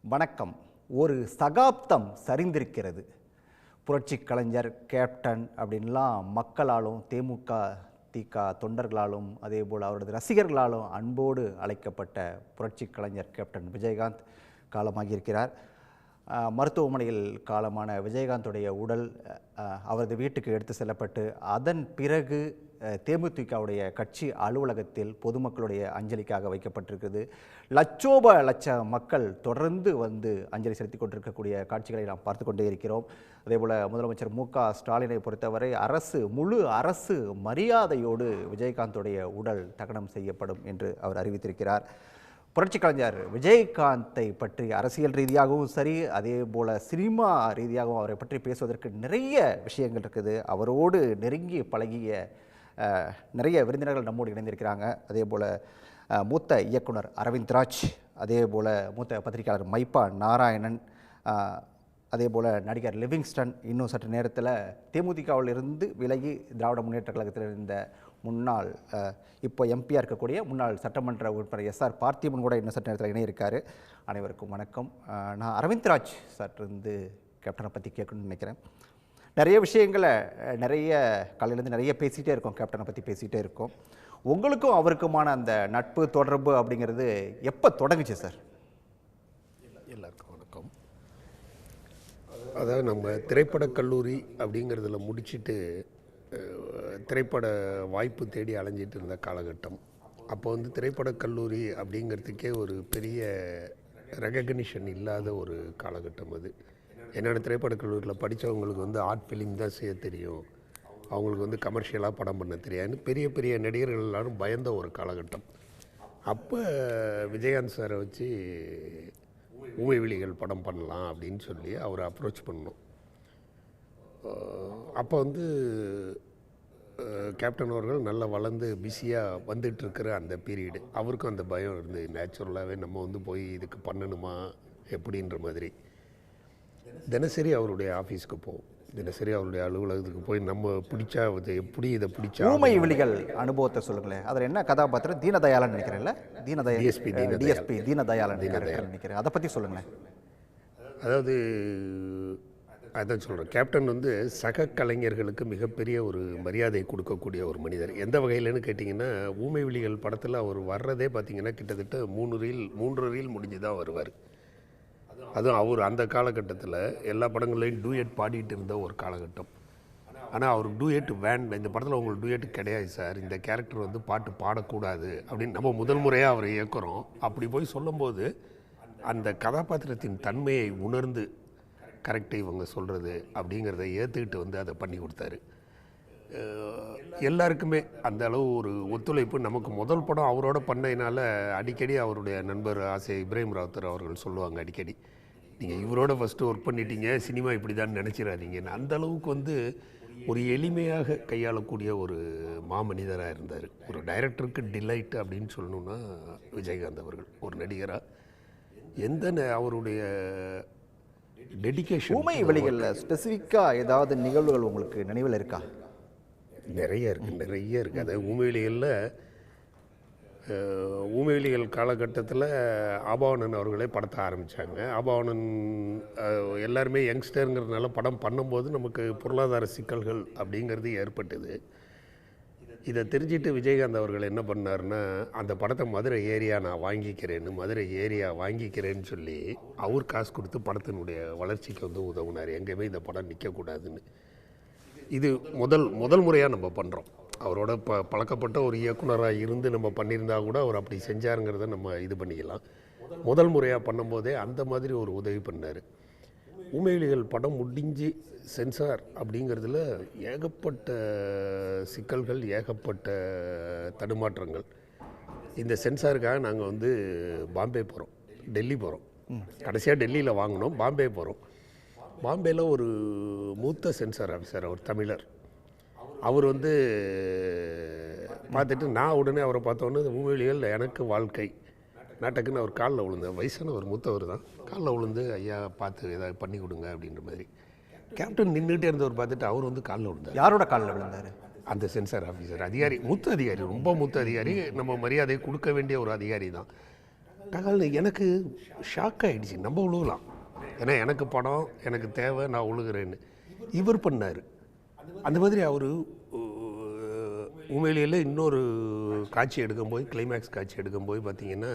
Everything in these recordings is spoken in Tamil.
வணக்கம். ஒரு சகாப்தம் சரிந்திருக்கிறது. புரட்சி கலைஞர், கேப்டன் அப்படின்லாம் மக்களாலும் திக தொண்டர்களாலும் அதேபோல் அவரது ரசிகர்களாலும் அன்போடு அழைக்கப்பட்ட புரட்சி கலைஞர் கேப்டன் விஜயகாந்த் காலமாகியிருக்கிறார். மருத்துவமனையில் காலமான விஜயகாந்துடைய உடல் அவரது வீட்டுக்கு எடுத்து செல்லப்பட்டு அதன் பிறகு தேமுதிகவுடைய கட்சி அலுவலகத்தில் பொதுமக்களுடைய அஞ்சலிக்காக வைக்கப்பட்டிருக்கிறது. லட்ச மக்கள் தொடர்ந்து வந்து அஞ்சலி செலுத்தி கொண்டிருக்கக்கூடிய காட்சிகளை நாம் பார்த்து கொண்டே இருக்கிறோம். அதேபோல் முதலமைச்சர் மு.க.ஸ்டாலினை பொறுத்தவரை முழு அரசு மரியாதையோடு விஜயகாந்துடைய உடல் தகனம் செய்யப்படும் என்று அவர் அறிவித்திருக்கிறார். புரட்சி கலைஞர் விஜயகாந்தை பற்றி அரசியல் ரீதியாகவும் சரி, அதே போல் சினிமா ரீதியாகவும் அவரை பற்றி பேசுவதற்கு நிறைய விஷயங்கள் இருக்குது. அவரோடு நெருங்கி பழகிய நிறைய விருந்தினர்கள் நம்மோடு இணைந்திருக்கிறாங்க. அதே போல் மூத்த இயக்குனர் அரவிந்த்ராஜ், அதே போல் மூத்த பத்திரிகையாளர் மைப்பா நாராயணன், அதே போல் நடிகர் லிவிங்ஸ்டன், இன்னும் சற்று நேரத்தில் தேமுதிகவிலிருந்து விலகி திராவிட முன்னேற்ற கழகத்தில் இருந்த முன்னாள் இப்போ எம்பியாக இருக்கக்கூடிய முன்னாள் சட்டமன்ற உறுப்பினர் எஸ்ஆர் பார்த்திபன் கூட இன்னும் சற்று நேரத்தில் இணையிருக்காரு. அனைவருக்கும் வணக்கம். நான் அரவிந்த்ராஜ் சார்ட்டிருந்து கேப்டனை பற்றி கேட்கணும்னு நினைக்கிறேன். நிறைய விஷயங்களை காலையிலேருந்து நிறைய பேசிகிட்டே இருக்கோம், கேப்டனை பற்றி பேசிகிட்டே இருக்கோம். உங்களுக்கும் அவருக்குமான அந்த நட்பு தொடர்பு அப்படிங்கிறது எப்போ தொடங்குச்சு சார்? எல்லாருக்கும் வணக்கம். அதாவது நம்ம திரைப்படக் கல்லூரி அப்படிங்கிறதுல முடிச்சுட்டு திரைப்பட வாய்ப்பு தேடி அலைஞ்சிட்டு இருந்த காலகட்டம். அப்போ வந்து திரைப்படக் கல்லூரி அப்படிங்கிறதுக்கே ஒரு பெரிய ரெகக்னிஷன் இல்லாத ஒரு காலகட்டம் அது. என்னோட திரைப்படக் கல்லூரியில் படித்தவங்களுக்கு வந்து ஆர்ட் ஃபிலிம் தான் செய்ய தெரியும், அவங்களுக்கு வந்து கமர்ஷியலாக படம் பண்ண தெரியாதுன்னு பெரிய பெரிய நடிகர்கள் எல்லாரும் பயந்த ஒரு காலகட்டம். அப்போ விஜயகாந்த் சாரை வச்சு ஊமை விழிகள் படம் பண்ணலாம் அப்படின்னு சொல்லி அவரை அப்ரோச் பண்ணோம். அப்போ வந்து கேப்டன் அவர்கள் நல்லா வளர்ந்து பிஸியாக வந்துட்டுருக்கிற அந்த பீரியடு. அவருக்கும் அந்த பயம் இருந்து நேச்சுரலாகவே நம்ம வந்து போய் இதுக்கு பண்ணணுமா எப்படின்ற மாதிரி தினசரி அவருடைய ஆஃபீஸ்க்கு போவோம், தினசரி அவருடைய அலுவலகத்துக்கு போய் நம்ம பிடிச்சா எப்படி இதை பிடிச்சா. ஊமை விழிகள் அனுபவத்தை சொல்லுங்களேன். அதில் என்ன கதாபாத்திரம்? தீனதயாளன் நினைக்கிறேன்ல, டிஎஸ்பி தீனதயாளன் நினைக்கிறேன், அதை பற்றி சொல்லுங்களேன். அதாவது அதான் சொல்கிறேன், கேப்டன் வந்து சக கலைஞர்களுக்கு மிகப்பெரிய ஒரு மரியாதை கொடுக்கக்கூடிய ஒரு மனிதர். எந்த வகையிலன்னு கேட்டிங்கன்னா, ஊமை விழிகள் படத்தில் அவர் வர்றதே பார்த்திங்கன்னா கிட்டத்தட்ட 3 ரீல் முடிஞ்சு தான் வருவார். அதுவும் அவர் அந்த காலகட்டத்தில் எல்லா படங்கள்லையும் டூயட் பாடிட்டு இருந்த ஒரு காலகட்டம். ஆனால் அவர் டூயட் வேண்டாம், இந்த படத்தில் உங்களுக்கு டூயட் கிடையாது சார், இந்த கேரக்டர் வந்து பாட்டு பாடக்கூடாது அப்படின்னு நம்ம முதல் முறையாக அவரை இயக்குறோம். அப்படி போய் சொல்லும்போது அந்த கதாபாத்திரத்தின் தன்மையை உணர்ந்து கரெக்டாக இவங்க சொல்கிறது அப்படிங்கிறத ஏற்றுக்கிட்டு வந்து அதை பண்ணி கொடுத்தாரு. எல்லாருக்குமே அந்த அளவு ஒரு ஒத்துழைப்பு. நமக்கு முதல் படம் அவரோட பண்ணதுனால அடிக்கடி அவருடைய நண்பர் இப்ராஹிம் ராவுத்தர் அவர்கள் சொல்லுவாங்க அடிக்கடி, நீங்கள் இவரோட ஃபஸ்ட்டு ஒர்க் பண்ணிட்டீங்க, சினிமா இப்படி தான் நினச்சிடாதீங்கன்னு. அந்த அளவுக்கு வந்து ஒரு எளிமையாக கையாளக்கூடிய ஒரு மாமனிதராக இருந்தார். ஒரு டைரக்டருக்கு டிலைட் அப்படின்னு சொல்லணுன்னா விஜயகாந்த் அவர்கள் ஒரு நடிகராக அவருடைய டெடிகேஷன். ஊமை விழிகளில் ஸ்பெசிஃபிக்காக ஏதாவது நிகழ்வுகள் உங்களுக்கு நினைவில் இருக்கா? நிறைய இருக்குது. அது ஊமைவிலிகள் காலகட்டத்தில் ஆபாவணன் அவர்களே படத்தை ஆரம்பித்தாங்க. ஆபாவணன் எல்லாருமே யங்ஸ்டருங்கிறதுனால படம் பண்ணும்போது நமக்கு பொருளாதார சிக்கல்கள் அப்படிங்கிறது ஏற்பட்டது. இதை தெரிஞ்சிட்டு விஜயகாந்த் அவர்கள் என்ன பண்ணார்னா, அந்த படத்தை மதுரை ஏரியா வாங்கிக்கிறேன்னு சொல்லி அவர் காசு கொடுத்து படத்தினுடைய வளர்ச்சிக்கு வந்து உதவுனார். எங்கேயுமே இந்த படம் நிற்கக்கூடாதுன்னு. இது முதல் முறையாக நம்ம பண்ணுறோம். அவரோட பழக்கப்பட்ட ஒரு இயக்குனராக இருந்து நம்ம பண்ணியிருந்தா கூட அவர் அப்படி செஞ்சாருங்கிறத நம்ம இது பண்ணிக்கலாம். முதல் முறையாக பண்ணும்போதே அந்த மாதிரி ஒரு உதவி பண்ணார். ஊமைவிழிகள் படம் முடிஞ்சு சென்சார் அப்படிங்கிறதுல ஏகப்பட்ட சிக்கல்கள், ஏகப்பட்ட தடுமாற்றங்கள். இந்த சென்சாருக்காக நாங்கள் வந்து பாம்பே போகிறோம், டெல்லி போகிறோம். கடைசியாக டெல்லியில் வாங்கினோம், பாம்பே போகிறோம். பாம்பேயில் ஒரு மூத்த சென்சார் ஆஃபீஸர், அவர் தமிழர். அவர் வந்து பார்த்துட்டு நான் உடனே அவரை பார்த்தோன்னே ஊமைவிழிகள் எனக்கு வாழ்க்கை நாட்டக்குன்னு அவர் காலில் விழுந்தேன். வயசானவர், மூத்தவர் தான். காலில் விழுந்து ஐயா பார்த்து ஏதாவது பண்ணி கொடுங்க அப்படின்ற மாதிரி. கேப்டன் நின்றுட்டே இருந்தவர் பார்த்துட்டு அவர் வந்து காலில் விழுந்தார். யாரோட காலில் விழுந்தார்? அந்த சென்சார் ஆஃபீஸர் அதிகாரி, மூத்த அதிகாரி, ரொம்ப மூத்த அதிகாரி, நம்ம மரியாதை கொடுக்க வேண்டிய ஒரு அதிகாரி தான். தகவல் எனக்கு ஷாக் ஆகிடுச்சு. நம்ம உழுகலாம், ஏன்னா எனக்கு படம் எனக்கு தேவை, நான் உழுகிறேன்னு. இவர் பண்ணார் அந்த மாதிரி. அவர் உண்மையிலேயே இன்னொரு காட்சி எடுக்கும்போது, கிளைமேக்ஸ் காட்சி எடுக்கும்போது பார்த்திங்கன்னா,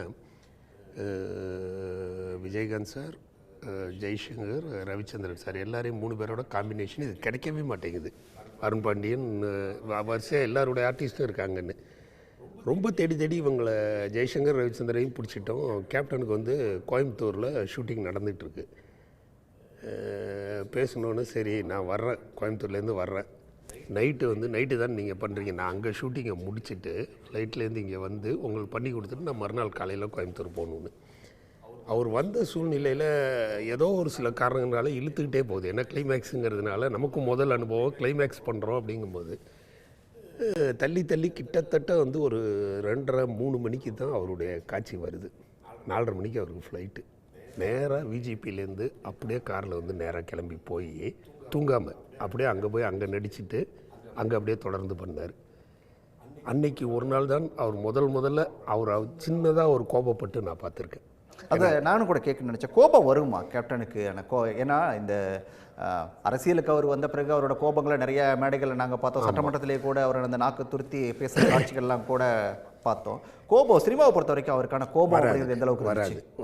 விஜயகாந்த் சார், ஜெய்சங்கர், ரவிச்சந்திரன் சார் எல்லாரையும் 3 பேரோட காம்பினேஷன் இது கிடைக்கவே மாட்டேங்குது. அருண் பாண்டியன் வரிசையாக எல்லாருடைய ஆர்டிஸ்ட்டும் இருக்காங்கன்னு ரொம்ப தேடி தேடி இவங்களை ஜெய்சங்கர் ரவிச்சந்திரையும் பிடிச்சிட்டோம். கேப்டனுக்கு வந்து கோயம்புத்தூரில் ஷூட்டிங் நடந்துகிட்ருக்கு. பேசணுன்னு சரி நான் வர்றேன், கோயம்புத்தூர்லேருந்து வர்றேன், நைட்டு தான் நீங்கள் பண்ணுறீங்க, நான் அங்கே ஷூட்டிங்கை முடிச்சுட்டு ஃப்ளைட்லேருந்து இங்கே வந்து உங்களுக்கு பண்ணி கொடுத்துட்டு நான் மறுநாள் காலையில் கோயம்புத்தூர் போகணுன்னு. அவர் வந்த சூழ்நிலையில் ஏதோ ஒரு சில காரணங்களால இழுத்துக்கிட்டே போகுது. ஏன்னா கிளைமேக்ஸுங்கிறதுனால நமக்கும் முதல் அனுபவம், கிளைமேக்ஸ் பண்ணுறோம் அப்படிங்கும்போது தள்ளி தள்ளி கிட்டத்தட்ட வந்து ஒரு 2:30-3 மணிக்கு தான் அவருடைய காட்சி வருது. 4:30 மணிக்கு அவருக்கு ஃப்ளைட்டு. நேராக விஜிபிலேருந்து அப்படியே காரில் வந்து நேராக கிளம்பி போய் தூங்காமல் அப்படியே அங்கே போய் அங்கே நடிச்சுட்டு அங்கே அப்படியே தொடர்ந்து பண்ணார். அன்னைக்கு ஒரு நாள் தான் அவர் முதல்ல அவர் சின்னதாக ஒரு கோபப்பட்டு நான் பார்த்துருக்கேன். அதை நானும் கூட கேட்க நினச்சேன். கோபம் வருமா கேப்டனுக்கு? ஏன்னா இந்த அரசியலுக்கு அவர் வந்த பிறகு அவரோட கோபங்களை நிறைய மேடைகளில் நாங்கள் பார்த்தோம். சட்டமன்றத்திலே கூட அவர் அந்த நாக்கு துருத்தி பேசுகிற காட்சிகள்லாம் கூட பார்த்தோம். கோபம் சினிமாவை பொறுத்த வரைக்கும் அவருக்கான கோபம் அப்படிங்கிறது எந்த அளவுக்கு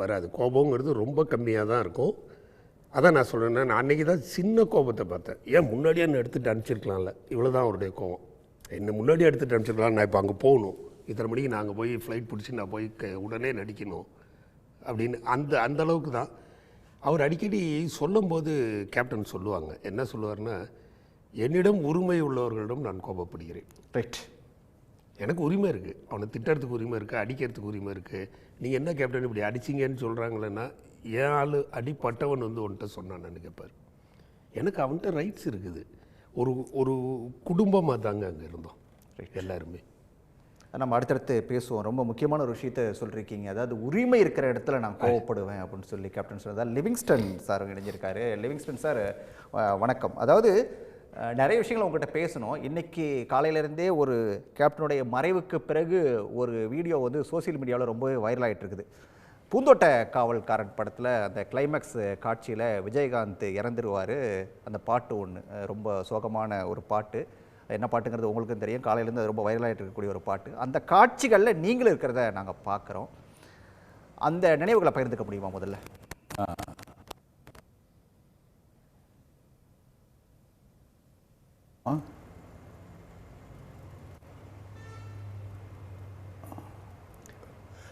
வராது. கோபங்கிறது ரொம்ப கம்மியாக தான் இருக்கும். அதான் நான் சொல்கிறேன், நான் அன்றைக்கி தான் சின்ன கோபத்தை பார்த்தேன். ஏன் முன்னாடியே என்ன எடுத்துகிட்டு அனுப்பிச்சிருக்கலாம்ல, இவ்வளோ தான் அவருடைய கோபம். என்னை முன்னாடியே எடுத்துகிட்டு அனுப்பிச்சிருக்கலாம், நான் இப்போ அங்கே போகணும், இத்தனை மணிக்கு நான் அங்கே போய் ஃப்ளைட் பிடிச்சி நான் போய் உடனே நடிக்கணும் அப்படின்னு அந்த அளவுக்கு தான். அவர் அடிக்கடி சொல்லும்போது கேப்டன் சொல்லுவாங்க, என்ன சொல்லுவார்னா, என்னிடம் உரிமை உள்ளவர்களிடம் நான் கோபப்படுகிறேன். ரைட், எனக்கு உரிமை இருக்குது, அவனை திட்டுறதுக்கு உரிமை இருக்குது, அடிக்கிறதுக்கு உரிமை இருக்குது. நீங்கள் என்ன கேப்டன் இப்படி அடிச்சிங்கன்னு சொல்கிறாங்களேன்னா, ஏன் ஆள் அடிப்பட்டவன் வந்து உன்கிட்ட சொன்னான்னு கேட்பார். எனக்கு அவன்கிட்ட ரைட்ஸ் இருக்குது. ஒரு குடும்பமாக தாங்க அங்கே இருந்தோம் எல்லாருமே. நம்ம அடுத்தடுத்து பேசுவோம். ரொம்ப முக்கியமான ஒரு விஷயத்தை சொல்லியிருக்கீங்க, அதாவது உரிமை இருக்கிற இடத்துல நான் கோவப்படுவேன் அப்படின்னு சொல்லி கேப்டன் சொன்னதால் லிவிங்ஸ்டன் சார் இணைஞ்சிருக்காரு. லிவிங்ஸ்டன் சார் வணக்கம். அதாவது நிறைய விஷயங்கள் உங்கள்கிட்ட பேசணும். இன்றைக்கி காலையிலேருந்தே ஒரு கேப்டனுடைய மறைவுக்கு பிறகு ஒரு வீடியோ வந்து சோசியல் மீடியாவில் ரொம்பவே வைரல் ஆகிட்டு இருக்குது. பூந்தோட்ட காவல்காரன் படத்தில் அந்த கிளைமேக்ஸ் காட்சியில் விஜயகாந்த் இறந்துருவார். அந்த பாட்டு ஒன்று ரொம்ப சோகமான ஒரு பாட்டு. என்ன பாட்டுங்கிறது உங்களுக்கும் தெரியும், காலையிலேருந்து அது ரொம்ப வைரலாகிட்டு இருக்கக்கூடிய ஒரு பாட்டு. அந்த காட்சிகளில் நீங்களும் இருக்கிறத நாங்கள் பார்க்குறோம். அந்த நினைவுகளை பகிர்ந்துக்க முடியுமா முதல்ல?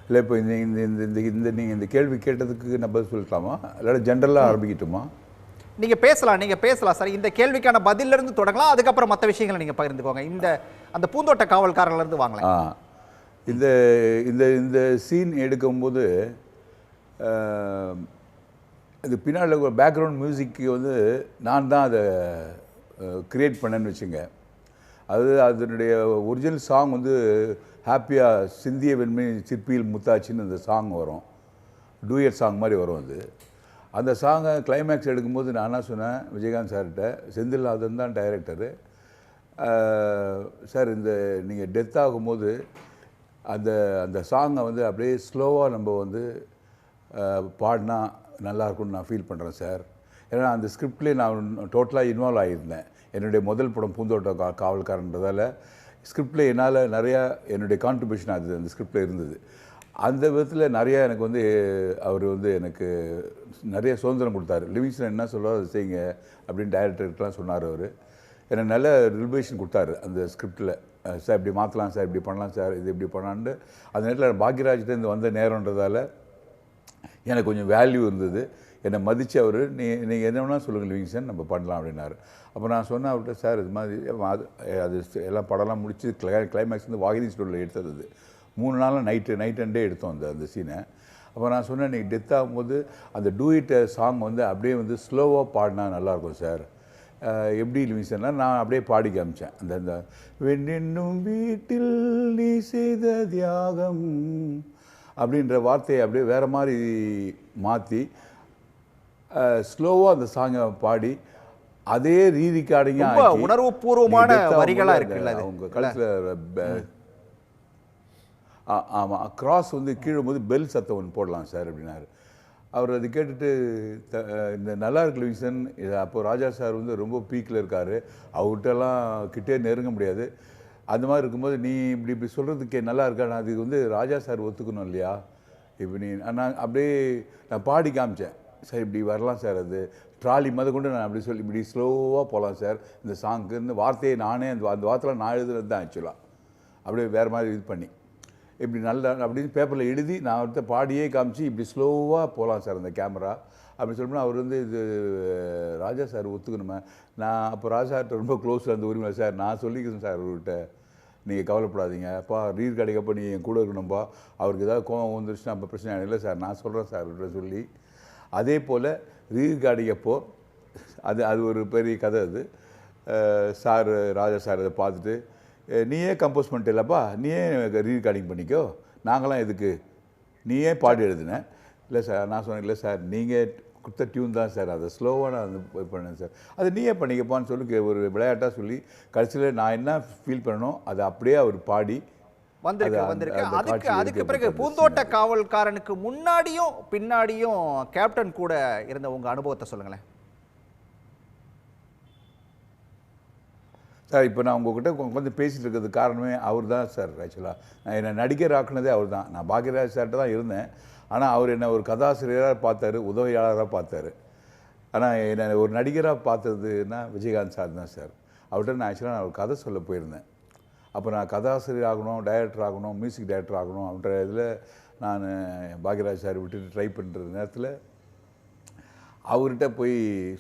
இல்லை, இப்போ நீங்கள் இந்த கேள்வி கேட்டதுக்கு நான் பதில் சொல்லலாமா, இல்லாட்டி ஜென்ரலாக ஆரம்பிக்கட்டுமா? நீங்கள் பேசலாம் சார். இந்த கேள்விக்கான பதிலிருந்து தொடங்கலாம், அதுக்கப்புறம் மற்ற விஷயங்களை நீங்கள் பகிர்ந்துக்கோங்க. அந்த பூந்தோட்ட காவல்காரர்லேருந்து வாங்கலாம். இந்த இந்த இந்த சீன் எடுக்கும்போது இது பின்னால் பேக்ரவுண்ட் மியூசிக்கு வந்து நான் தான் அதை க்ரியேட் பண்ணேன்னு வச்சுங்க. அதனுடைய ஒரிஜினல் சாங் வந்து ஹாப்பியாக சிந்திய வெண்மை சிற்பியில் முத்தாச்சின்னு அந்த சாங் வரும், டூயட் சாங் மாதிரி வரும். அந்த சாங்கை கிளைமேக்ஸ் எடுக்கும்போது நான் என்ன சொன்னேன் விஜயகாந்த் சார்கிட்ட, செந்தில்நாதன் தான் டைரக்டரு, சார் இந்த நீங்கள் டெத் ஆகும்போது அந்த சாங்கை வந்து அப்படியே ஸ்லோவாக நம்ம வந்து பாடினா நல்லாயிருக்கும்னு நான் ஃபீல் பண்ணுறேன் சார். ஏன்னா அந்த ஸ்கிரிப்ட்லேயே நான் டோட்டலாக இன்வால்வ் ஆகியிருந்தேன். என்னுடைய முதல் படம் பூந்தோட்ட காவல்காரன்றதால் ஸ்கிரிப்டில் என்னால் நிறையா என்னுடைய கான்ட்ரிபியூஷன் அது அந்த ஸ்கிரிப்டில் இருந்தது. அந்த விதத்தில் நிறையா எனக்கு வந்து அவர் வந்து எனக்கு நிறைய சுதந்திரம் கொடுத்தாரு. லிவிங்ஸ்டன் என்ன சொல்கிறார் அதை செய்யுங்க அப்படின்னு டைரக்டர்கிட்டலாம் சொன்னார். அவர் எனக்கு நல்ல ரிலிவேஷன் கொடுத்தாரு அந்த ஸ்கிரிப்டில். சார் இப்படி மாற்றலாம் சார், இப்படி பண்ணலாம் சார், இது இப்படி பண்ணலான்ட்டு. அந்த நேரத்தில் பாக்யராஜ்லேருந்து வந்த நேரன்றதால எனக்கு கொஞ்சம் வேல்யூ இருந்தது. என்னை மதித்து அவர் நீங்கள் என்ன வேணால் சொல்லுங்கள் லிவிங்ஸ்டன், நம்ம பண்ணலாம் அப்படின்னாரு. அப்போ நான் சொன்னேன் அவர்கிட்ட, சார் இது மாதிரி அது எல்லாம் படம்லாம் முடிச்சு கிளைமேக்ஸ் வந்து வாகினி ஸ்டோரியில் எடுத்தது 3 நாளும் நைட் அண்ட் டே எடுத்தோம் அந்த சீனை. அப்போ நான் சொன்னேன், நீங்கள் டெத் ஆகும்போது அந்த டூ இட் சாங் வந்து அப்படியே வந்து ஸ்லோவாக பாடினா நல்லாயிருக்கும் சார். எப்படி லிவிங்ஸ்டன்னா நான் அப்படியே பாடி காமிச்சேன். அந்த வெண்ணென்னும் வீட்டில் நீ செய்த தியாகம் அப்படின்ற வார்த்தையை அப்படியே வேறு மாதிரி மாற்றி ஸ்லோவாக அந்த சாங்கை பாடி அதே ரீதிக்காடிங்க உணர்வுபூர்வமான வரிகளாக இருக்குல்ல அவங்க கழுத்தில் ஆமாம் கிராஸ் வந்து கீழே போது பெல் சத்தம் ஒன்று போடலாம் சார் அப்படின்னாரு. அவர் அது கேட்டுட்டு இந்த நல்லா இருக்கு லிவிங்ஸ்டன் இது அப்போ ராஜா சார் வந்து ரொம்ப பீக்கில் இருக்கார், அவர்கிட்டலாம் கிட்டே நெருங்க முடியாது. அந்த மாதிரி இருக்கும்போது நீ இப்படி சொல்கிறதுக்கே நல்லா இருக்கான்னு அது வந்து ராஜா சார் ஒத்துக்கணும் இல்லையா? இப்போ நான் அப்படியே நான் பாடி காமிச்சேன் சார், இப்படி வரலாம் சார், அது ட்ராலி மொதல் கொண்டு நான் அப்படி சொல்லி இப்படி ஸ்லோவாக போகலாம் சார் இந்த சாங்க்கு. இந்த வார்த்தையை நானே அந்த வார்த்தையில் நான் எழுதுறது தான் ஆக்சுவலாக, அப்படியே வேறு மாதிரி இது பண்ணி இப்படி நல்லா அப்படின்னு பேப்பரில் எழுதி நான் அவர்கிட்ட பாடியே காமிச்சு இப்படி ஸ்லோவாக போகலாம் சார் அந்த கேமரா அப்படி சொல்லணும்னா அவர் வந்து இது ராஜா சார் ஒத்துக்கணுமே. நான் அப்போ ராஜா சார்கிட்ட ரொம்ப க்ளோஸில் அந்த உரிமை சார் நான் சொல்லிக்கிறேன் சார் அவர்கிட்ட, நீங்கள் கவலைப்படாதீங்க அப்பா ரீல் கிடைக்கப்போ நீ என் கூட இருக்கணும்ப்பா, அவருக்கு ஏதாவது கோவம் வந்துருச்சுன்னா அப்போ பிரச்சனை இல்லை சார் நான் சொல்கிறேன் சார் அவர்கிட்ட சொல்லி. அதே போல் ரீல் காடிக்கப்போ அது ஒரு பெரிய கதை. அது சார் ராஜா சார் அதை பார்த்துட்டு நீயே கம்போஸ் பண்ணிட்டேலப்பா, நீயே ரீகார்டிங் பண்ணிக்கோ, நாங்களாம் எதுக்கு, நீயே பாட்டு எழுதுனேன். இல்லை சார் நான் சொன்னேன், இல்லை சார் நீங்கள் கொடுத்த டியூன் தான் சார், அதை ஸ்லோவாக நான் வந்து பண்ணேன் சார், அது நீயே பண்ணிக்கப்பான்னு சொல்லி ஒரு விளையாட்டாக சொல்லி கடைசியில் நான் என்ன ஃபீல் பண்ணணும் அதை அப்படியே அவர் பாடி வந்திருக்கு. அதுக்கு பிறகு பூந்தோட்ட காவல்காரனுக்கு முன்னாடியும் பின்னாடியும் கேப்டன் கூட இருந்த உங்கள் அனுபவத்தை சொல்லுங்களேன் சார். இப்போ நான் உங்கள்கிட்ட கொஞ்சம் பேசிகிட்டு இருக்கிறது காரணமே அவர் தான் சார். ஆக்சுவலாக நான் என்னை நடிகர் ஆக்குனதே அவர் தான். நான் பாக்யராஜ் சார்கிட்ட தான் இருந்தேன், ஆனால் அவர் என்னை ஒரு கதாசிரியராக பார்த்தார், உதவியாளராக பார்த்தார். ஆனால் என்னை ஒரு நடிகராக பார்த்ததுன்னா விஜயகாந்த் சார் தான் சார். அவர்கிட்ட நான் ஆக்சுவலாக நான் ஒரு கதை சொல்ல போயிருந்தேன். அப்போ நான் கதாசிரியர் ஆகணும், டைரக்டர் ஆகணும், மியூசிக் டைரக்டர் ஆகணும் அப்படின்ற இதில் நான் பாக்யராஜ் சார் விட்டுட்டு ட்ரை பண்ணுற நேரத்தில் அவர்கிட்ட போய்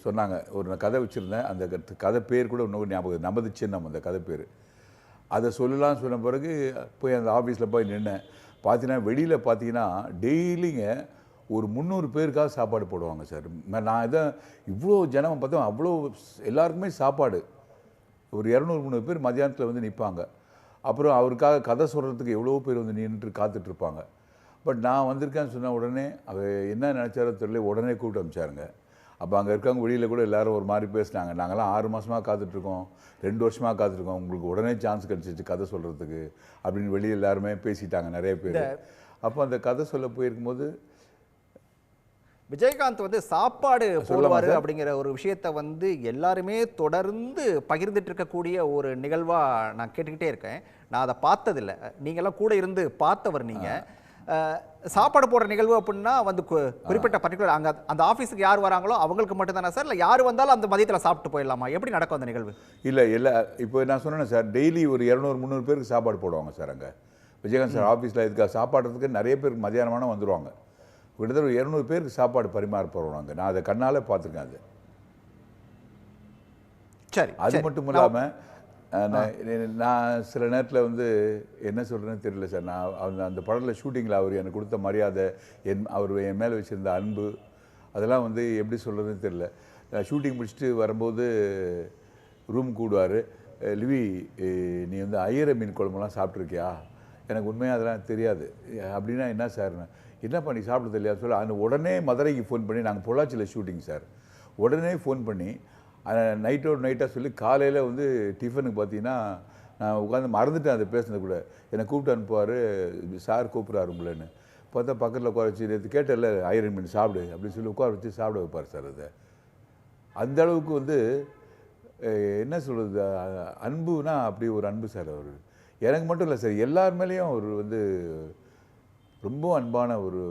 சொன்னாங்க, ஒரு கதை வச்சுருந்தேன், அந்த கதை பேர் கூட இன்னும் ஞாபகம், நமது சின்னம் அந்த கதை பேர். அதை சொல்லலாம்னு சொன்ன பிறகு போய் அந்த ஆஃபீஸில் போய் நின்னேன். பார்த்தீங்கன்னா வெளியில் பார்த்தீங்கன்னா டெய்லிங்க ஒரு 300 பேருக்காக சாப்பாடு போடுவாங்க சார். நான் இதை இவ்வளோ ஜனம் பார்த்தோம், அவ்வளோ எல்லாருக்குமே சாப்பாடு, ஒரு 200-300 பேர் மத்தியானத்தில் வந்து நிற்பாங்க. அப்புறம் அவருக்காக கதை சொல்கிறதுக்கு எவ்வளோ பேர் வந்து நின்று காத்துட்ருப்பாங்க. பட் நான் வந்திருக்கேன்னு சொன்ன உடனே அவர் என்ன நினச்சாரோ தெரியல, உடனே கூப்பிட்டு அனுப்பிச்சாருங்க. அப்போ அங்கே இருக்கவங்க வெளியில் கூட எல்லோரும் ஒரு மாதிரி பேசினாங்க, நாங்கள்லாம் 6 மாதமாக காத்துட்ருக்கோம், 2 வருஷமாக காத்துட்ருக்கோம், உங்களுக்கு உடனே சான்ஸ் கிடச்சிச்சு கதை சொல்கிறதுக்கு அப்படின்னு வெளியே எல்லாருமே பேசிட்டாங்க நிறைய பேர். அப்போ அந்த கதை சொல்ல போயிருக்கும்போது விஜயகாந்த் வந்து சாப்பாடு போடுவார் அப்படிங்கிற ஒரு விஷயத்தை வந்து எல்லாருமே தொடர்ந்து பகிர்ந்துட்டு இருக்கக்கூடிய ஒரு நிகழ்வாக நான் கேட்டுக்கிட்டே இருக்கேன். நான் அதை பார்த்ததில்லை, நீங்கள்லாம் கூட இருந்து பார்த்தவர் நீங்கள். சாப்பாடு போடுற நிகழ்வு அப்படின்னா வந்து குறிப்பிட்ட பர்டிகுலர் அங்கே அந்த ஆஃபீஸுக்கு யார் வராங்களோ அவங்களுக்கு மட்டும் தானே சார், இல்லை யார் வந்தாலும் அந்த மதியத்தில் சாப்பிட்டு போயிடலாமா, எப்படி நடக்கும் அந்த நிகழ்வு? இல்லை இப்போ நான் சொன்னேன் சார், டெய்லி ஒரு 200-300 பேருக்கு சாப்பாடு போடுவாங்க சார். அங்கே விஜயகாந்த் சார் ஆஃபீஸில் இதுக்காக சாப்பாடுறதுக்கு நிறைய பேருக்கு மதியானமான வந்துடுவாங்க. கிட்டத்தட்ட ஒரு 200 பேருக்கு சாப்பாடு பரிமாற போடுவாங்க. நான் அதை கண்ணால் பார்த்துருக்கேன். அது சரி, அது மட்டும் இல்லாமல் நான் சில நேரத்தில் வந்து என்ன சொல்கிறேன்னு தெரியல சார். நான் அந்த படத்தில் ஷூட்டிங்கில் அவர் எனக்கு கொடுத்த மரியாதை, அவர் என் மேலே வச்சுருந்த அன்பு, அதெல்லாம் வந்து எப்படி சொல்கிறதுன்னு தெரியல. நான் ஷூட்டிங் முடிச்சுட்டு வரும்போது ரூம் கூடுவார், லிவி நீ வந்து ஐயரை மீன் குழம்புலாம் சாப்பிட்ருக்கியா, எனக்கு உண்மையாக அதெல்லாம் தெரியாது. அப்படின்னா என்ன சார், என்ன பண்ணி சாப்பிட்றது இல்லையா சொல்ல, அந்த உடனே மதுரைக்கு ஃபோன் பண்ணி, நாங்கள் பொள்ளாச்சியில் ஷூட்டிங் சார், உடனே ஃபோன் பண்ணி நைட்டாக சொல்லி காலையில் வந்து டிஃபனுக்கு பார்த்தீங்கன்னா நான் உட்காந்து மறந்துட்டேன் அதை பேசுனது கூட. என்னை கூப்பிட்டு அனுப்புவார், சார் கூப்பிட்றாரு உங்களேன்னு பார்த்தா பக்கத்தில் உட்கார வச்சு, நேற்று கேட்டல ஐரன் மீன் சாப்பிடு அப்படின்னு சொல்லி உட்கார வச்சு சாப்பிட வைப்பார் சார். அதை அந்த அளவுக்கு வந்து என்ன சொல்கிறது, அன்புனா அப்படி ஒரு அன்பு சார். அவர் எனக்கு மட்டும் இல்லை சார், எல்லார் மேலேயும் அவர் வந்து ரொம்ப அன்பான ஒரு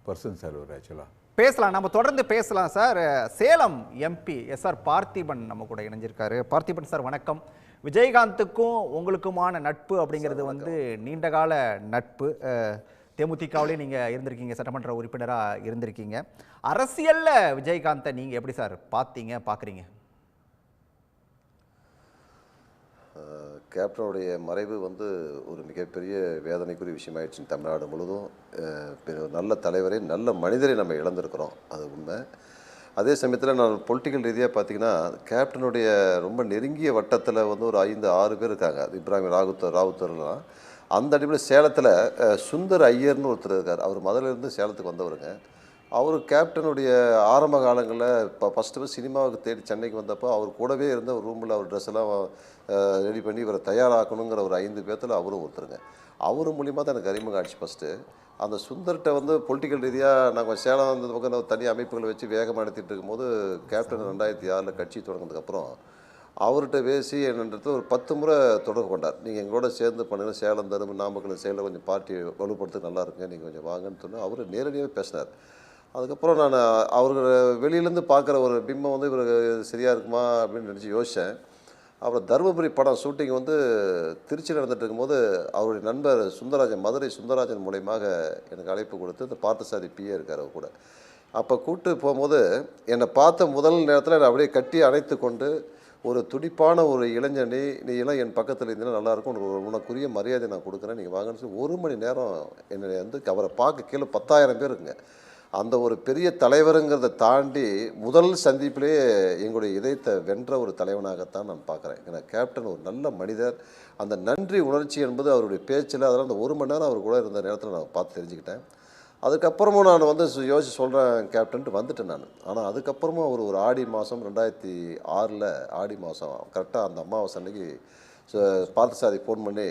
பர்சன் சார் அவர். ஆக்சுவலாக பேசலாம், நம்ம தொடர்ந்து பேசலாம் sir. Salem MP S R Parthiban நம்ம கூட இணைஞ்சிருக்காரு. பார்த்திபன் சார் வணக்கம். விஜயகாந்துக்கும் உங்களுக்குமான நட்பு அப்படிங்கிறது வந்து நீண்டகால நட்பு. தேமுதிகவிலே நீங்கள் இருந்திருக்கீங்க, சட்டமன்ற உறுப்பினராக இருந்திருக்கீங்க. அரசியலில் விஜயகாந்தை நீங்கள் எப்படி சார் பார்க்குறீங்க? கேப்டனுடைய மறைவு வந்து ஒரு மிகப்பெரிய வேதனைக்குரிய விஷயமாயிடுச்சு. தமிழ்நாடு முழுவதும் நல்ல தலைவரை, நல்ல மனிதரை நம்ம இழந்திருக்கிறோம், அது உண்மை. அதே சமயத்தில் நான் பொலிட்டிக்கல் ரீதியாக பார்த்தீங்கன்னா கேப்டனுடைய ரொம்ப நெருங்கிய வட்டத்தில் வந்து ஒரு 5-6 பேர் இருக்காங்க. அது இப்ராஹிம் ராவுத்தர்லாம். அந்த அடிப்படையில் சேலத்தில் சுந்தர் ஐயர்னு ஒருத்தர் இருக்கார். அவர் முதல்ல சேலத்துக்கு வந்தவருங்க. அவர் கேப்டனுடைய ஆரம்ப காலங்களில் இப்போ ஃபஸ்ட்டு சினிமாவுக்கு தேடி சென்னைக்கு வந்தப்போ அவர் கூடவே இருந்த ஒரு ரூமில் அவர் ட்ரெஸ் எல்லாம் ரெடி பண்ணி இவரை தயாராக்கணுங்கிற ஒரு 5 பேர்த்தில் அவரும் ஒருத்தருங்க. அவர் மூலிமா தான் எனக்கு அறிமுகம் ஆச்சு ஃபஸ்ட்டு. அந்த சுந்தர்கிட்ட வந்து பொலிட்டிக்கல் ரீதியாக நாங்கள் சேலம் அந்த பக்கம் தனி அமைப்புகளை வச்சு வேகமாக நடத்திட்டு இருக்கும்போது கேப்டன் 2006 கட்சி தொடங்கினதுக்கப்புறம் அவர்கிட்ட பேசி என்னன்றது ஒரு 10 முறை தொடர்பு கொண்டார். நீங்கள் எங்களோட சேர்ந்து பண்ணுங்க, சேலம் தருமபுரி நாமக்கல் சேலம் கொஞ்சம் பார்ட்டி வலுப்படுத்த நல்லா இருக்குங்க, நீங்கள் கொஞ்சம் வாங்கன்னு சொன்னால் அவர் நேரடியாகவே பேசினார். அதுக்கப்புறம் நான் அவர் வெளியிலேருந்து பார்க்குற ஒரு பிம்பம் வந்து இவர் சரியாக இருக்குமா அப்படின்னு நினச்சி யோசித்தேன். அப்புறம் தருமபுரி படம் ஷூட்டிங் வந்து திருச்சியில் நடந்துட்டு இருக்கும்போது அவருடைய நண்பர் சுந்தரராஜன், மதுரை சுந்தரராஜன் மூலயமாக எனக்கு அழைப்பு கொடுத்து இந்த பார்த்தசாரி பிஏ இருக்கார் அவர் கூட. அப்போ கூப்பிட்டு போகும்போது என்னை பார்த்த முதல் நேரத்தில் என்னை அப்படியே கட்டி அணைத்து கொண்டு, ஒரு துடிப்பான ஒரு இளைஞனி, நீ எல்லாம் என் பக்கத்தில் இருந்தீங்கன்னா நல்லாயிருக்கும், உனக்குரிய மரியாதை நான் கொடுக்குறேன், நீங்கள் வாங்கன்னு சொல்லி 1 மணி நேரம் என்னை வந்து அவரை பார்க்க கீழே 10,000 பேர் இருக்குங்க. அந்த ஒரு பெரிய தலைவருங்கிறத தாண்டி முதல் சந்திப்பிலேயே எங்களுடைய இதயத்தை வென்ற ஒரு தலைவனாகத்தான் நான் பார்க்குறேன். ஏன்னா கேப்டன் ஒரு நல்ல மனிதர். அந்த நன்றி உணர்ச்சி என்பது அவருடைய பேச்சில், அதெல்லாம் அந்த 1 மணி நேரம் அவர் கூட இருந்த நேரத்தில் நான் பார்த்து தெரிஞ்சுக்கிட்டேன். அதுக்கப்புறமும் நான் வந்து யோசிச்சு சொல்கிறேன் கேப்டன்ட்டு வந்துட்டேன் நான். ஆனால் அதுக்கப்புறமும் அவர் ஒரு ஆடி மாதம் 2006 ஆடி மாதம் கரெக்டாக அந்த அமாவாசை அன்னைக்கு பார்த்தசாரி ஃபோன் பண்ணி,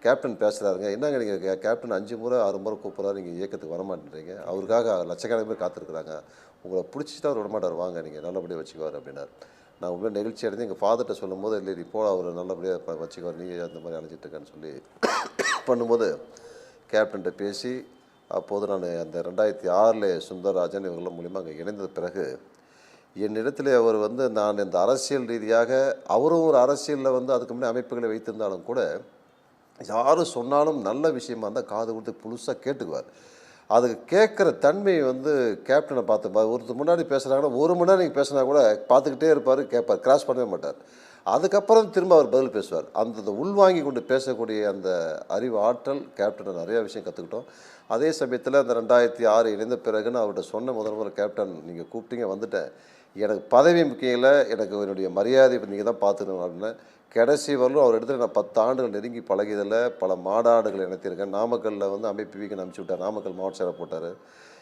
கேப்டன் பேசுகிறாருங்க, என்னங்க நீங்கள் கேப்டன் 5 முறை 6 முறை கூப்பிட்றாரு, நீங்கள் இயக்கத்துக்கு வரமாட்டேன்றீங்க, அவருக்காக லட்சக்கணக்கான பேர் காத்திருக்கிறாங்க, உங்களை பிடிச்சிட்டு அவர் விடமாட்டார், வாங்க நீங்கள் நல்லபடியாக வச்சுக்குவார் அப்படின்னார். நான் உண்மையாக நெகிழ்ச்சி அடைந்து எங்கள் ஃபாதர்கிட்ட சொல்லும்போது, இல்லை இப்போ அவர் நல்லபடியாக வச்சுக்குவார், நீ அந்த மாதிரி அழைச்சிட்ருக்கேன்னு சொல்லி பண்ணும்போது கேப்டன்கிட்ட பேசி, அப்போது நான் அந்த 2006 சுந்தரராஜன் இவர்கள் மூலிமா அங்கே இணைந்த பிறகு என்னிடத்தில் அவர் வந்து, நான் இந்த அரசியல் ரீதியாக அவரும் ஒரு அரசியலில் வந்து அதுக்கு முன்னே அமைப்புகளை வைத்திருந்தாலும் கூட யாரும் சொன்னாலும் நல்ல விஷயமா இருந்தால் காது கொடுத்து புதுசாக கேட்டுக்குவார். அதுக்கு கேட்குற தன்மை வந்து கேப்டனை பார்த்து ஒருத்தர் முன்னாடி பேசுகிறாங்கன்னா 1 மணி நேரம் நீங்கள் பேசினா கூட பார்த்துக்கிட்டே இருப்பார், கேட்பார், கிராஸ் பண்ணவே மாட்டார். அதுக்கப்புறம் திரும்ப அவர் பதில் பேசுவார். அந்த உள்வாங்கி கொண்டு பேசக்கூடிய அந்த அறிவு ஆற்றல் கேப்டனை நிறையா விஷயம் கற்றுக்கிட்டோம். அதே சமயத்தில் அந்த 2006 இணைந்த பிறகு நான் அவர்கிட்ட சொன்ன முதல்வர், கேப்டன் நீங்கள் கூப்பிட்டீங்க வந்துட்டேன், எனக்கு பதவி முக்கியம் இல்லை, எனக்கு என்னுடைய மரியாதை இப்போ நீங்கள் தான் பார்த்துக்கணும் அப்படின்னு. கடைசி வரலும் அவர் இடத்துல நான் 10 ஆண்டுகள் நெருங்கி பழகியதில் பல மாநாடுகள் நடத்தியிருக்கேன். நாமக்கல்லில் வந்து அமைப்பு வீக்கன் அனுப்பிச்சி விட்டார், நாமக்கல் மாவட்ட செயலர் போட்டார்.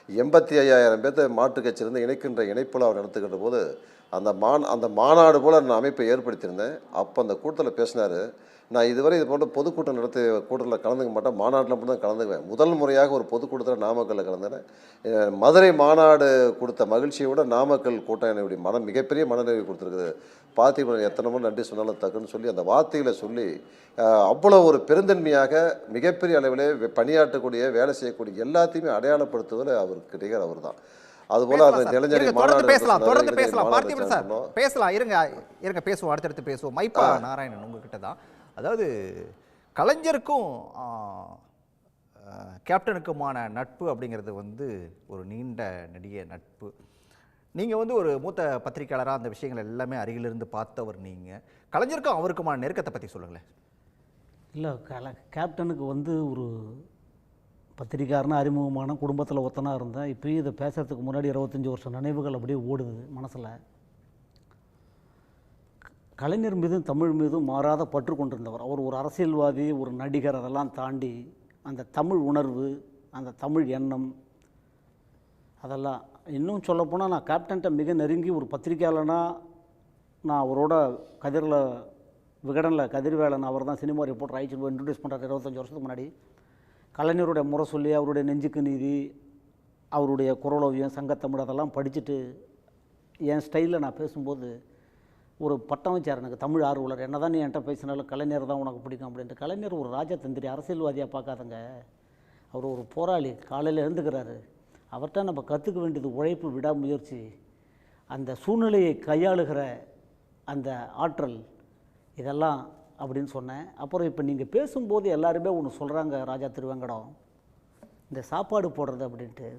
85,000 பேர்த்த மாற்றுக் கட்சியிலேருந்து இணைக்கின்ற இணைப்பில் அவர் நடத்துக்கின்ற போது அந்த மாநாடு போல் நான் அமைப்பை ஏற்படுத்தியிருந்தேன். அப்போ அந்த கூட்டத்தில் பேசினார், நான் இதுவரை இது போன்ற பொதுக்கூட்டம் நடத்தி கூட்டத்தில் கலந்துக்க மாட்டேன், மாநாட்டில் மட்டும் தான் கலந்துக்குவேன். முதல் முறையாக ஒரு பொதுக்கூட்டத்தில் நாமக்கல்லில் கலந்தேன். மதுரை மாநாடு கொடுத்த மகிழ்ச்சியை விட நாமக்கல் கூட்டம் என்னுடைய மிகப்பெரிய மனநிறைவு கொடுத்துருக்குது. பார்த்திபன் எத்தனை முறை நன்றி சொன்னாலும் தக்குன்னு சொல்லி அந்த வார்த்தைகளை சொல்லி அவ்வளோ ஒரு பெருந்தன்மையாக மிகப்பெரிய அளவிலே பணியாற்றக்கூடிய வேலை செய்யக்கூடிய எல்லாத்தையுமே அடையாளப்படுத்துவதில் அவருக்கு நிகர் அவர் தான். அதுபோல் அந்த இளைஞர் மாநாடு பேசலாம் பார்த்திபன் சார், பேசலாம், இருங்க பேசுவோம், அடுத்தடுத்து பேசுவோம். மைப்பா நாராயணன் உங்ககிட்ட தான். அதாவது கலைஞருக்கும் கேப்டனுக்குமான நட்பு அப்படிங்கிறது வந்து ஒரு நீண்ட நெடிய நட்பு. நீங்கள் வந்து ஒரு மூத்த பத்திரிகையாளராக அந்த விஷயங்கள் எல்லாமே அருகிலிருந்து பார்த்தவர் நீங்கள். கலைஞருக்கும் அவருக்குமான நெருக்கத்தை பற்றி சொல்லுங்களேன். இல்லை, கேப்டனுக்கு வந்து ஒரு பத்திரிக்கையாளர்னா அறிமுகமான குடும்பத்தில் ஒத்தனாக இருந்தேன். இப்போயும் இதை பேசுகிறதுக்கு முன்னாடி 25 வருஷம் நினைவுகள் அப்படியே ஓடுது மனசில். கலைஞர் மீதும் தமிழ் மீதும் மாறாத பற்று கொண்டிருந்தவர். அவர் ஒரு அரசியல்வாதி, ஒரு நடிகர், அதெல்லாம் தாண்டி அந்த தமிழ் உணர்வு, அந்த தமிழ் எண்ணம், அதெல்லாம் இன்னும் சொல்லப்போனால் நான் கேப்டன்கிட்ட மிக நெருங்கி ஒரு பத்திரிக்கையாளனா நான் அவரோட விகடனில் கதிர்வேலன் அவர் தான் சினிமா ரிப்போர்ட்டர் ஆயிடுச்சு இன்ட்ரடியூஸ் பண்ணுறாரு 25 வருஷத்துக்கு முன்னாடி. கலைஞருடைய முறை சொல்லி, அவருடைய நெஞ்சுக்கு நீதி, அவருடைய குரலோவியம், சங்கத்தமிழ் அதெல்லாம் படிச்சுட்டு என் ஸ்டைலில் நான் பேசும்போது ஒரு பட்டம் வச்சார் எனக்கு, தமிழ் ஆர்வலர். என்ன தான் நீ என்கிட்ட பேசினாலும் கலைஞர் தான் உனக்கு பிடிக்கும் அப்படின்ட்டு. கலைஞர் ஒரு ராஜதந்திரி, அரசியல்வாதியாக பார்க்காதங்க, அவர் ஒரு போராளி, காலையில் எழுந்துக்கிறாரு. அவர்கிட்ட நம்ம கற்றுக்க வேண்டியது உழைப்பு, விடாமுயற்சி, அந்த சூழ்நிலையை கையாளுகிற அந்த ஆற்றல், இதெல்லாம் அப்படின்னு சொன்னேன். அப்புறம் இப்போ நீங்கள் பேசும்போது எல்லாருமே ஒன்று சொல்கிறாங்க ராஜா திருவேங்கடம், இந்த சாப்பாடு போடுறது அப்படின்ட்டு.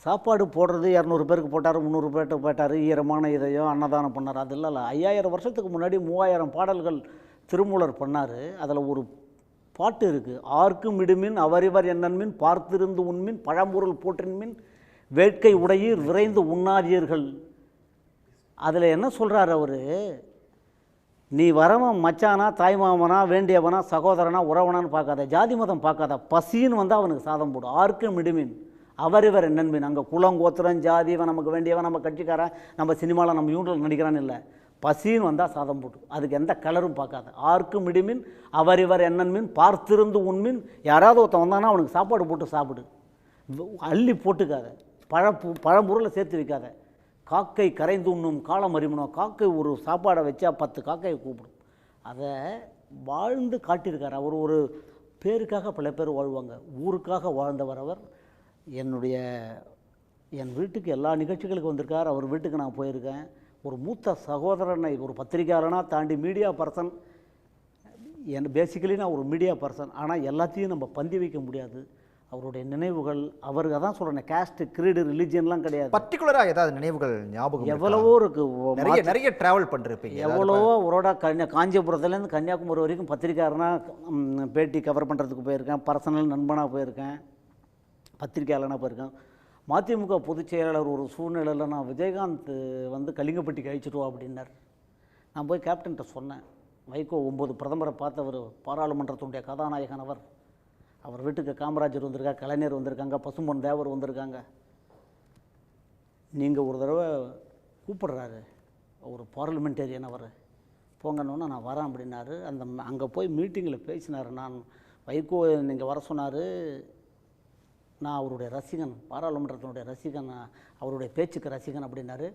சாப்பாடு போடுறது 200 பேருக்கு போட்டார், 300 பேர்கிட்ட போட்டார், ஈரமான இதயம் அன்னதானம் பண்ணார். அது இல்லை, 5000 வருஷத்துக்கு முன்னாடி 3000 பாடல்கள் திருமூலர் பண்ணார். அதில் ஒரு பாட்டு இருக்குது, ஆர்க்கும் இடுமின் அவரிவர் என்னன்மின் பார்த்திருந்து உண்மின் பழம்பொருள் போற்றின்மின் வேட்கை உடையீர் விரைந்து உண்ணாதியர்கள். அதில் என்ன சொல்கிறார் அவர், நீ வரவன் மச்சானா, தாய்மாமனா, வேண்டியவனா, சகோதரனா, உறவனான்னு பார்க்காத, ஜாதி மதம் பார்க்காத, பசின்னு வந்து அவனுக்கு சாதம் போடும். ஆர்க்கும் இடுமின் அவரிவர் என்னன்மின், அங்கே குலம் கோத்திரம் ஜாதி, இவன் நமக்கு வேண்டியவன், நம்ம கட்சிக்காரன், நம்ம சினிமாவில் நம்ம யூனிட்டில் நடிக்கிறான்னு இல்லை, பசின்னு வந்தால் சாதம் போட்டு, அதுக்கு எந்த கலரும் பார்க்காத. ஆர்க்கும் மிடிமின் அவர் இவர் என்னன் மீன் பார்த்திருந்து உண்மின். யாராவது ஒருத்தன் வந்தானா அவனுக்கு சாப்பாடு போட்டு சாப்பிடு. அள்ளி போட்டுக்காத. பழம்பொருளை சேர்த்து வைக்காத. காக்கை கரைந்து உண்ணும் காலம் அறிமணும். காக்கை ஒரு சாப்பாடை வச்சா 10 காக்கையை கூப்பிடும். அதை வாழ்ந்து காட்டியிருக்கார் அவர். ஒரு பேருக்காக பல பேர் வாழ்வாங்க, ஊருக்காக வாழ்ந்தவர் அவர். என் வீட்டுக்கு எல்லா நிகழ்ச்சிகளுக்கும் வந்திருக்கார். அவர் வீட்டுக்கு நான் போயிருக்கேன். ஒரு மூத்த சகோதரனை, ஒரு பத்திரிகையாளனாக தாண்டி மீடியா பர்சன். பேசிக்கலி நான் ஒரு மீடியா பர்சன். ஆனால் எல்லாத்தையும் நம்ம பந்தி வைக்க முடியாது. அவருடைய நினைவுகள், அவருக்கு தான் சொல்கிறேன், கேஸ்ட் கிரீடு ரிலிஜியன்லாம் கிடையாது. பர்டிகுலராக ஏதாவது நினைவுகள் ஞாபகம் எவ்வளவோ இருக்குது. நிறைய ட்ராவல் பண்ணிருப்பீங்க. எவ்வளவோ அவரோட காஞ்சிபுரத்துலேருந்து கன்னியாகுமரி வரைக்கும் பத்திரிக்கையாளனா பேட்டி கவர் பண்ணுறதுக்கு போயிருக்கேன். பர்சனல் நண்பனாக போயிருக்கேன். பத்திரிக்கையாளனாக போயிருக்கேன். மதிமுக பொதுச் செயலாளர் ஒரு சூழ்நிலையில் நான் விஜயகாந்த் வந்து கலிங்கப்பட்டிக்கு அழிச்சிட்டு வா அப்படின்னார். நான் போய் கேப்டன்கிட்ட சொன்னேன், வைகோ 9 பிரதமரை பார்த்தவர், பாராளுமன்றத்தினுடைய கதாநாயகன் அவர். அவர் வீட்டுக்கு காமராஜர் வந்திருக்காங்க, கலைஞர் வந்திருக்காங்க, பசும்பொன் தேவர் வந்திருக்காங்க. நீங்கள் ஒரு தடவை கூப்பிடுறாரு ஒரு பார்லிமெண்டேரியன் அவர், போங்கன்னு நான் வரேன் அப்படின்னாரு. அங்கே போய் மீட்டிங்கில் பேசினார். நான் வைகோ நீங்கள் வர சொன்னார், நான் அவருடைய ரசிகன், பாராளுமன்றத்தினுடைய ரசிகன், அவருடைய பேச்சுக்கு ரசிகன் அப்படின்னாரு.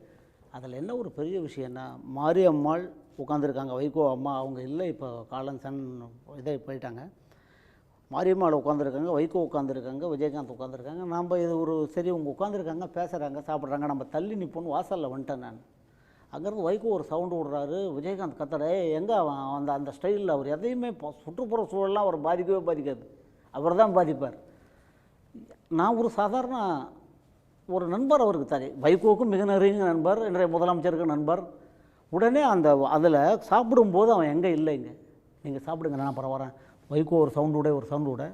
அதில் என்ன ஒரு பெரிய விஷயம்னா, மாரியம்மாள் உட்காந்துருக்காங்க, வைகோ அம்மா அவங்க இல்லை, இப்போ காலன் இதை போயிட்டாங்க. மாரியம்மாள் உட்காந்துருக்காங்க, வைகோ உட்காந்துருக்காங்க, விஜயகாந்த் உட்காந்துருக்காங்க. நம்ம இது ஒரு சரி அவங்க உட்காந்துருக்காங்க, பேசுகிறாங்க, சாப்பிட்றாங்க, நம்ம தள்ளி நிற்போன்னு வாசலில் வந்துட்டேன் நான். அங்கேருந்து வைகோ ஒரு சவுண்டு விடுறாரு. விஜயகாந்த் கத்தட எங்கே அந்த ஸ்டைலில் அவர் எதையுமே சுற்றுப்புற சூழலாம் அவர் பாதிக்கவே பாதிக்காது, அவர் தான் பாதிப்பார். நான் ஒரு சாதாரண ஒரு நண்பர் அவருக்கு தானே, வைகோவுக்கும் மிக நெருங்கிய நண்பர், இன்றைய முதலமைச்சருக்கு நண்பர். உடனே அதில் சாப்பிடும்போது அவன் எங்கே இல்லைங்க, நீங்கள் சாப்பிடுங்க நான் அப்புறம் வரேன். வைகோ ஒரு சவுண்டு விட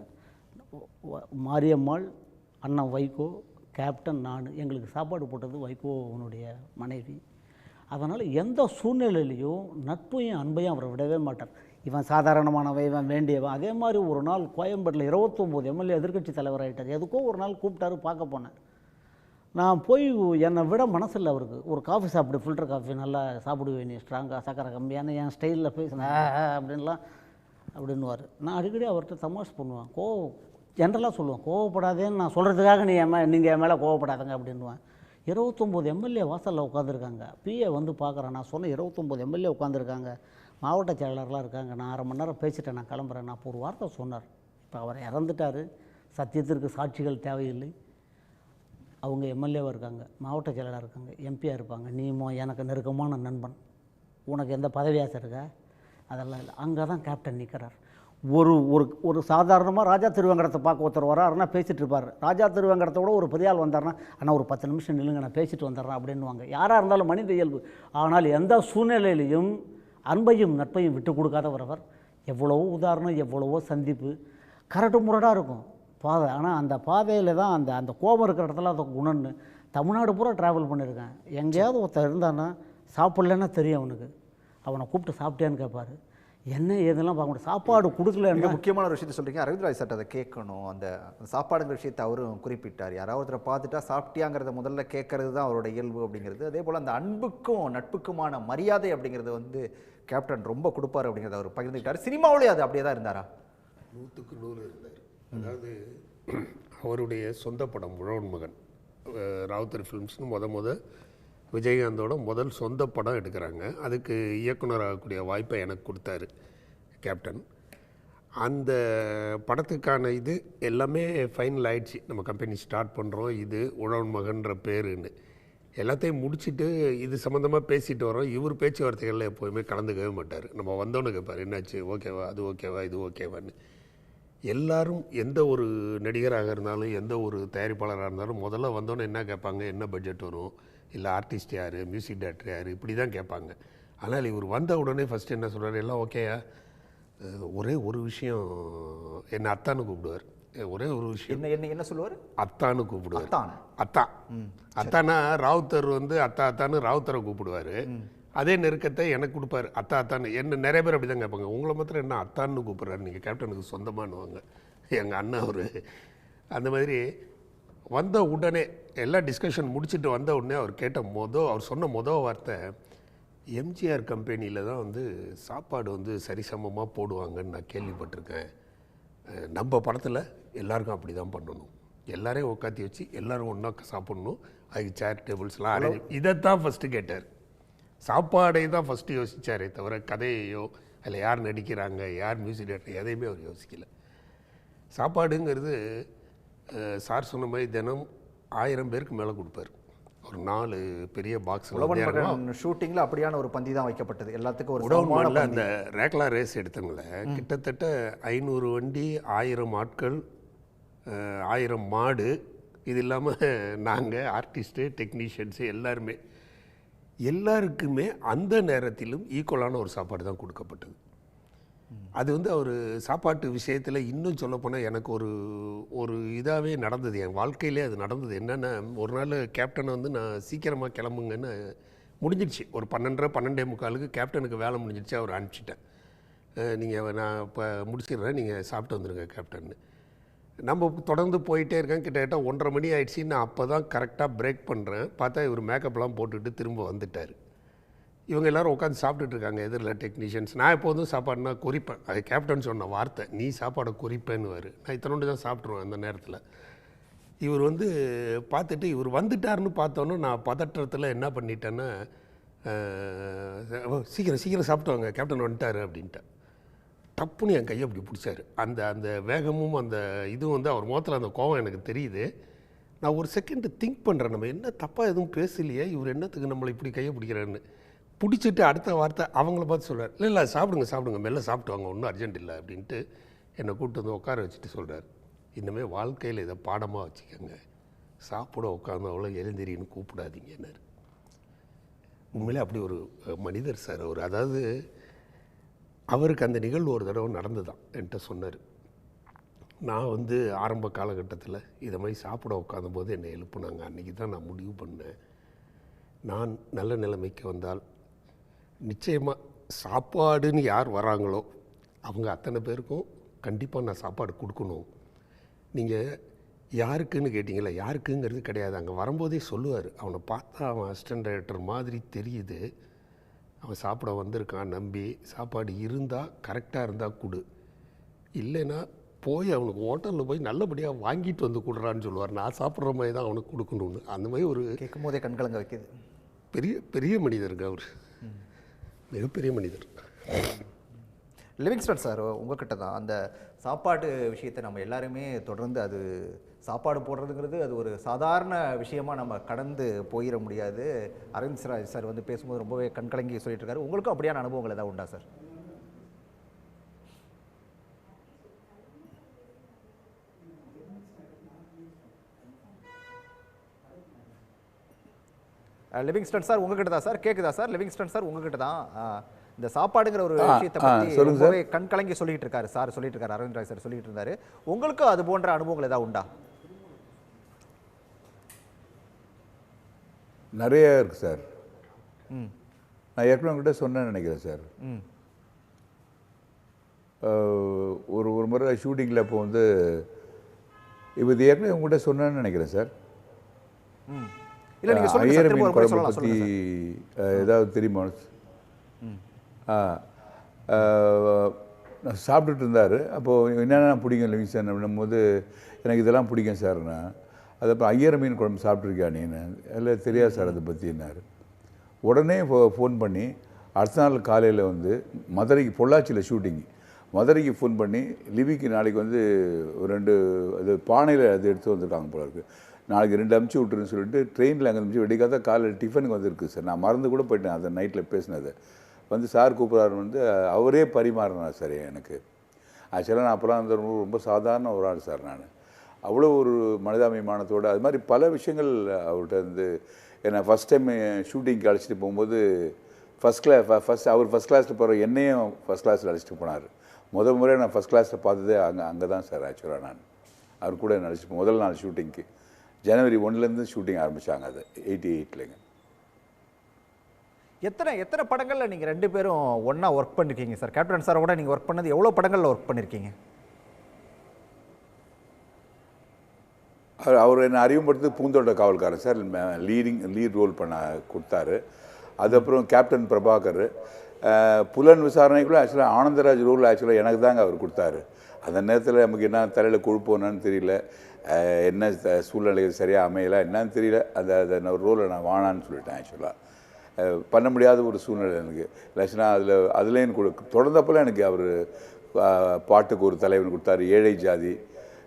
மாரியம்மாள், அண்ணன் வைகோ, கேப்டன், நான், எங்களுக்கு சாப்பாடு போட்டது வைகோவனுடைய மனைவி. அதனால் எந்த சூழ்நிலையிலையும் நட்பையும் அன்பையும் அவரை விடவே மாட்டார். இவன் சாதாரணமானவன், இவன் வேண்டியவன். அதே மாதிரி ஒரு நாள் கோயம்பேட்டில் 29 எம்எல்ஏ எதிர்க்கட்சி தலைவர் ஆகிட்டார். எதுக்கோ ஒரு நாள் கூப்பிட்டாரு, பார்க்க போனேன். நான் போய் என்னை விட மனசில்லை அவருக்கு. ஒரு காஃபி சாப்பிடு, ஃபில்டர் காஃபி நல்லா சாப்பிடுவேன், நீ ஸ்ட்ராங்காக சக்கரை கம்மியான என் ஸ்டைலில் பேசினேன் அப்படின்லாம் அப்படின்னுவார். நான் அடிக்கடி அவர்கிட்ட தமாஷ் பண்ணுவேன். ஜென்ரலாக சொல்லுவேன், கோவப்படாதேன்னு நான் சொல்கிறதுக்காக நீங்கள் என் மேலே கோவப்படாதங்க அப்படின்னுவேன். 29 எம்எல்ஏ வாசலில் உட்காந்துருக்காங்க. பிஏ வந்து பார்க்குறேன். நான் சொன்ன 29 எம்எல்ஏ உட்காந்துருக்காங்க, மாவட்ட செயலாளர்லாம் இருக்காங்க. நான் 1/2 மணி நேரம் பேசிட்டேன், நான் கிளம்புறேன். நான் ஒரு வார்த்தை சொன்னார். இப்போ அவர் இறந்துட்டார், சத்தியத்திற்கு சாட்சிகள் தேவையில்லை. அவங்க எம்எல்ஏவாக இருக்காங்க, மாவட்ட செயலாளர் இருக்காங்க, எம்பியாக இருப்பாங்க. நீமோ எனக்கு நெருக்கமான நண்பன், உனக்கு எந்த பதவியாசம் இருக்கா? அதெல்லாம் இல்லை. அங்கே தான் கேப்டன் நிற்கிறார். ஒரு ஒரு ஒரு சாதாரணமாக ராஜா திருவேங்கடத்தை பார்க்க ஒருத்தர் வராருன்னா பேசிகிட்டு இருப்பார். ராஜா திருவேங்கடத்தை விட ஒரு பெரிய ஆள் வந்தார்னா, ஆனால் ஒரு 10 நிமிஷம் நில்லுங்க நான் பேசிட்டு வந்துடுறேன் அப்படின்வாங்க. யாராக இருந்தாலும் மனித இயல்பு. ஆனால் எந்த சூழ்நிலையிலையும் அன்பையும் நட்பையும் விட்டு கொடுக்காதவர் அவர். எவ்வளவோ உதாரணம், எவ்வளவோ சந்திப்பு, கரட்டு முரடாக இருக்கும் பாதை. ஆனால் அந்த பாதையில் தான் அந்த கோபம் இருக்கிற இடத்துல அந்த குணம்னு. தமிழ்நாடு பூரா ட்ராவல் பண்ணியிருக்கேன். எங்கேயாவது ஒருத்தர் இருந்தான்னா சாப்பிட்லன்னா தெரியும் அவனுக்கு, அவனை கூப்பிட்டு சாப்பிட்டேன்னு கேட்பார். என்ன ஏதெல்லாம் பார்க்க முடியும், சாப்பாடு கொடுக்கல. முக்கியமான ஒரு விஷயத்தை சொல்கிறீங்க, அரவிந்த் ராய் சார் அதை கேட்கணும். அந்த சாப்பாடுங்கிற விஷயத்தை அவரும் குறிப்பிட்டார். யாராவது ஒருத்தரை பார்த்துட்டா சாப்பிட்டியாங்கிறத முதல்ல கேட்கறது தான் அவரோட இயல்பு அப்படிங்கிறது. அதே போல் அந்த அன்புக்கும் நட்புக்குமான மரியாதை அப்படிங்கிறது வந்து கேப்டன் ரொம்ப கொடுப்பார் அப்படிங்கிறத அவர் பகிர்ந்துக்கிட்டார். சினிமாவிலே அது அப்படியே தான் இருந்தாரா? 100க்கு 100 இருந்தார். அதாவது அவருடைய சொந்த படம் உழவன் மகன், ராவுத்தர் ஃபிலிம்ஸ்னு முத விஜயகாந்தோட முதல் சொந்த படம் எடுக்கிறாங்க. அதுக்கு இயக்குனராகக்கூடிய வாய்ப்பை எனக்கு கொடுத்தாரு கேப்டன். அந்த படத்துக்கான இது எல்லாமே ஃபைனல் ஆயிடுச்சு. நம்ம கம்பெனி ஸ்டார்ட் பண்ணுறோம், இது உழவன் மகன்ற பேருன்னு எல்லாத்தையும் முடிச்சுட்டு இது சம்மந்தமாக பேசிட்டு வரோம். இவர் பேச்சுவார்த்தைகளில் எப்போதுமே கலந்துக்கவே மாட்டார். நம்ம வந்தோன்னு கேட்பார், என்னாச்சு, ஓகேவா, அது ஓகேவா, இது ஓகேவான்னு. எல்லாரும் எந்த ஒரு நடிகராக இருந்தாலும் எந்த ஒரு தயாரிப்பாளராக இருந்தாலும் முதல்ல வந்தோன்னே என்ன கேட்பாங்க, என்ன பட்ஜெட் வரும், இல்லை ஆர்டிஸ்ட் யார், மியூசிக் டைரக்டர் யார், இப்படி தான் கேட்பாங்க. ஆனால் இவர் வந்த உடனே ஃபஸ்ட்டு என்ன சொல்கிறார், எல்லாம் ஓகேயா, ஒரே ஒரு விஷயம், என்னை அத்தான்னு கூப்பிடுவார். ஒரே ஒரு விஷயம், என்ன சொல்லுவார், அத்தான்னு கூப்பிடுவார். அத்தானா ராவுத்தர் வந்து அத்தான்னு ராவுத்தரை கூப்பிடுவார். அதே நெருக்கத்தை எனக்கு கொடுப்பாரு, அத்தான்னு. என்ன நிறைய பேர் அப்படி தான் கேட்பாங்க, உங்களை மாத்திரம் என்ன அத்தான்னு கூப்பிட்றாரு, நீங்கள் கேப்டனுக்கு சொந்தமானுவாங்க. எங்கள் அண்ணா அவர் அந்த மாதிரி வந்த உடனே எல்லா டிஸ்கஷன் முடிச்சுட்டு வந்த உடனே அவர் சொன்ன வார்த்தை, எம்ஜிஆர் கம்பெனியில் தான் வந்து சாப்பாடு வந்து சரிசமமாக போடுவாங்கன்னு நான் கேள்விப்பட்டிருக்கேன். நம்ம படத்தில் எல்லாருக்கும் அப்படி தான் பண்ணணும், எல்லாரையும் உட்காத்தி வச்சு எல்லோரும் ஒன்றா சாப்பிட்ணும், அதுக்கு சேர் டேபிள்ஸ்லாம் அரேஞ்ச், இதைத்தான் ஃபஸ்ட்டு கேட்டார். சாப்பாடை தான் ஃபஸ்ட்டு யோசித்தாரே தவிர கதையையோ அதில் யார் நடிக்கிறாங்க, யார் மியூசிக் டேரக்டர், எதையுமே அவர் யோசிக்கலை. சாப்பாடுங்கிறது சார் சொன்ன மாதிரி தினம் 1000 பேருக்கு மேலே கொடுப்பார். ஒரு 4 பெரிய பாக்ஸ். ஷூட்டிங்கில் அப்படியான ஒரு பந்தி தான் வைக்கப்பட்டது எல்லாத்துக்கும். ஒரு உடவுல அந்த ரேக்லா ரேஸ் எடுத்தவங்கள கிட்டத்தட்ட 500 வண்டி, 1000 ஆட்கள், 1000 மாடு, இது இல்லாமல் நாங்கள் ஆர்டிஸ்ட்டு, டெக்னீஷியன்ஸு எல்லாருக்குமே அந்த நேரத்திலும் ஈக்குவலான ஒரு சாப்பாடு தான் கொடுக்கப்பட்டது. அது வந்து அவர் சாப்பாட்டு விஷயத்தில் இன்னும் சொல்லப்போனால் எனக்கு ஒரு இதாகவே நடந்தது, என் வாழ்க்கையிலே அது நடந்தது. என்னென்னா, ஒரு நாள் கேப்டனை வந்து நான் சீக்கிரமாக கிளம்புங்கன்னு முடிஞ்சிடுச்சு, ஒரு 12:30 12:45 கேப்டனுக்கு வேலை முடிஞ்சிடுச்சு, அவர் அனுப்பிச்சிட்டேன். நீங்கள் நான் இப்போ முடிச்சிடுறேன், நீங்கள் சாப்பிட்டு வந்துடுங்க கேப்டன்னு. நம்ம தொடர்ந்து போயிட்டே இருக்கேன். கிட்டத்தட்ட 1:30 மணி ஆயிடுச்சு. நான் அப்போ தான் கரெக்டாக பிரேக் பண்ணுறேன். பார்த்தா இவர் மேக்கப்லாம் போட்டுட்டு திரும்ப வந்துட்டார். இவங்க எல்லோரும் உட்காந்து சாப்பிட்டுட்டு இருக்காங்க எதிரில் டெக்னீஷியன்ஸ். நான் எப்போதும் சாப்பாடுனா குறிப்பேன், அது கேப்டன் சொன்ன வார்த்தை, நீ சாப்பாடை குறிப்பேன்னு. நான் இத்தனோண்டு தான் சாப்பிட்ருவேன் அந்த நேரத்தில். இவர் வந்து பார்த்துட்டு இவர் வந்துட்டார்னு பார்த்தோன்னே நான் பதற்றத்தில் என்ன பண்ணிட்டேன்னா, சீக்கிரம் சீக்கிரம் சாப்பிட்டு வாங்க, கேப்டன் வந்துட்டார் அப்படின்ட்டேன். டப்புன்னு என் கையை அப்படி பிடிச்சாரு. அந்த வேகமும் அந்த இதுவும் வந்து அவர் முகத்தில் அந்த கோவம் எனக்கு தெரியுது. நான் ஒரு செகண்டு திங்க் பண்ணுறேன், நம்ம என்ன தப்பாக எதுவும் பேசலையே, இவர் என்னத்துக்கு நம்மளை இப்படி கையை பிடிக்கிறாருன்னு. பிடிச்சிட்டு அடுத்த வார்த்தை அவங்கள பார்த்து சொல்கிறார், இல்லை சாப்பிடுங்க மெல்ல சாப்பிட்டு வாங்க, ஒன்றும் அர்ஜென்ட் இல்லை அப்படின்ட்டு என்னை கூப்பிட்டு வந்து உட்கார வச்சுட்டு சொல்கிறார், இனிமேல் வாழ்க்கையில் இதை பாடமாக வச்சுக்கோங்க, சாப்பிட உட்காந்து அவ்வளோ எழுந்திரின்னு கூப்பிடாதீங்கன்னாரு. உண்மையிலே அப்படி ஒரு மனிதர் சார் அவர். அதாவது அவருக்கு அந்த நிகழ்வு ஒரு தடவை நடந்துதான் என்கிட்ட சொன்னார். நான் வந்து ஆரம்ப காலகட்டத்தில் இதை மாதிரி சாப்பிட உட்காந்தபோது என்னை எழுப்புனாங்க. அன்றைக்கி தான் நான் முடிவு பண்ணேன், நான் நல்ல நிலைமைக்கு வந்தால் நிச்சயமாக சாப்பாடுன்னு யார் வராங்களோ அவங்க அத்தனை பேருக்கும் கண்டிப்பாக நான் சாப்பாடு கொடுக்கணும். நீங்கள் யாருக்குன்னு கேட்டிங்களா, யாருக்குங்கிறது கிடையாது, அங்கே வரும்போதே சொல்லுவார், அவனை பார்த்தா அவன் அசிஸ்டன்ட் டைரக்டர் மாதிரி தெரியுது, அவன் சாப்பிட வந்திருக்கான், நம்பி சாப்பாடு இருந்தால் கரெக்டாக இருந்தால் கொடு, இல்லைன்னா போய் அவனுக்கு ஹோட்டலில் போய் நல்லபடியாக வாங்கிட்டு வந்து கொடுறான்னு சொல்லுவார். நான் சாப்பிட்ற மாதிரி தான் அவனுக்கு கொடுக்கணும்னு. அந்த மாதிரி ஒரு கேட்கும் போதே கண்கலங்க வைக்கிது. பெரிய பெரிய மனிதருங்க அவர், மிகப்பெரிய மனிதர். லிவிங்ஸ்டன் சார், உங்ககிட்ட தான் அந்த சாப்பாடு விஷயத்தை நம்ம எல்லாருமே தொடர்ந்து, அது சாப்பாடு போடுறதுங்கிறது அது ஒரு சாதாரண விஷயமாக நம்ம கடந்து போயிட முடியாது. அரவிந்த் ராஜ் சார் வந்து பேசும்போது ரொம்பவே கண்கலங்கி சொல்லிட்டு இருக்காரு. உங்களுக்கும் அப்படியான அனுபவங்கள் ஏதாவது உண்டா சார்? லிவிங்ஸ்டன் சார் உங்ககிட்ட தான் சார், கேட்குதா சார்? லிவிங்ஸ்டன் சார் உங்ககிட்ட தான் இந்த சாப்பாடுங்கிற ஒரு விஷயத்தை பற்றி ரொம்பவே கண்கலங்கி சொல்லிட்டு இருக்காரு சார், சொல்லிட்டு இருக்காரு, அரவிந்த் ராஜ் சார் சொல்லிட்டு இருந்தாரு. உங்களுக்கும் அது போன்ற அனுபவங்கள் ஏதாவது உண்டா? நிறைய இருக்குது சார். நான் ஏற்கனவே உங்கள்கிட்ட சொன்னேன்னு நினைக்கிறேன் சார். ஒரு முறை ஷூட்டிங்கில் இப்போ வந்து இது ஏற்கனவே உங்கள்கிட்ட சொன்னேன்னு நினைக்கிறேன் சார். இல்லை நீங்கள் சொல்லுங்க, ஐயர் மீன் குழம்பு சொல்லலாம் பற்றி ஏதாவது தெரியுமா? சாப்பிட்டுட்டு இருந்தார். அப்போது என்னென்ன பிடிக்கும் லிவிங்ஸ்டன் அப்படின்னும் போது, எனக்கு இதெல்லாம் பிடிக்கும் சார்ண்ணா. அது அப்புறம் ஐயர் மீன் குழம்பு சாப்பிட்ருக்கியா நீன்னு? இல்லை தெரியாது சார் அதை பற்றினார். உடனே ஃபோன் பண்ணி அடுத்த நாள் காலையில் வந்து மதுரைக்கு, பொள்ளாச்சியில் ஷூட்டிங்கு, மதுரைக்கு ஃபோன் பண்ணி லிவிக்கு நாளைக்கு வந்து 2 அது பானையில் அது எடுத்து வந்திருக்காங்க போல இருக்குது, நாளைக்கு 2 அமுச்சு விட்டுருன்னு சொல்லிட்டு ட்ரெயினில் அங்கே அனுப்பிச்சு வெடிக்காத காலையில் டிஃபனுக்கு வந்துருக்கு சார். நான் மறந்து கூட போயிட்டேன் அதை நைட்டில் பேசினதை. வந்து சார் கூப்பிட்றாரு, வந்து அவரே பரிமாறினார் சார் எனக்கு. ஆக்சுவலாக நான் அப்போலாம் அந்த ரொம்ப சாதாரண ஒரு ஆள் சார். நான் அவ்வளோ ஒரு மனிதாபிமானத்தோடு அது மாதிரி பல விஷயங்கள் அவர்கிட்ட வந்து. ஏன்னா ஃபஸ்ட் டைம் ஷூட்டிங்க்கு அழைச்சிட்டு போகும்போது அவர் ஃபஸ்ட் கிளாஸில் போகிற என்னையும் ஃபஸ்ட் கிளாஸில் அழைச்சிட்டு போனார். முதல் முறை நான் ஃபஸ்ட் கிளாஸில் பார்த்ததே அங்கே தான் சார். ஆக்சுவலாக நான் அவர் கூட அழைச்சிட்டு முதல் நாள் ஷூட்டிங்க்கு ஜனவரி 1 ஷூட்டிங் ஆரம்பித்தாங்க, அது 88லேங்க. எத்தனை படங்களில் நீங்கள் 2 பேரும் ஒன்றா ஒர்க் பண்ணியிருக்கீங்க சார்? கேப்டன் சார் கூட நீங்கள் ஒர்க் பண்ணது எவ்வளோ படங்களில் ஒர்க் பண்ணியிருக்கீங்க? அவர் என்னை அறிமுகப்படுத்தி பூந்தோட்ட காவல்காரன் சார் லீட் ரோல் பண்ண கொடுத்தாரு. அதுக்கப்புறம் கேப்டன் பிரபாகர், புலன் விசாரணை கூட ஆக்சுவலாக ஆனந்தராஜ் ரோல் ஆக்சுவலாக எனக்கு தாங்க அவர் கொடுத்தாரு. அந்த நேரத்தில் நமக்கு என்ன தலையில் கொழுப்போனான்னு தெரியல, என்ன சூழ்நிலை சரியாக அமையலை என்னன்னு தெரியல. அந்த ரோலை நான் வானான்னு சொல்லிட்டேன். ஆக்சுவலாக பண்ண முடியாத ஒரு சூழ்நிலை எனக்கு. இல்லாச்சுன்னா அதுலேயும் தொடர்ந்தப்பெல்லாம் எனக்கு அவர் பாட்டுக்கு ஒரு தலைவன் கொடுத்தாரு, ஏழை ஜாதி.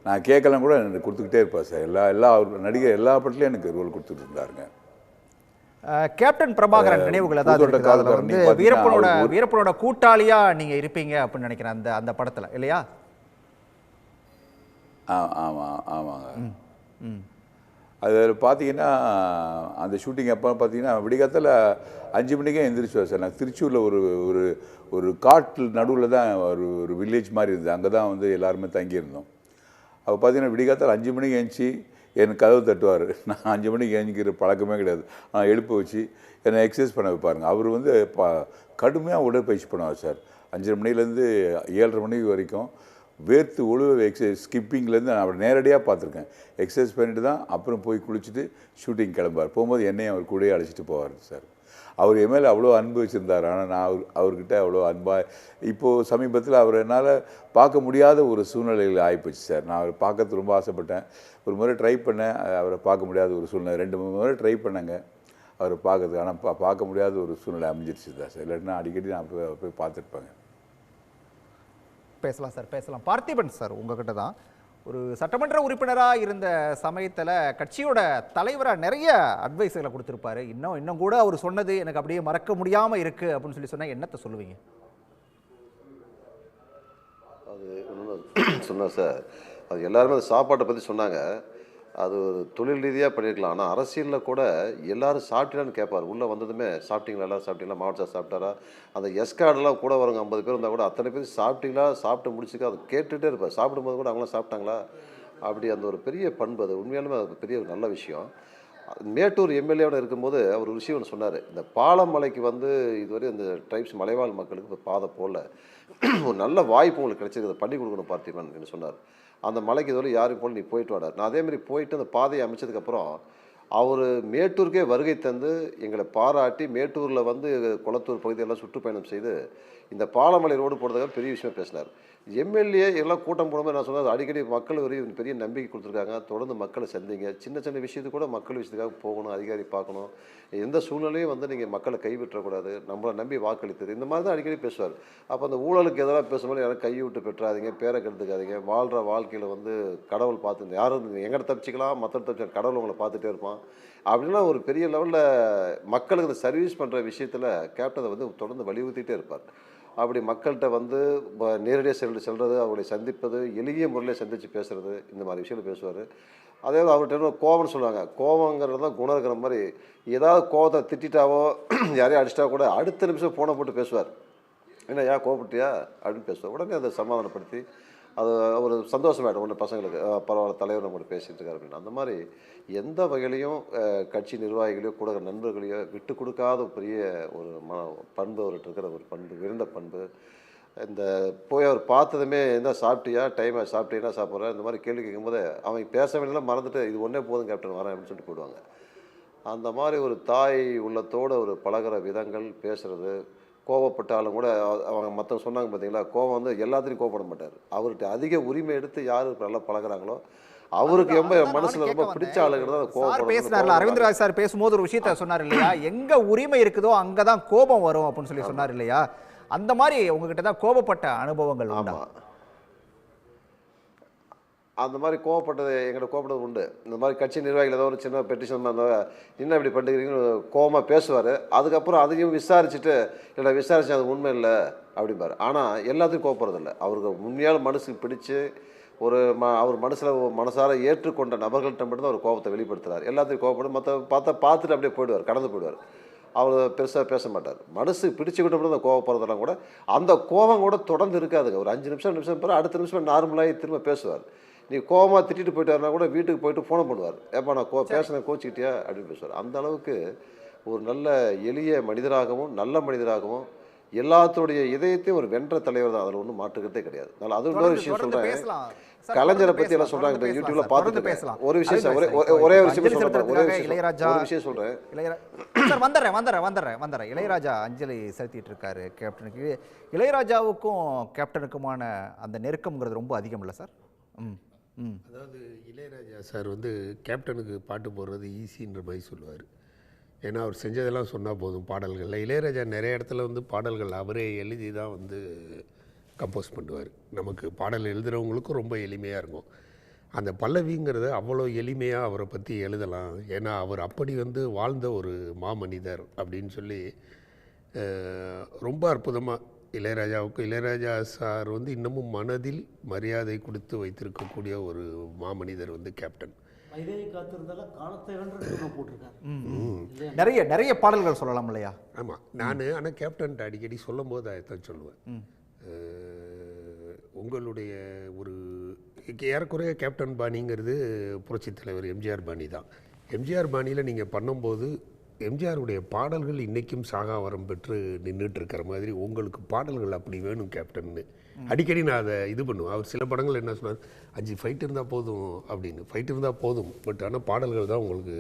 நான் கேட்கலாம் கூட எனக்கு கொடுத்துக்கிட்டே இருப்பேன் சார். எல்லா அவர் நடிகர் எல்லா படத்துலையும் எனக்கு ரோல் கொடுத்துட்டு இருந்தாருங்க. கேப்டன் பிரபாகரன் நினைவுகள் ஏதாவது இருக்குது? அதில் வந்து வீரப்பனோட கூட்டாளியா நீங்க இருப்பீங்க அப்படின்னு நினைக்கிறேன் அந்த படத்துல, இல்லையா? ஆமாங்க. அது பார்த்தீங்கன்னா அந்த ஷூட்டிங் அப்போ பார்த்தீங்கன்னா விடிகாத்தில் 5 மணிக்கே எழுந்திரிச்சுவா சார். நான் திருச்சூரில் ஒரு ஒரு காட்டில் நடுவில் தான் ஒரு வில்லேஜ் மாதிரி இருந்தது. அங்கே தான் வந்து எல்லாருமே தங்கியிருந்தோம். அப்போ பார்த்தீங்கன்னா விடிகாத்தில் 5 மணிக்கு எழுந்துச்சி எனக்கு கதவு தட்டுவார். நான் 5 மணிக்கு எழுந்திக்கிற பழக்கமே கிடையாது. நான் எழுப்ப வச்சு என்னை எக்ஸசைஸ் பண்ண வைப்பாருங்க. அவர் வந்து கடுமையாக உடற்பயிற்சி பண்ணுவார் சார். 5:30 மணிலேருந்து 7:30 மணி வரைக்கும் வேர்த்து ஒழுவ எக்ஸசைஸ் ஸ்கிப்பிங்லேருந்து நான் அவர் நேரடியாக பார்த்துருக்கேன். எக்ஸசைஸ் பண்ணிட்டு தான் அப்புறம் போய் குளிச்சுட்டு ஷூட்டிங் கிளம்புவார். போகும்போது என்னையும் அவர் கூடயே அழைச்சிட்டு போவார் சார். அவர் என் மேலே அவ்வளோ அன்பு வச்சுருந்தார். ஆனால் நான் அவர்கிட்ட அவ்வளோ அன்பாக இப்போது சமீபத்தில் அவர் என்னால் பார்க்க முடியாத ஒரு சூழ்நிலையில் ஆகிப்போச்சு சார். நான் அவர் பார்க்கறது ரொம்ப ஆசைப்பட்டேன். ஒரு முறை ட்ரை பண்ணேன், அவரை பார்க்க முடியாத ஒரு சூழ்நிலை. 2-3 முறை ட்ரை பண்ணேங்க அவரை பார்க்கறதுக்கு. ஆனால் பார்க்க முடியாத ஒரு சூழ்நிலை அமைஞ்சிருச்சு தான் சார். இல்லாட்டினா அடிக்கடி நான் போய் பார்த்துருப்பேங்க. பேசலாம் சார், பேசலாம். பார்த்திபன் சார், உங்ககிட்ட தான். ஒரு சட்டமன்ற உறுப்பினராக இருந்த சமயத்தில் கட்சியோட தலைவராக நிறைய அட்வைஸுகளை கொடுத்துருப்பாரு. இன்னும் கூட அவர் சொன்னது எனக்கு அப்படியே மறக்க முடியாமல் இருக்குது அப்படின்னு சொன்னால் என்னத்தை சொல்லுவீங்க? அது இன்னொன்று சொன்னேன் சார், அது எல்லாருமே அந்த சாப்பாட்டை பற்றி சொன்னாங்க. அது ஒரு தொழில் ரீதியாக பண்ணியிருக்கலாம். ஆனால் அரசியலில் கூட எல்லாரும் சாப்பிட்டீங்களான்னு கேட்பார். உள்ளே வந்ததுமே சாப்பிட்டீங்களா, எல்லோரும் சாப்பிட்டீங்களா, மாவட்ட சார் சாப்பிட்டாரா, அந்த எஸ்கார்டெல்லாம் கூட வரவங்க 50 பேர் இருந்தால் கூட அத்தனை பேர் சாப்பிட்டீங்களா, சாப்பிட்டு முடிச்சுக்க அதை கேட்டுகிட்டே இருப்பார். சாப்பிடும்போது கூட அவங்களாம் சாப்பிட்டாங்களா, அப்படி அந்த ஒரு பெரிய பண்பு. அது உண்மையாலுமே அது பெரிய ஒரு நல்ல விஷயம். மேட்டூர் எம்எல்ஏவோட இருக்கும்போது அவர் ஒரு விஷயம் ஒன்று சொன்னார். இந்த பாலமலைக்கு வந்து இதுவரை இந்த ட்ரைப்ஸ் மலைவாழ் மக்களுக்கு இப்போ பாதை போல ஒரு நல்ல வாய்ப்பு உங்களுக்கு கிடைச்சிருக்கு, பண்ணி கொடுக்கணும் பார்த்திபன் என்று சொன்னார். அந்த மலைக்கு இதுவரை யாரும் போல் நீ போயிட்டு வாடார். நான் அதேமாதிரி போயிட்டு அந்த பாதையை அமைச்சதுக்கப்புறம் அவர் மேட்டூருக்கே வருகை தந்து எங்களை பாராட்டி மேட்டூரில் வந்து குளத்தூர் பகுதியெல்லாம் சுற்றுப்பயணம் செய்து இந்த பாலமலை ரோடு போடுறதுக்காக பெரிய விஷயமா பேசினார். எம்எல்ஏ எல்லாம் கூட்டம் போடும்போது நான் சொன்னது அடிக்கடி மக்கள் வரையும் பெரிய நம்பிக்கை கொடுத்துருக்காங்க. தொடர்ந்து மக்களை சந்திங்க, சின்ன சின்ன விஷயத்துக்கு கூட மக்கள் விஷயத்துக்காக போகணும், அதிகாரி பார்க்கணும், எந்த சூழ்நிலையும் வந்து நீங்கள் மக்களை கைவிட்டக்கூடாது, நம்மளை நம்பி வாக்களித்தது, இந்த மாதிரி தான் அடிக்கடி பேசுவார். அப்போ அந்த ஊழலுக்கு எதிராக பேசும்போது யாரும் கை விட்டு பெற்றாதீங்க, பேரை கெடுத்துக்காதீங்க, வாழ்கிற வாழ்க்கையில் வந்து கடவுள் பார்த்து யாரும் எங்களை தப்பிச்சிக்கலாம், மற்ற தப்பிச்சு கடவுள் உங்களை பார்த்துட்டே இருப்பான் அப்படின்னா ஒரு பெரிய லெவலில் மக்களுக்கு இந்த சர்வீஸ் பண்ணுற விஷயத்தில் கேப்டனை வந்து தொடர்ந்து வலியுறுத்திட்டே இருப்பார். அப்படி மக்கள்கிட்ட வந்து நேரடியாக செல்வது, அவர்களை சந்திப்பது, எளிய முறையில் சந்தித்து பேசுகிறது, இந்த மாதிரி விஷயங்கள் பேசுவார். அதே அவர்கிட்ட கோவம்னு சொல்லுவாங்க. கோவங்கிறது தான் குணம் இருக்கிற மாதிரி ஏதாவது கோவத்தை திட்டாவோ யாரையும் அடிச்சிட்டா கூட அடுத்த நிமிஷம் ஃபோனை போட்டு பேசுவார். என்ன ஏன் கோவப்பட்டியா அப்படின்னு பேசுவார். உடனே அதை சமாதானப்படுத்தி அது ஒரு சந்தோஷமாயிடும் ஒன்று பசங்களுக்கு, பரவாயில்ல தலைவர் நம்ம பேசிகிட்டு இருக்காரு அப்படின்னு. அந்த மாதிரி எந்த வகையிலையும் கட்சி நிர்வாகிகளையோ கூட நண்பர்களையோ விட்டு கொடுக்காத பெரிய ஒரு பண்பு அவர்கிட்ட இருக்கிற ஒரு பண்பு, விருந்த பண்பு. இந்த போய் அவர் பார்த்ததுமே என்ன சாப்பிட்டியா, டைமாக சாப்பிட்டீங்கன்னா சாப்பிட்றேன், இந்த மாதிரி கேள்வி கேட்கும்போது அவங்க பேச வேண்டியெல்லாம் மறந்துட்டு இது ஒன்றே போதும் கேப்டன் வரேன் அப்படின்னு சொல்லிட்டு போயிடுவாங்க. அந்த மாதிரி ஒரு தாய் உள்ளத்தோடு ஒரு பழகிற விதங்கள், பேசுகிறது, கோவப்பட்டாலும் கூட அவங்க மற்றவங்க சொன்னாங்க பார்த்தீங்களா, கோவம் வந்து எல்லாத்துலையும் கோவப்பட மாட்டார். அவர்கிட்ட அதிக உரிமை எடுத்து யார் நல்லா பழகிறாங்களோ அவருக்கு ரொம்ப மனசுல ரொம்ப பிடிச்ச ஆளுங்கிறது அந்த கோவம். பேசினார்ல அரவிந்த் ராஜ் சார் பேசும்போது ஒரு விஷயத்த சொன்னார் இல்லையா, எங்க உரிமை இருக்குதோ அங்கதான் கோபம் வரும் அப்படின்னு சொன்னார் இல்லையா, அந்த மாதிரி உங்ககிட்ட தான் கோபப்பட்ட அனுபவங்கள் உண்டா? அந்த மாதிரி கோவப்பட்டது எங்கிட்ட கோவப்பட்டது உண்டு. இந்த மாதிரி கட்சி நிர்வாகிகள் ஏதோ ஒரு சின்ன பெட்டிஷன் என்ன இப்படி பண்ணுறீங்கன்னு கோவமாக பேசுவார். அதுக்கப்புறம் அதையும் விசாரிச்சுட்டு இல்லை விசாரிச்சு அது உண்மை இல்லை அப்படிம்பார். ஆனால் எல்லாத்தையும் கோவப்படுறதில்லை. அவருக்கு உண்மையான மனசுக்கு பிடிச்சி ஒரு அவர் மனசார ஏற்றுக்கொண்ட நபர்கள்ட்ட மட்டும்தான் அவர் கோபத்தை வெளிப்படுத்துகிறார். எல்லாத்தையும் கோவப்படும் மற்ற பார்த்துட்டு அப்படியே போயிடுவார், கடந்து போயிடுவார். அவர் பெருசாக பேச மாட்டார். மனசு பிடிச்சிக்கிட்ட மட்டும் தான் கோவப்படுறதெல்லாம் கூட அந்த கோபம் கூட தொடர்ந்து இருக்காதுங்க. ஒரு 5 நிமிஷம் பிறகு அடுத்த நிமிஷம் நார்மலாகி திரும்ப பேசுவார். நீ கோவமாக திட்டிட்டு போயிட்டாருனா கூட வீட்டுக்கு போயிட்டு ஃபோனை பண்ணுவார். ஏப்பா நான் பேசுனேன் கோச்சிக்கிட்டியா அப்படின்னு பேசுவார். அந்த அளவுக்கு ஒரு நல்ல எளிய மனிதராகவும் நல்ல மனிதராகவும் எல்லாத்துடைய இதயத்தையும் ஒரு வென்ற தலைவர் தான். அதில் ஒன்றும் மாற்றுக்கிறதே கிடையாது. அதனால் அது இன்னொரு விஷயம் சொல்கிறேன். கலைஞரை பத்தி எல்லாம் சொல்றாங்க. இப்போ யூடியூப்ல பார்த்துட்டு பேசலாம். ஒரு விஷயம் அரவிந்த் ஒரே பாய், இப்போ ஒரே ஒரு அஞ்சலி விஷயம் சொல்றேன். செலுத்துறதுக்காக இளையராஜா ஒரு விஷயம் சொல்றேன். சார் வந்துடுறேன். இளையராஜா அஞ்சலி செலுத்திட்டு இருக்காரு கேப்டனுக்கு. இளையராஜாவுக்கும் கேப்டனுக்குமான அந்த நெருக்கம்ங்கிறது ரொம்ப அதிகம் இல்லை சார்? அதாவது இளையராஜா சார் வந்து கேப்டனுக்கு பாட்டு போடுறது ஈஸின்ற மாதிரி சொல்லுவார். ஏன்னா அவர் செஞ்சதெல்லாம் சொன்னால் போதும் பாடல்களில். இளையராஜா நிறைய இடத்துல வந்து பாடல்கள் அவரே எழுதி தான் வந்து கம்போஸ் பண்ணுவார். நமக்கு பாடல் எழுதுகிறவங்களுக்கும் ரொம்ப எளிமையாக இருக்கும். அந்த பல்லவிங்கிறத அவ்வளோ எளிமையாக அவரை பற்றி எழுதலாம். ஏன்னா அவர் அப்படி வந்து வாழ்ந்த ஒரு மாமனிதர் அப்படின்னு சொல்லி ரொம்ப அற்புதமாக இளையராஜா சார் வந்து இன்னமும் மனதில் மரியாதை கொடுத்து வைத்திருக்கக்கூடிய ஒரு மாமனிதர் வந்து கேப்டன். வைதேகி காத்திருந்தால காலத்தை வென்று போட்டிருக்காரு. நிறைய நிறைய பாடல்கள் சொல்லலாம் இல்லையா? ஆமாம். நான் ஆனால் கேப்டன்ட்ட அடிக்கடி சொல்லும் போது அதைத்தான் சொல்லுவேன். உங்களுடைய ஒரு ஏறக்குறைய கேப்டன் பாணிங்கிறது புரட்சித் தலைவர் எம்ஜிஆர் பாணி தான். எம்ஜிஆர் பாணியில் நீங்கள் பண்ணும்போது எம்ஜிஆருடைய பாடல்கள் இன்றைக்கும் சாகாவரம் பெற்று நின்றுட்டு இருக்கிற மாதிரி உங்களுக்கு பாடல்கள் அப்படி வேணும் கேப்டன்னு அடிக்கடி நான் அதை இது பண்ணுவேன். அவர் சில படங்கள் என்ன சொன்னார், 5 ஃபைட் இருந்தால் போதும் அப்படின்னு. ஃபைட் இருந்தால் போதும், பட் ஆனால் பாடல்கள் தான் உங்களுக்கு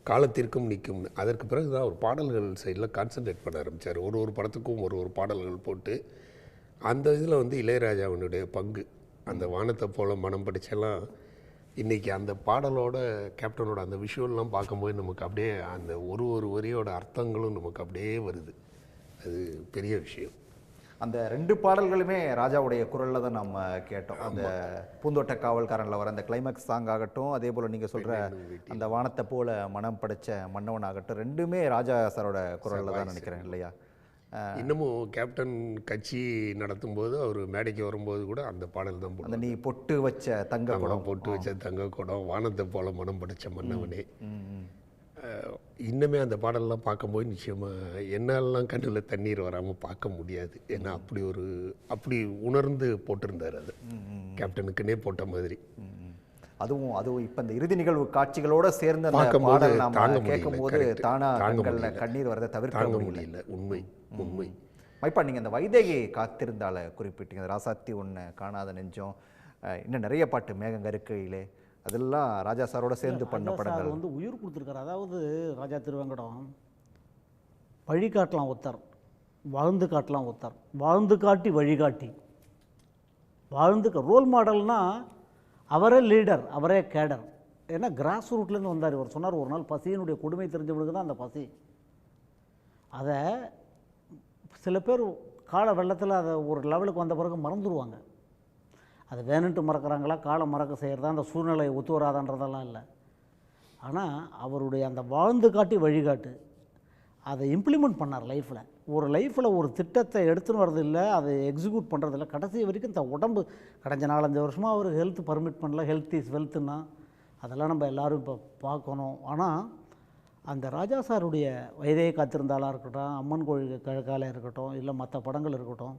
காலத்திற்கும் நிற்கும்னு. அதற்கு பிறகு தான் அவர் பாடல்கள் சைடில் கான்சன்ட்ரேட் பண்ண ஆரம்பித்தார். ஒரு படத்துக்கும் ஒரு பாடல்கள் போட்டு அந்த இதில் வந்து இளையராஜாவினுடைய பங்கு அந்த வானத்தை போல மனம் படிச்செல்லாம் இன்றைக்கி அந்த பாடலோட கேப்டனோட அந்த விஷுவல்லாம் பார்க்கும்போது நமக்கு அப்படியே அந்த ஒரு வரியோட அர்த்தங்களும் நமக்கு அப்படியே வருது. அது பெரிய விஷயம். அந்த 2 பாடல்களுமே ராஜாவுடைய குரலில் தான் நம்ம கேட்டோம். அந்த பூந்தோட்ட காவல்காரனில் வர அந்த கிளைமேக்ஸ் சாங் ஆகட்டும், அதே போல் நீங்கள் சொல்கிற அந்த வானத்தை போல மனம் படைச்ச மன்னவன் ஆகட்டும், 2மே ராஜா சாரோட குரலில் தான் நினைக்கிறேன் இல்லையா? இன்னமும் கேப்டன் கட்சி நடத்தும்போது அவர் மேடைக்கு வரும்போது கூட அந்த பாடல் தான் அந்த நீ பொட்டு வச்ச தங்க குடம், பொட்டு வச்ச தங்க குடம், வானத்தை போல மனம் படைச்ச மன்னவனே. இன்னுமே அந்த பாடல்லாம் பார்க்கும்போது நிச்சயமாக என்னாலலாம் கண்ணில் தண்ணீர் வராமல் பார்க்க முடியாது. ஏன்னா அப்படி உணர்ந்து போட்டிருந்தார். அது கேப்டனுக்குன்னே போட்ட மாதிரி. அதுவும் இப்போ இந்த இறுதி நிகழ்வு காட்சிகளோட சேர்ந்து அந்த பாடல் நாம கேட்கும்போது தானா கண்களில் கண்ணீர் வரதை தவிர்க்க முடியல. உண்மை. மைப்பா, நீங்கள் அந்த வைதேகி காத்திருந்தால குறிப்பிட்டீங்க. ராசாத்தி ஒன்று, காணாத நெஞ்சம், இன்னும் நிறைய பாட்டு, மேகங்கருக்கையிலே, அதெல்லாம் ராஜா சாரோட சேர்ந்து பண்ண படங்கள். வந்து உயிர் கொடுத்துருக்காரு. அதாவது ராஜா திருவேங்கடம் வழிகாட்டலாம் ஒருத்தர், வாழ்ந்து காட்டலாம் ஒருத்தர், வாழ்ந்து காட்டி வழிகாட்டி, ரோல் மாடல்னால் அவரே லீடர், அவரே கேடர். ஏன்னா கிராஸ் ரூட்லேருந்து வந்தார். இவர் சொன்னார், ஒரு நாள் பசியினுடைய கொடுமை தெரிஞ்சவனுக்கு தான் அந்த பசி. அதை சில பேர் கால வெள்ளத்தில் அதை ஒரு லெவலுக்கு வந்த பிறகு மறந்துடுவாங்க. அது வேணுன்ட்டு மறக்கிறாங்களா, காலம் மறக்க செய்கிறதா, அந்த சூழ்நிலை ஒத்து வராதன்றதெல்லாம் இல்லை. ஆனால் அவருடைய அந்த வாழ்ந்து காட்டி வழிகாட்டு அதை இம்ப்ளிமெண்ட் பண்ணார் லைஃப்பில். ஒரு திட்டத்தை எடுத்துன்னு வரதில்லை, அதை எக்ஸிக்யூட் பண்ணுறதில்ல. கடைசி வரைக்கும் இந்த உடம்பு கடைஞ்ச 4-5 வருஷமாக அவர் ஹெல்த் பர்மிட் பண்ணல. ஹெல்த் இஸ் வெல்த்துன்னா அதெல்லாம் நம்ம எல்லோரும் இப்போ பார்க்கணும். ஆனால் அந்த ராஜா சாருடைய வைதேகி காத்திருந்தாலாக இருக்கட்டும், அம்மன் கோயில் கிழக்கால இருக்கட்டும், இல்லை மற்ற படங்கள் இருக்கட்டும்,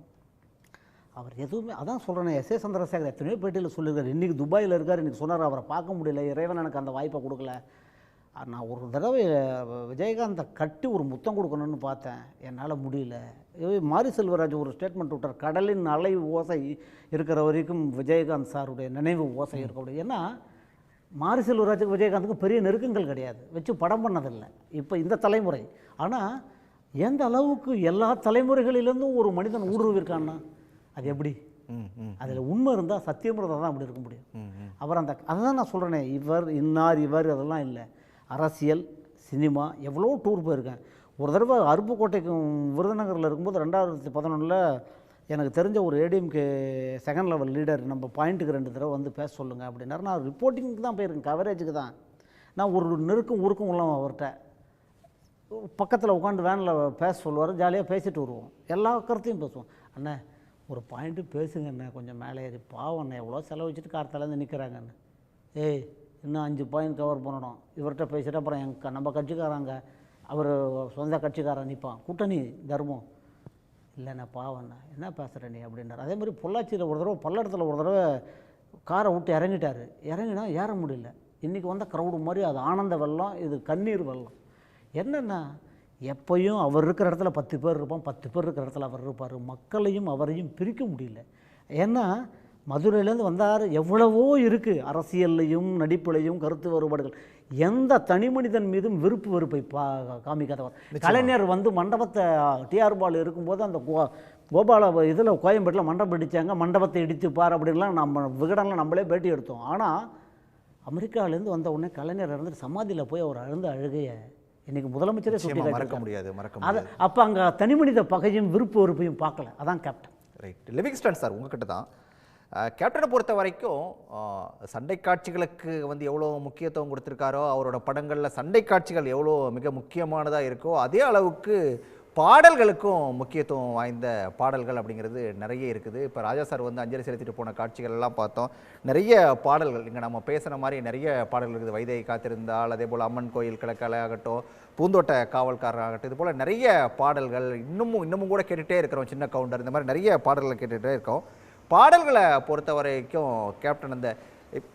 அவர் எதுவுமே, அதான் சொல்கிறேன், எஸ்.ஏ. சந்திரசேகர் எத்தனையோ பேட்டியில் சொல்லியிருக்காரு. இன்றைக்கி துபாயில் இருக்கார், இன்றைக்கி சொன்னார் அவரை பார்க்க முடியல, இறைவன் எனக்கு அந்த வாய்ப்பை கொடுக்கல. நான் ஒரு தடவை விஜயகாந்தை கட்டி ஒரு முத்தம் கொடுக்கணும்னு பார்த்தேன், என்னால் முடியல. மாரி செல்வராஜ் ஒரு ஸ்டேட்மெண்ட் விட்டார், கடலின் அலை ஓசை இருக்கிற வரைக்கும் விஜயகாந்த் சாருடைய நினைவு ஓசை இருக்கக்கூடாது. ஏன்னா மாரி செல்வராஜுக்கு விஜயகாந்துக்கு பெரிய நெருக்கங்கள் கிடையாது, வச்சு படம் பண்ணதில்லை இப்போ இந்த தலைமுறை. ஆனால் எந்த அளவுக்கு எல்லா தலைமுறைகளிலேருந்தும் ஒரு மனிதன் ஊடுருவிருக்கான்னா அது எப்படி? அதில் உண்மை இருந்தால் சத்தியம் இருந்தால் தான் அப்படி இருக்க முடியும். அவர் அதுதான் நான் சொல்கிறேனே, இவர் அதெல்லாம் இல்லை. அரசியல், சினிமா, எவ்வளோ டூர் போயிருக்கேன். ஒரு தடவை அருப்புக்கோட்டைக்கும் விருதுநகரில் இருக்கும்போது 2011 எனக்கு தெரிஞ்ச ஒரு ஏடிஎம்கே செகண்ட் லெவல் லீடர் நம்ம பாயிண்ட்டுக்கு 2 தடவை வந்து பேச சொல்லுங்கள் அப்படின்னாரு. நான் ரிப்போர்ட்டிங்க்கு தான் போயிருக்கேன், கவரேஜுக்கு தான். நான் ஒரு நெருக்கம் உருக்கம் உள்ளவன் அவர்கிட்ட. பக்கத்தில் உட்காந்து வேனில் பேச சொல்லுவார், ஜாலியாக பேசிட்டு வருவோம், எல்லா கருத்தையும் பேசுவோம். அண்ணே ஒரு பாயிண்ட்டு பேசுங்க அண்ணே, கொஞ்சம் மேலே ஏறி, பாவம் அண்ணே எவ்வளோ செலவு வச்சுட்டு கார்த்தாலேருந்து நிற்கிறாங்கன்னு. ஏய் இன்னும் 5 பாயிண்ட் கவர் பண்ணணும், இவர்கிட்ட பேசிட்டு அப்புறம் நம்ம கட்சிக்காரங்க, அவர் சொந்த கட்சிக்காரன் நிற்பான், கூட்டணி தர்மம் இல்லைண்ணா, பாவண்ணா என்ன பேசுகிற நீ அப்படின்னார். அதே மாதிரி பொள்ளாச்சியில் ஒரு தடவை, பல்லடத்தில் ஒரு தடவை காரை விட்டு இறங்கினா ஏற முடியல. இன்றைக்கி வந்த க்ரௌடு மாதிரி அது ஆனந்த வெள்ளம், இது கண்ணீர் வெள்ளம். என்னென்னா எப்பையும் அவர் இருக்கிற இடத்துல 10 பேர் இருப்பான், 10 பேர் இருக்கிற இடத்துல அவர் இருப்பார். மக்களையும் அவரையும் பிரிக்க முடியல. ஏன்னா மதுரையிலேருந்து வந்தார். எவ்வளவோ இருக்குது, அரசியல்லையும் நடிப்புலையும் கருத்து வேறுபாடுகள். எந்த தனி மனிதன் மீதும் விருப்பு வெறுப்பை காமிக்காதவர். கலைஞர் வந்து மண்டபத்தை டிஆர் பால் இருக்கும்போது அந்த கோபால இதில் கோயம்பேட்டில் மண்டபம் இடித்தாங்க, மண்டபத்தை இடித்து பார் அப்படின்லாம் நம்ம விகடனில் நம்மளே பேட்டி எடுத்தோம். ஆனால் அமெரிக்காவிலேருந்து வந்த உடனே கலைஞர் இறந்துட்டு சமாதியில் போய் அவர் அழுந்த அழுகையை இன்றைக்கி முதலமைச்சரே சுட்டி மறக்க முடியாது. அது அப்போ அங்கே தனி மனித பகையும் விருப்பு வெறுப்பையும் பார்க்கல. அதான் கேப்டன். ரைட். லிவிங்ஸ்டன் சார், உங்ககிட்ட தான் கேப்டனை பொறுத்த வரைக்கும் சண்டை காட்சிகளுக்கு வந்து எவ்வளோ முக்கியத்துவம் கொடுத்துருக்காரோ, அவரோட படங்களில் சண்டை காட்சிகள் எவ்வளோ மிக முக்கியமானதாக இருக்கோ, அதே அளவுக்கு பாடல்களுக்கும் முக்கியத்துவம் வாய்ந்த பாடல்கள் அப்படிங்கிறது நிறைய இருக்குது. இப்போ ராஜா சார் வந்து அஞ்சலி செலுத்திட்டு போன காட்சிகள் எல்லாம் பார்த்தோம். நிறைய பாடல்கள் இங்கே நம்ம பேசுகிற மாதிரி நிறைய பாடல்கள் இருக்குது. வைதை காத்திருந்தால், அதே போல் அம்மன் கோயில் கிழக்கால ஆகட்டும், பூந்தோட்ட காவல்காரர் ஆகட்டும், இது போல் நிறைய பாடல்கள் இன்னமும் கூட கேட்டுகிட்டே இருக்கிறோம். சின்ன கவுண்டர், இந்த மாதிரி நிறைய பாடல்களை கேட்டுகிட்டே இருக்கோம். பாடல்களை பொறுத்த வரைக்கும் கேப்டன் அந்த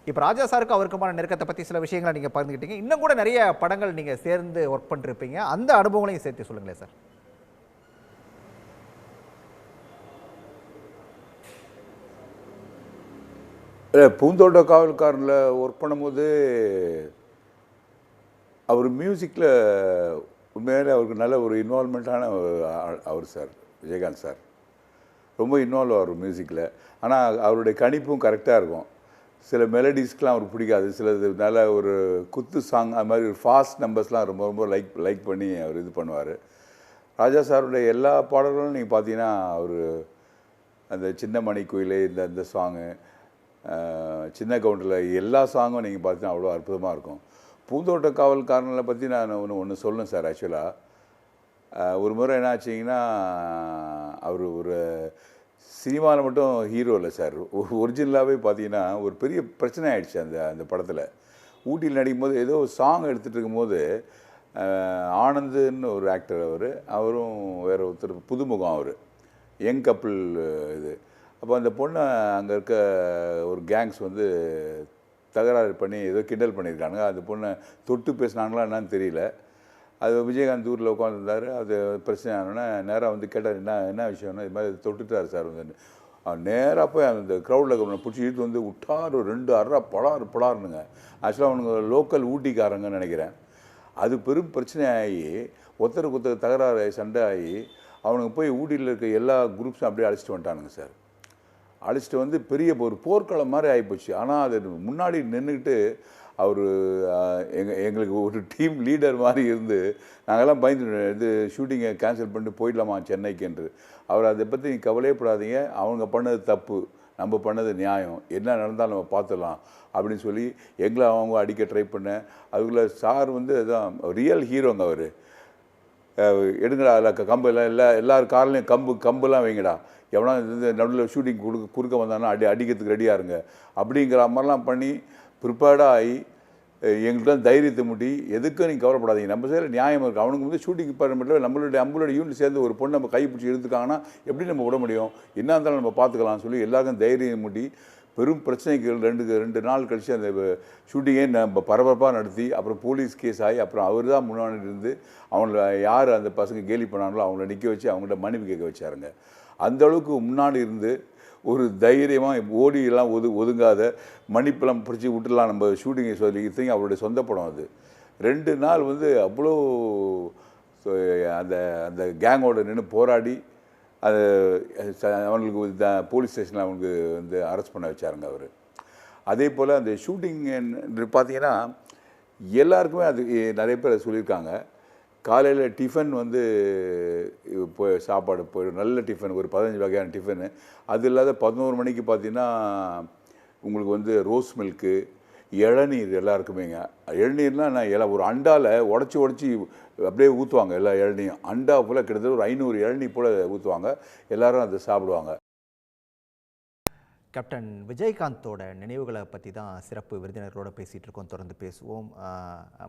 இப்போ ராஜா சாருக்கு அவருக்குமான நெருக்கத்தை பற்றி சில விஷயங்களை நீங்கள் பகிர்ந்துக்கிட்டீங்க. இன்னும் கூட நிறைய படங்கள் நீங்கள் சேர்ந்து ஒர்க் பண்ணிருப்பீங்க. அந்த அனுபவங்களையும் சேர்த்து சொல்லுங்களேன் சார். பூந்தோட்ட காவல்காரனில் ஒர்க் பண்ணும்போது அவர் மியூசிக்கில் உண்மையிலே அவருக்கு நல்ல ஒரு இன்வால்மெண்ட்டான அவர் சார், விஜயகாந்த் சார் ரொம்ப இன்வால்வ் ஆகும் மியூசிக்கில். ஆனால் அவருடைய கணிப்பும் கரெக்டாக இருக்கும். சில மெலடிஸ்க்கெலாம் அவருக்கு பிடிக்காது, சிலது நல்ல ஒரு குத்து சாங் அது மாதிரி ஒரு ஃபாஸ்ட் நம்பர்ஸ்லாம் ரொம்ப ரொம்ப லைக் பண்ணி அவர் இது பண்ணுவார். ராஜா சாருடைய எல்லா பாடல்களும் நீங்கள் பார்த்தீங்கன்னா அவர் அந்த சின்ன மணி கோயிலே இந்த சாங்கு, சின்ன கவுண்டரில் எல்லா சாங்கும் நீங்கள் பார்த்தீங்கன்னா அவ்வளோ அற்புதமாக இருக்கும். பூந்தோட்ட காவல்காரனை பற்றி நான் ஒன்று சொல்லணும் சார். ஆக்சுவலாக ஒரு முறை என்ன ஆச்சுங்கன்னா, அவர் ஒரு சினிமாவில் மட்டும் ஹீரோ இல்லை சார், ஒரிஜினலாகவே பார்த்தீங்கன்னா ஒரு பெரிய பிரச்சனை ஆகிடுச்சு அந்த படத்தில். ஊட்டியில் நடிக்கும்போது ஏதோ சாங் எடுத்துகிட்டு இருக்கும்போது ஆனந்துன்னு ஒரு ஆக்டர், அவரும் வேறு ஒருத்தர் புதுமுகம், அவர் யங் கப்பிள் இது. அப்போ அந்த பொண்ணை அங்கே இருக்க ஒரு கேங்ஸ் வந்து தகராறு பண்ணி ஏதோ கிண்டல் பண்ணியிருக்காங்க. அந்த பொண்ணை தொட்டு பேசினாங்களா என்னன்னு தெரியல. அது விஜயகாந்த் ஊரில் உட்காந்துருந்தார். அது பிரச்சனை ஆனோடனே நேராக வந்து கேட்டார், என்ன விஷயம்னா இது மாதிரி தொட்டுட்டார் சார் வந்து. நேராக போய் அந்த க்ரௌடில் பிடிச்சி இழுத்து வந்து விட்டார். 2 அரை படாருனுங்க. ஆக்சுவலாக அவனுங்க லோக்கல் ஊட்டிக்காரங்கன்னு நினைக்கிறேன். அது பெரும் பிரச்சனை ஆகி ஒருத்தருக்கு ஒருத்தர் தகராறு சண்டை ஆகி அவனுங்க போய் ஊட்டியில் இருக்க எல்லா குரூப்ஸும் அப்படியே அழைச்சிட்டு வந்துட்டானுங்க சார். அழைச்சிட்டு வந்து பெரிய ஒரு போர்க்களம் மாதிரி ஆகிப்போச்சு. ஆனால் அது முன்னாடி நின்றுக்கிட்டு அவர் எங்களுக்கு ஒரு டீம் லீடர் மாதிரி இருந்து நாங்கள்லாம் பயந்து இது ஷூட்டிங்கை கேன்சல் பண்ணிட்டு போயிடலாமா சென்னைக்கு என்று. அவர் அதை பற்றி நீங்கள் கவலையப்படாதீங்க, அவங்க பண்ணது தப்பு, நம்ம பண்ணது நியாயம், என்ன நடந்தாலும் நம்ம பார்த்துடலாம் அப்படின்னு சொல்லி எங்களை அவங்க அடிக்க ட்ரை பண்ணேன். அதுக்குள்ளே சார் வந்து அதுதான் ரியல் ஹீரோங்க. அவர் எடுங்கடா அதில் கம்பு எல்லார் கார்லையும் கம்புலாம் வைங்கடா, எவனா இது நடுவில் ஷூட்டிங் குறுக்க வந்தானா அடிக்கிறதுக்கு ரெடியாக இருங்க அப்படிங்கிற மாதிரிலாம் பண்ணி ப்ரிப்பேர்டாக ஆகி எங்களுக்குலாம் தைரியத்தை முட்டி எதுக்கும் நீங்கள் கவலைப்படாதீங்க, நம்ம சைடில் நியாயம் இருக்குது. அவனுக்கு வந்து ஷூட்டிங் டிபார்ட்மெண்ட்டில் நம்மளோட யூனிட் சேர்ந்து ஒரு பொண்ணு நம்ம கை பிடிச்சி எடுத்துக்காங்கன்னா எப்படி நம்ம விட முடியும், என்ன இருந்தாலும் நம்ம பார்த்துக்கலாம்னு சொல்லி எல்லாருக்கும் தைரியம் முட்டி பெரும் பிரச்சனைகள் 2 நாள் கழித்து அந்த ஷூட்டிங்கே நம்ம பரபரப்பாக நடத்தி அப்புறம் போலீஸ் கேஸ் ஆகி அப்புறம் அவர் தான் முன்னாடி இருந்து அவங்கள யார் அந்த பசங்க கேலி பண்ணாங்களோ அவங்கள நிற்க வச்சு அவங்கள்ட்ட மன்னிப்பு கேட்க வச்சாருங்க. அந்தளவுக்கு முன்னாடி இருந்து ஒரு தைரியமாக ஓடியெல்லாம் ஒதுங்காத மன்னிப்பெல்லாம் பிடிச்சி விட்டுலாம் நம்ம ஷூட்டிங்கை சொல்லி இத்தனையும் அவருடைய சொந்த படம். அது 2 நாள் வந்து அவ்வளோ அந்த அந்த கேங்கோட நின்று போராடி அது அவங்களுக்கு போலீஸ் ஸ்டேஷனில் அவங்களுக்கு வந்து அரெஸ்ட் பண்ண வச்சாருங்க அவர். அதே போல் அந்த ஷூட்டிங் பார்த்தீங்கன்னா எல்லாருக்குமே அது நிறைய பேர் சொல்லியிருக்காங்க. காலையில் டிஃபன் வந்து சாப்பாடு போய்டும், நல்ல டிஃபன், ஒரு 15 வகையான டிஃபனு. அது இல்லாத 11 மணிக்கு பார்த்தீங்கன்னா உங்களுக்கு வந்து ரோஸ் மில்க்கு, இளநீர் எல்லாருக்குமேங்க. இளநீர்னால் நான் ஒரு அண்டாவில் உடச்சி அப்படியே ஊற்றுவாங்க. எல்லா இளநியும் அண்டா போல் கிட்டத்தட்ட ஒரு 500 இளநீ போல் ஊற்றுவாங்க. எல்லோரும் அதை சாப்பிடுவாங்க. கேப்டன் விஜயகாந்தோட நினைவுகளை பற்றி தான் சிறப்பு விருந்தினர்களோடு பேசிகிட்டு இருக்கோம். தொடர்ந்து பேசுவோம்.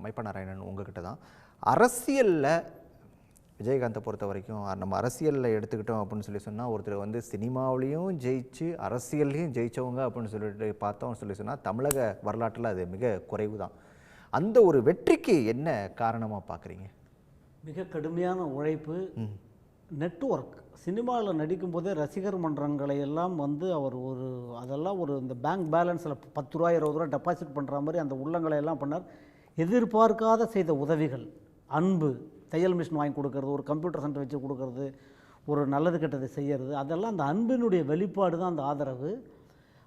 மைப்பா நாராயணன், உங்ககிட்ட தான் அரசியலில் விஜயகாந்தை பொறுத்த வரைக்கும் நம்ம அரசியலில் எடுத்துக்கிட்டோம் அப்படின்னு சொல்லி சொன்னால் ஒருத்தர் வந்து சினிமாவிலையும் ஜெயிச்சு அரசியல்லையும் ஜெயித்தவங்க அப்படின்னு சொல்லிட்டு பார்த்தோம்னு சொல்லி சொன்னால் தமிழக வரலாற்றில் அது மிக குறைவு தான். அந்த ஒரு வெற்றிக்கு என்ன காரணமாக பார்க்குறீங்க? மிக கடுமையான உழைப்பு, நெட்வொர்க். சினிமாவில் நடிக்கும்போதே ரசிகர் மன்றங்களை எல்லாம் வந்து அவர் அதெல்லாம் இந்த பேங்க் பேலன்ஸில் 10 ரூபா 20 ரூபா டெபாசிட் பண்ணுற மாதிரி அந்த உள்ளங்களை எல்லாம் பண்ணார். எதிர்பார்க்காத செய்த உதவிகள், அன்பு, தையல் மிஷின் வாங்கி கொடுக்கறது, ஒரு கம்ப்யூட்டர் சென்டர் வச்சு கொடுக்கறது, ஒரு நல்லது கெட்டதை செய்கிறது, அதெல்லாம் அந்த அன்பினுடைய வெளிப்பாடு தான் அந்த ஆதரவு.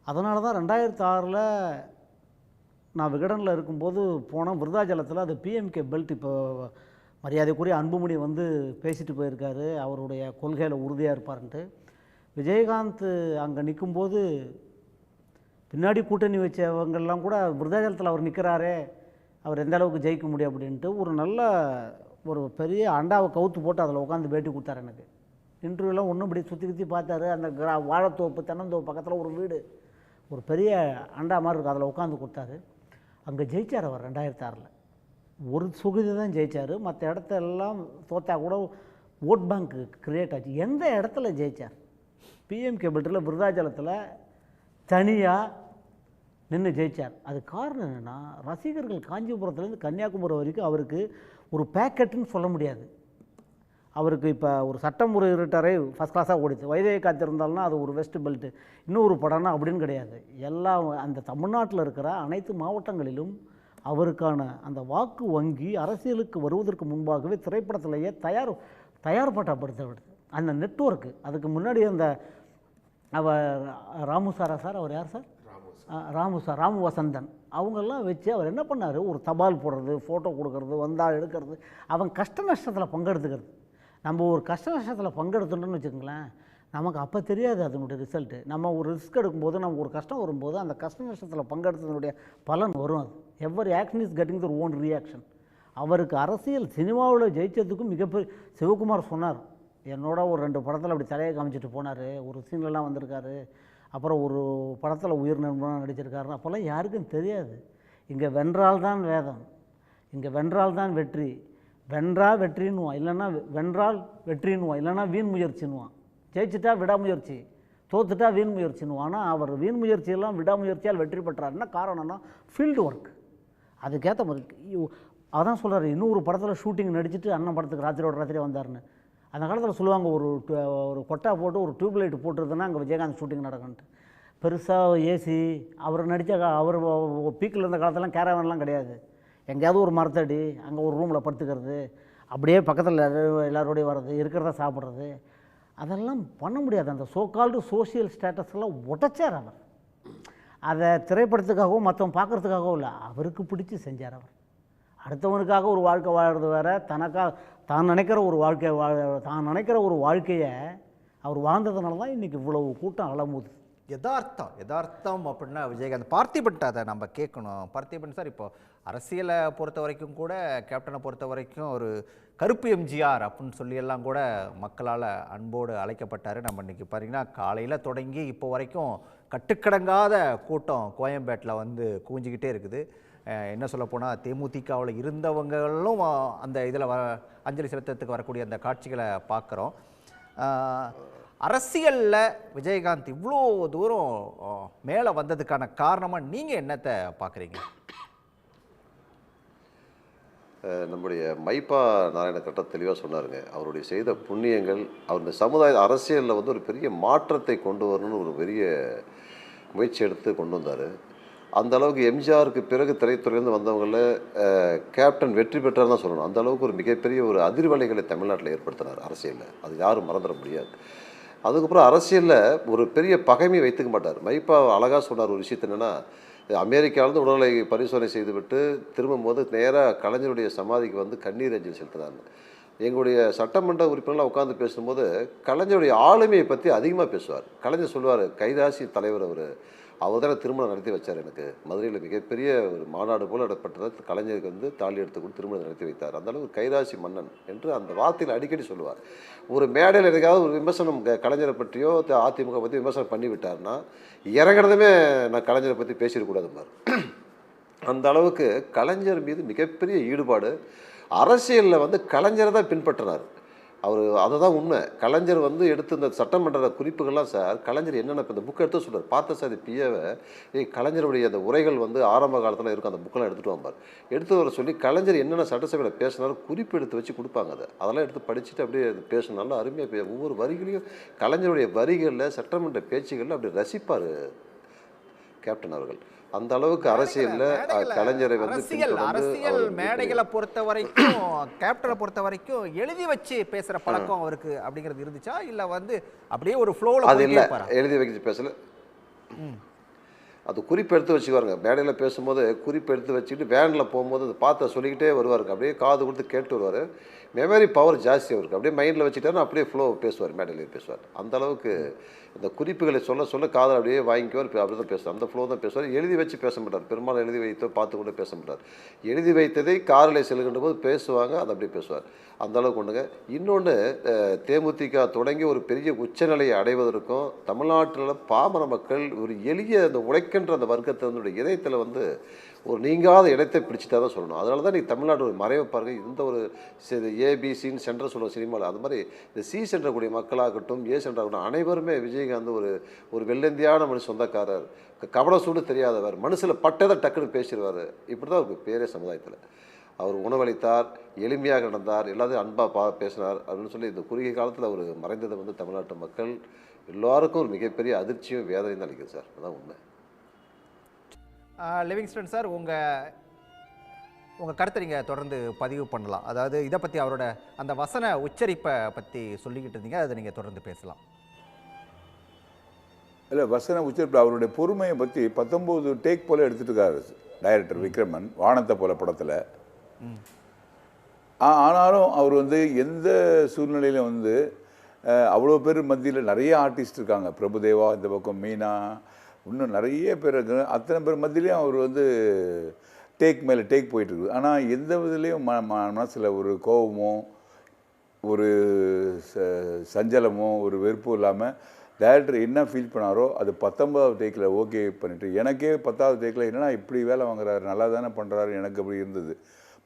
அதனால தான் 2006 நான் விகடனில் இருக்கும்போது போனோம் விருதாச்சலத்தில் அது பிஎம்கே பெல்ட். இப்போ மரியாதைக்குரிய அன்புமணி வந்து பேசிட்டு போயிருக்காரு, அவருடைய கொள்கையில் உறுதியாக இருப்பார்ன்ட்டு. விஜயகாந்த் அங்கே நிற்கும்போது பின்னாடி கூட்டணி வச்சவங்கெல்லாம் கூட விருதாச்சலத்தில் அவர் நிற்கிறாரே, அவர் எந்த அளவுக்கு ஜெயிக்க முடியும் அப்படின்ட்டு ஒரு பெரிய அண்டாவை கவுத்து போட்டு அதில் உட்காந்து பேட்டி கொடுத்தாரு. எனக்கு இன்டர்வியூலாம் ஒன்றும் இப்படி சுற்றி பார்த்தாரு. அந்த வாழைத்தோப்பு தென்னந்தோப்பு பக்கத்தில் ஒரு வீடு, ஒரு பெரிய அண்டா மாதிரி இருக்குது, அதில் உட்காந்து கொடுத்தாரு. அங்கே ஜெயிச்சார் அவர் 2006. ஒரு தொகுதி தான் ஜெயித்தார், மற்ற இடத்தெல்லாம் தோற்றா கூட ஓட் பேங்க் கிரியேட் ஆச்சு. எந்த இடத்துல ஜெயித்தார்? பிஎம்கே பெல்ட்டில் விருதாச்சலத்தில் தனியாக நின்று ஜெயித்தார். அது காரணம் என்னென்னா, ரசிகர்கள் காஞ்சிபுரத்துலேருந்து கன்னியாகுமரி வரைக்கும் அவருக்கு ஒரு பேக்கெட்டுன்னு சொல்ல முடியாது. அவருக்கு இப்போ ஒரு சட்டம் ஒரு இருட்டரை ஃபஸ்ட் கிளாஸாக ஓடிச்சு, வைதேகி காத்திருந்தால்னா அது ஒரு வெஸ்ட் பெல்ட்டு, இன்னொரு படம்னா அப்படின்னு கிடையாது. அந்த தமிழ்நாட்டில் இருக்கிற அனைத்து மாவட்டங்களிலும் அவருக்கான அந்த வாக்கு வங்கி அரசியலுக்கு வருவதற்கு முன்பாகவே திரைப்படத்திலேயே தயார்படுத்தப்படுது அந்த நெட்வொர்க்கு. அதுக்கு முன்னாடி ராமு சார், அவர் யார் சார்? ராமு வசந்தன் அவங்கெல்லாம் வச்சு அவர் என்ன பண்ணார், ஒரு தபால் போடுறது, ஃபோட்டோ கொடுக்கறது, வந்தால் எடுக்கிறது, அவன் கஷ்ட நஷ்டத்தில் பங்கெடுத்துக்கிறது. நம்ம ஒரு கஷ்ட நஷ்டத்தில் பங்கெடுத்துட்டோன்னு வச்சுக்கோங்களேன், நமக்கு அப்போ தெரியாது அதனுடைய ரிசல்ட்டு. நம்ம ஒரு ரிஸ்க் எடுக்கும்போது, நமக்கு ஒரு கஷ்டம் வரும்போது அந்த கஷ்ட நஷ்டத்தில் பங்கெடுத்ததனுடைய பலன் வரும். அது every action is getting the own reaction. அவருக்கு அரசியல் சினிமாவில் ஜெயித்ததுக்கும் மிகப்பெரிய சிவகுமார் சொன்னார், என்னோட ஒரு 2 படத்தில் அப்படி தலையை காமிச்சிட்டு போனார், ஒரு சீன்லலாம் வந்திருக்காரு, அப்புறம் ஒரு படத்தில் உயிர் நண்பனாக நடிச்சிருக்காரு. அப்போல்லாம் யாருக்கும் தெரியாது. இங்கே வென்றால் தான் வேதம், இங்கே வென்றால் தான் வெற்றி, வென்றால் வெற்றின்னுவான், இல்லைன்னா வென்றால் வெற்றின்னுவான், இல்லைன்னா வீண் முயற்சின்னுவான். ஜெயிச்சுட்டா விடாமுயற்சி, தோத்துட்டா வீண் முயற்சின்னுவான். ஆனால் அவர் வீண் முயற்சியெல்லாம் விடாமுயற்சியால் வெற்றி பெற்றார். என்ன காரணம்னா ஃபீல்டு ஒர்க். அதுக்கேற்ற மாதிரி அதான் சொல்கிறார், இன்னொரு படத்தில் ஷூட்டிங் நடிச்சுட்டு அண்ணன் படத்துக்கு ராத்திரியோட ராத்திரியே வந்தார்னு. அந்த காலத்தில் சொல்லுவாங்க, ஒரு கொட்டா போட்டு ஒரு டியூப்லைட் போட்டுருதுன்னா அங்கே விஜயகாந்த் ஷூட்டிங் நடக்குன்ட்டு. பெருசாக ஏசி அவர் அவர் பீக்கில் இருந்த காலத்துலாம் கேரவன்லாம் கிடையாது. எங்கேயாவது ஒரு மரத்தடி, அங்கே ஒரு ரூமில் படுத்துக்கிறது, அப்படியே பக்கத்தில் எல்லாரோடையும் வர்றது, இருக்கிறத சாப்பிட்றது, அதெல்லாம் பண்ண முடியாது. அந்த சோகால்டு சோஷியல் ஸ்டேட்டஸ்லாம் உடைச்சார் அவர். அதை திரைப்படத்துக்காகவும் மற்றவங்க பார்க்குறதுக்காகவும் இல்லை, அவருக்கு பிடிச்சி செஞ்சார் அவர். அடுத்தவனுக்காக ஒரு வாழ்க்கை வாழறது வேறு, தான் நினைக்கிற ஒரு வாழ்க்கையை அவர் வாழ்ந்ததுனால தான் இன்றைக்கி இவ்வளவு கூட்டம் அலமுது. யதார்த்தம் அப்படின்னா விஜயகாந்த் பார்த்திபன்ட்ட அதை நம்ம கேட்கணும். பார்த்திபன் சார், இப்போ அரசியலை பொறுத்த வரைக்கும் கூட கேப்டனை பொறுத்த வரைக்கும் ஒரு கருப்பு எம்ஜிஆர் அப்படின்னு சொல்லியெல்லாம் கூட மக்களால் அன்போடு அழைக்கப்பட்டார். நம்ம இன்றைக்கி பார்த்தீங்கன்னா காலையில் தொடங்கி இப்போ வரைக்கும் கட்டுக்கடங்காத கூட்டம் கோயம்பேட்டில் வந்து குவிஞ்சிக்கிட்டே இருக்குது. என்ன சொல்லப்போனால் தேமுதிகவில் இருந்தவங்களும் அந்த இதில் அஞ்சலி செலுத்தத்துக்கு வரக்கூடிய அந்த காட்சிகளை பார்க்குறோம். அரசியலில் விஜயகாந்த் இவ்வளோ தூரம் மேலே வந்ததுக்கான காரணமாக நீங்கள் என்னத்தை பார்க்குறீங்க? நம்முடைய மைப்பா நாராயண கட்ட தெளிவாக சொன்னாருங்க. அவருடைய செய்த புண்ணியங்கள், அவர் இந்த சமுதாய அரசியலில் வந்து ஒரு பெரிய மாற்றத்தை கொண்டு வரணும்னு ஒரு பெரிய முயற்சி எடுத்து கொண்டு வந்தார். அந்த அளவுக்கு எம்ஜிஆருக்கு பிறகு திரைத்துறையிலேருந்து வந்தவங்களில் கேப்டன் வெற்றி பெற்றார் தான் சொல்லணும். அந்த அளவுக்கு ஒரு மிகப்பெரிய ஒரு அதிர்வலைகளை தமிழ்நாட்டில் ஏற்படுத்தினார் அரசியலில். அது யாரும் மறந்துட முடியாது. அதுக்கப்புறம் அரசியலில் ஒரு பெரிய பகைமை வைத்துக்க மாட்டார். மைப்பா அழகாக சொன்னார் ஒரு விஷயத்தை, என்னென்னா அமெரிக்காவிலேருந்து உடலை பரிசோதனை செய்துவிட்டு திரும்பும்போது நேராக கலைஞருடைய சமாதிக்கு வந்து கண்ணீர் அஞ்சலி செலுத்தினார். எங்களுடைய சட்டமன்ற உறுப்பினர்லாம் உட்காந்து பேசும்போது கலைஞருடைய ஆளுமையை பற்றி அதிகமாக பேசுவார். கலைஞர் சொல்லுவார், கைராசி தலைவர் அவர் தானே திருமணம் நடத்தி வச்சார். எனக்கு மதுரையில் மிகப்பெரிய ஒரு மாநாடு போல் நடப்பட்டதை கலைஞருக்கு வந்து தாலி எடுத்துக்கொண்டு திருமணம் நடத்தி வைத்தார். அந்தளவுக்கு கைராசி மன்னன் என்று அந்த வார்த்தையில் அடிக்கடி சொல்லுவார். ஒரு மேடையில் எனக்காவது ஒரு விமர்சனம் கலைஞரை பற்றியோ அதிமுக பற்றி விமர்சனம் பண்ணிவிட்டார்னா இறங்குறதுமே நான் கலைஞரை பற்றி பேசிடக்கூடாது பாரு. அந்த அளவுக்கு கலைஞர் மீது மிகப்பெரிய ஈடுபாடு. அரசியலில் வந்து கலைஞரை தான் பின்பற்றினார். அதுதான் உண்மை. கலைஞர் வந்து எடுத்து இந்த சட்டமன்ற குறிப்புகள்லாம் சார், கலைஞர் என்னென்ன இப்போ இந்த புக் எடுத்து சொல்றாரு. பார்த்தசாரதி பிஏவை, கலைஞருடைய அந்த உரைகள் வந்து ஆரம்ப காலத்தில் இருக்கும், அந்த புக்கெல்லாம் எடுத்துகிட்டு வாம்பார். எடுத்து வர சொல்லி கலைஞர் என்னென்ன சட்டசபையில் பேசினாரோ குறிப்பு எடுத்து வச்சு கொடுப்பாங்க. அதெல்லாம் எடுத்து படிச்சுட்டு அப்படியே அது பேசணும். நல்லா அருமையாக ஒவ்வொரு வரிகளையும் கலைஞருடைய வரிகளில் சட்டமன்ற பேச்சுகளில் அப்படி ரசிப்பார் கேப்டன் அவர்கள். அந்த அளவுக்கு அரசியல்ல கலைஞரை வந்து அரசியல் மேடைகளை பொறுத்த வரைக்கும் கேப்டனை பொறுத்த வரைக்கும் எழுதி வச்சு பேசுற பழக்கம் அவருக்கு அப்படிங்கிறது இருந்துச்சா, இல்ல வந்து அப்படியே ஒரு ஃப்ளோல அது இல்லை, எழுதி வைக்க பேசல. அது குறிப்பு எடுத்து வச்சுக்குவாருங்க. மேடையில் பேசும்போது குறிப்பு எடுத்து வச்சுக்கிட்டு வேனில் போகும்போது அதை பார்த்து சொல்லிக்கிட்டே வருவாருங்க. அப்படியே காது கொடுத்து கேட்டு வருவார். மெமரி பவர் ஜாஸ்தி அவருக்கு. அப்படியே மைண்டில் வச்சுட்டாருன்னா அப்படியே ஃப்ளோ பேசுவார், மேடையில் பேசுவார். அந்த அளவுக்கு இந்த குறிப்புகளை சொல்ல சொல்ல காதில் அப்படியே வாங்கிக்குவார். அப்படி தான் பேசுவார், அந்த ஃப்ளோ தான் பேசுவார். எழுதி வச்சு பேச மாட்டார். பெரும்பாலும் எழுதி வைத்தோ பார்த்து கூட பேச மாட்டார். எழுதி வைத்ததை காரில் செல்கின்ற போது பேசுவாங்க, அதை அப்படியே பேசுவார். அந்த அளவுக்கு ஒன்றுங்க. இன்னொன்று, தேமுதிக தொடங்கி ஒரு பெரிய உச்சநிலையை அடைவதற்கும் தமிழ்நாட்டில் பாமர மக்கள் ஒரு எளிய அந்த உழைக்கின்ற அந்த வர்க்கத்தினுடைய இதயத்தில் வந்து ஒரு நீங்காத இடத்தை பிடிச்சிட்டா தான் சொல்லணும். அதனால தான் நீங்கள் தமிழ்நாடு ஒரு மறைவை பாருங்கள். இந்த ஒரு ஏபிசின்னு சென்டர் சொல்லுவோம் சினிமாவில், அது மாதிரி இந்த சி சென்டர் கூடிய மக்களாகட்டும், ஏ சென்டர் ஆகட்டும், அனைவருமே விஜயகாந்த் ஒரு வெள்ளந்தியான மனுஷன், சொந்தக்காரர், கபட சூடு தெரியாதவர், மனுஷில் பட்டதை டக்குன்னு பேசிடுவார். இப்படி தான் அவருக்கு பேரே சமுதாயத்தில். அவர் உணவளித்தார், எளிமையாக நடந்தார், எல்லாத்தையும் அன்பாக பேசினார் அப்படின்னு சொல்லி இந்த குறுகிய காலத்தில் அவர் மறைந்ததை வந்து தமிழ்நாட்டு மக்கள் எல்லாருக்கும் ஒரு மிகப்பெரிய அதிர்ச்சியும் வேதனையும் தான் அளிக்குது சார். அதான் உண்மை. லிவிங்ஸ்டன் சார், உங்கள் கருத்தை நீங்கள் தொடர்ந்து பதிவு பண்ணலாம். அதாவது இதை பற்றி அவரோட அந்த வசன உச்சரிப்பை பற்றி சொல்லிக்கிட்டு இருந்தீங்க, அதை நீங்கள் தொடர்ந்து பேசலாம். இல்லை, வசன உச்சரிப்பு அவருடைய பொறுமையை பற்றி 19 டேக் போல் எடுத்துகிட்டு இருக்காரு டைரக்டர் விக்ரமன் வானத்தை போல படத்தில். ஆனாலும் அவர் வந்து எந்த சூழ்நிலையிலும் வந்து அவ்வளோ பேர் மத்தியில் நிறைய ஆர்டிஸ்ட் இருக்காங்க. பிரபுதேவா, இந்த பக்கம் மீனா, இன்னும் நிறைய பேர் இருக்கு. அத்தனை பேர் மத்தியிலையும் அவர் வந்து டேக் மேலே டேக் போயிட்டுருக்குது. ஆனால் எந்த விதத்துலேயும் மனசில் ஒரு கோபமோ ஒரு சஞ்சலமோ ஒரு வெறுப்போ இல்லாமல் டைரக்டர் என்ன ஃபீல் பண்ணாரோ அது 19வது டேக்கில் ஓகே பண்ணிவிட்டு, எனக்கே 10வது டேக்கில் என்னன்னா இப்படி வேலை வாங்குறாரு, நல்லா தானே பண்ணுறாரு, எனக்கு அப்படி இருந்தது.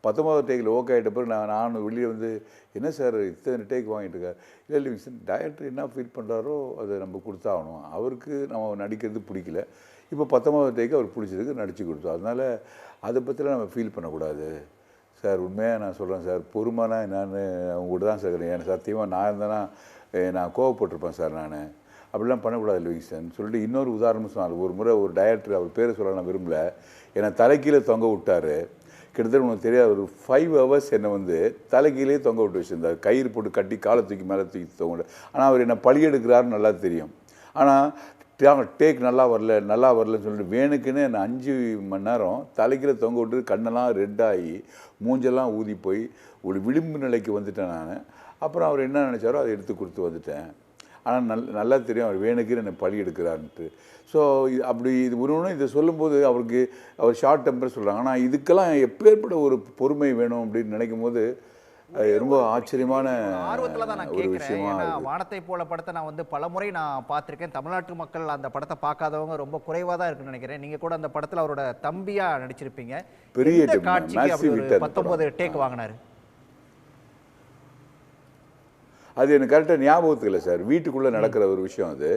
19வது டேக்கில் ஓகே ஆகிட்ட பிறகு நான் வெளியே வந்து என்ன சார் இத்தனை டேக் வாங்கிட்டு இருக்கார். இல்லை டைரக்டர் என்ன ஃபீல் பண்ணுறாரோ அதை நம்ம கொடுத்தாகணும். அவருக்கு நம்ம நடிக்கிறது பிடிக்கல, இப்போ 19வது டேக்கு அவர் பிடிச்சதுக்கு நடித்து கொடுத்தோம். அதனால் அதை பற்றிலாம் நம்ம ஃபீல் பண்ணக்கூடாது சார். உண்மையாக நான் சொல்கிறேன் சார், பொறுமைனா என்னன்னு அவங்க கூட தான் சார். எனக்கு சத்தியமாக நான் இருந்தேன்னா நான் கோவப்பட்டிருப்பேன் சார். நான் அப்படிலாம் பண்ணக்கூடாது லிவிங்ஸ்டன் சொல்லிட்டு இன்னொரு உதாரணமும் சொன்னார். ஒரு முறை ஒரு டைரக்டர், அவர் பேரை சொல்ல நான் விரும்பல, என்னை தலைக்கீழே தொங்க விட்டார். கிட்டத்தட்ட உனக்கு தெரியாது, ஒரு 5 hours என்னை வந்து தலைக்கீழே தொங்க விட்டு வச்சுருந்தார். கயிறு போட்டு கட்டி காலை தூக்கி மேலே தூக்கி தொங்க. ஆனால் அவர் என்னை பழி எடுக்கிறாருன்னு நல்லா தெரியும். ஆனால் டேக் நல்லா வரலன்னு சொல்லிட்டு வேணுக்குன்னு என்னை 5 மணி நேரம் தலைக்கீழே தொங்க விட்டு கண்ணெல்லாம் ரெட்டாகி மூஞ்செல்லாம் ஊதி போய் ஒரு விளிம்பு நிலைக்கு வந்துட்டேன் நான். அப்புறம் அவர் என்ன நினச்சாரோ அதை எடுத்து கொடுத்து வந்துட்டேன். ஆனால் நல்லா தெரியும் அவர் வேணுக்குன்னு என்னை பழி எடுக்கிறாருன்ட்டு. ஸோ அப்படி இது ஒன்று இதை சொல்லும்போது அவர் ஷார்ட் டெம்பர் சொல்கிறாங்க. ஆனால் இதுக்கெல்லாம் எப்பேற்பட்ட ஒரு பொறுமை வேணும் அப்படின்னு நினைக்கும் போது ரொம்ப ஆச்சரியமான ஆர்வத்தில் தான் நான் ஒரு கேட்குறேன். விஷயமா ஏன்னா இருக்குது. வானத்தை போல படத்தை நான் வந்து பலமுறை நான் பார்த்துருக்கேன். தமிழ்நாட்டு மக்கள் அந்த படத்தை பார்க்காதவங்க ரொம்ப குறைவாக தான் இருக்குன்னு நினைக்கிறேன். நீங்கள் கூட அந்த படத்தில் அவரோட தம்பியாக நடிச்சிருப்பீங்க. பெரிய எந்த team, காட்சிக்கு massive அப்படி ஒரு hit அந்த 19 படம். டேக் வாங்கினாரு? அது எனக்கு கரெக்டாக ஞாபகத்துக்கு இல்லை சார். வீட்டுக்குள்ளே நடக்கிற ஒரு விஷயம் அது.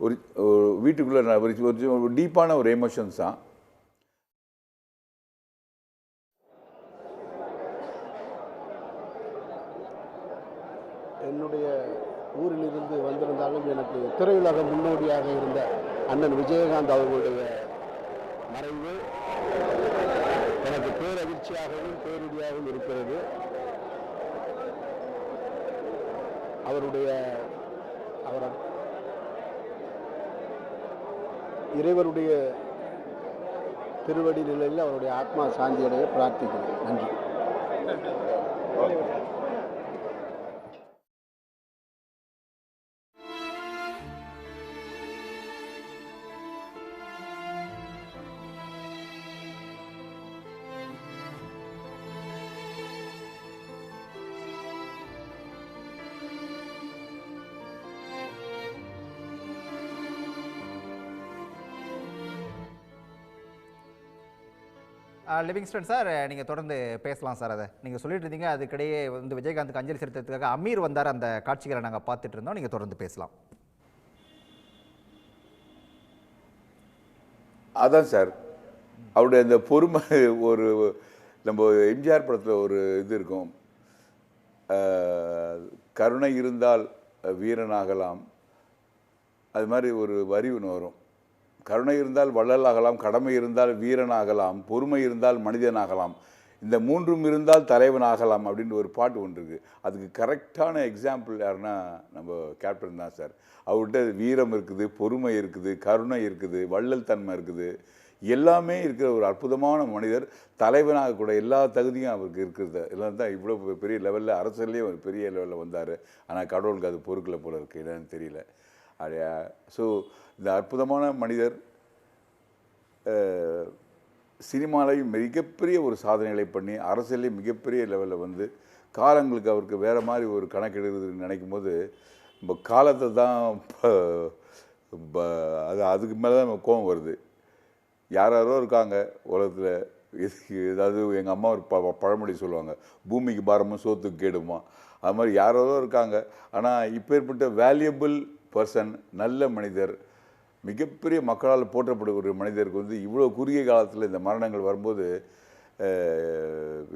ஒரு வீட்டுக்குள்ளே ஒரு டீப்பான ஒரு எமோஷன்ஸ் தான். என்னுடைய ஊரிலிருந்து வந்திருந்தாலும் எனக்கு திரையுலக முன்னோடியாக இருந்த அண்ணன் விஜயகாந்த் அவர்களுடைய மறைவு எனக்கு பேரதிர்ச்சியாகவும் பேரிடியாகவும் இருக்கிறது. இறைவருடைய திருவடி நிலையில் அவருடைய ஆத்மா சாந்தியடைய பிரார்த்திக்கிறேன். நன்றி. லிவிங்ஸ்டன் சார், நீங்கள் தொடர்ந்து பேசலாம் சார். அதை நீங்கள் சொல்லிட்டு இருந்தீங்க, அதுக்கிடையே வந்து விஜயகாந்துக்கு அஞ்சலி செலுத்துறதுக்காக அமீர் வந்தார், அந்த காட்சிகளை நாங்கள் பார்த்துட்டு இருந்தோம். நீங்கள் தொடர்ந்து பேசலாம். அதான் சார், அவருடைய அந்த பொறுமை. ஒரு நம்ம எம்ஜிஆர் படத்தில் ஒரு இது இருக்கும், கருணை இருந்தால் வீரனாகலாம், அது மாதிரி ஒரு வரி ஒன்று வரும். கருணை இருந்தால் வள்ளலாகலாம், கடமை இருந்தால் வீரனாகலாம், பொறுமை இருந்தால் மனிதனாகலாம், இந்த மூன்றும் இருந்தால் தலைவனாகலாம் அப்படின்னு ஒரு பாட்டு ஒன்று இருக்குது. அதுக்கு கரெக்டான எக்ஸாம்பிள் யாருன்னா நம்ம கேப்டன் தான் சார். அவர்கிட்ட வீரம் இருக்குது, பொறுமை இருக்குது, கருணை இருக்குது, வள்ளல் தன்மை இருக்குது, எல்லாமே இருக்கிற ஒரு அற்புதமான மனிதர். தலைவனாக கூட எல்லா தகுதியும் அவருக்கு இருக்கிறது. எல்லாம் தான் இவ்வளோ பெரிய லெவலில் அரசியல்லேயே ஒரு பெரிய லெவலில் வந்தார். ஆனால் கடவுளுக்கு அது பொறுக்கலை போல இருக்குது, என்னன்னு தெரியல. ஸோ இந்த அற்புதமான மனிதர் சினிமாலையும் மிகப்பெரிய ஒரு சாதனைகளை பண்ணி அரசியலையும் மிகப்பெரிய லெவலில் வந்து காலங்களுக்கு அவருக்கு வேறு மாதிரி ஒரு கணக்கெடுக்குதுன்னு நினைக்கும் போது நம்ம காலத்தை தான் அதுக்கு மேலே தான் நம்ம கோபம் வருது. யாரோ இருக்காங்க உலகத்தில், ஏதாவது எங்கள் அம்மா ஒரு பழமொழி சொல்லுவாங்க, பூமிக்கு பாரமும் சோத்துக்கு கேடுமா, அது மாதிரி யாரோ இருக்காங்க. ஆனால் இப்பேற்பட்ட வேல்யூபிள் பர்சன், நல்ல மனிதர், மிகப்பெரிய மக்களால் போற்றப்படக்கூடிய மனிதருக்கு வந்து இவ்வளோ குறுகிய காலத்தில் இந்த மரணங்கள் வரும்போது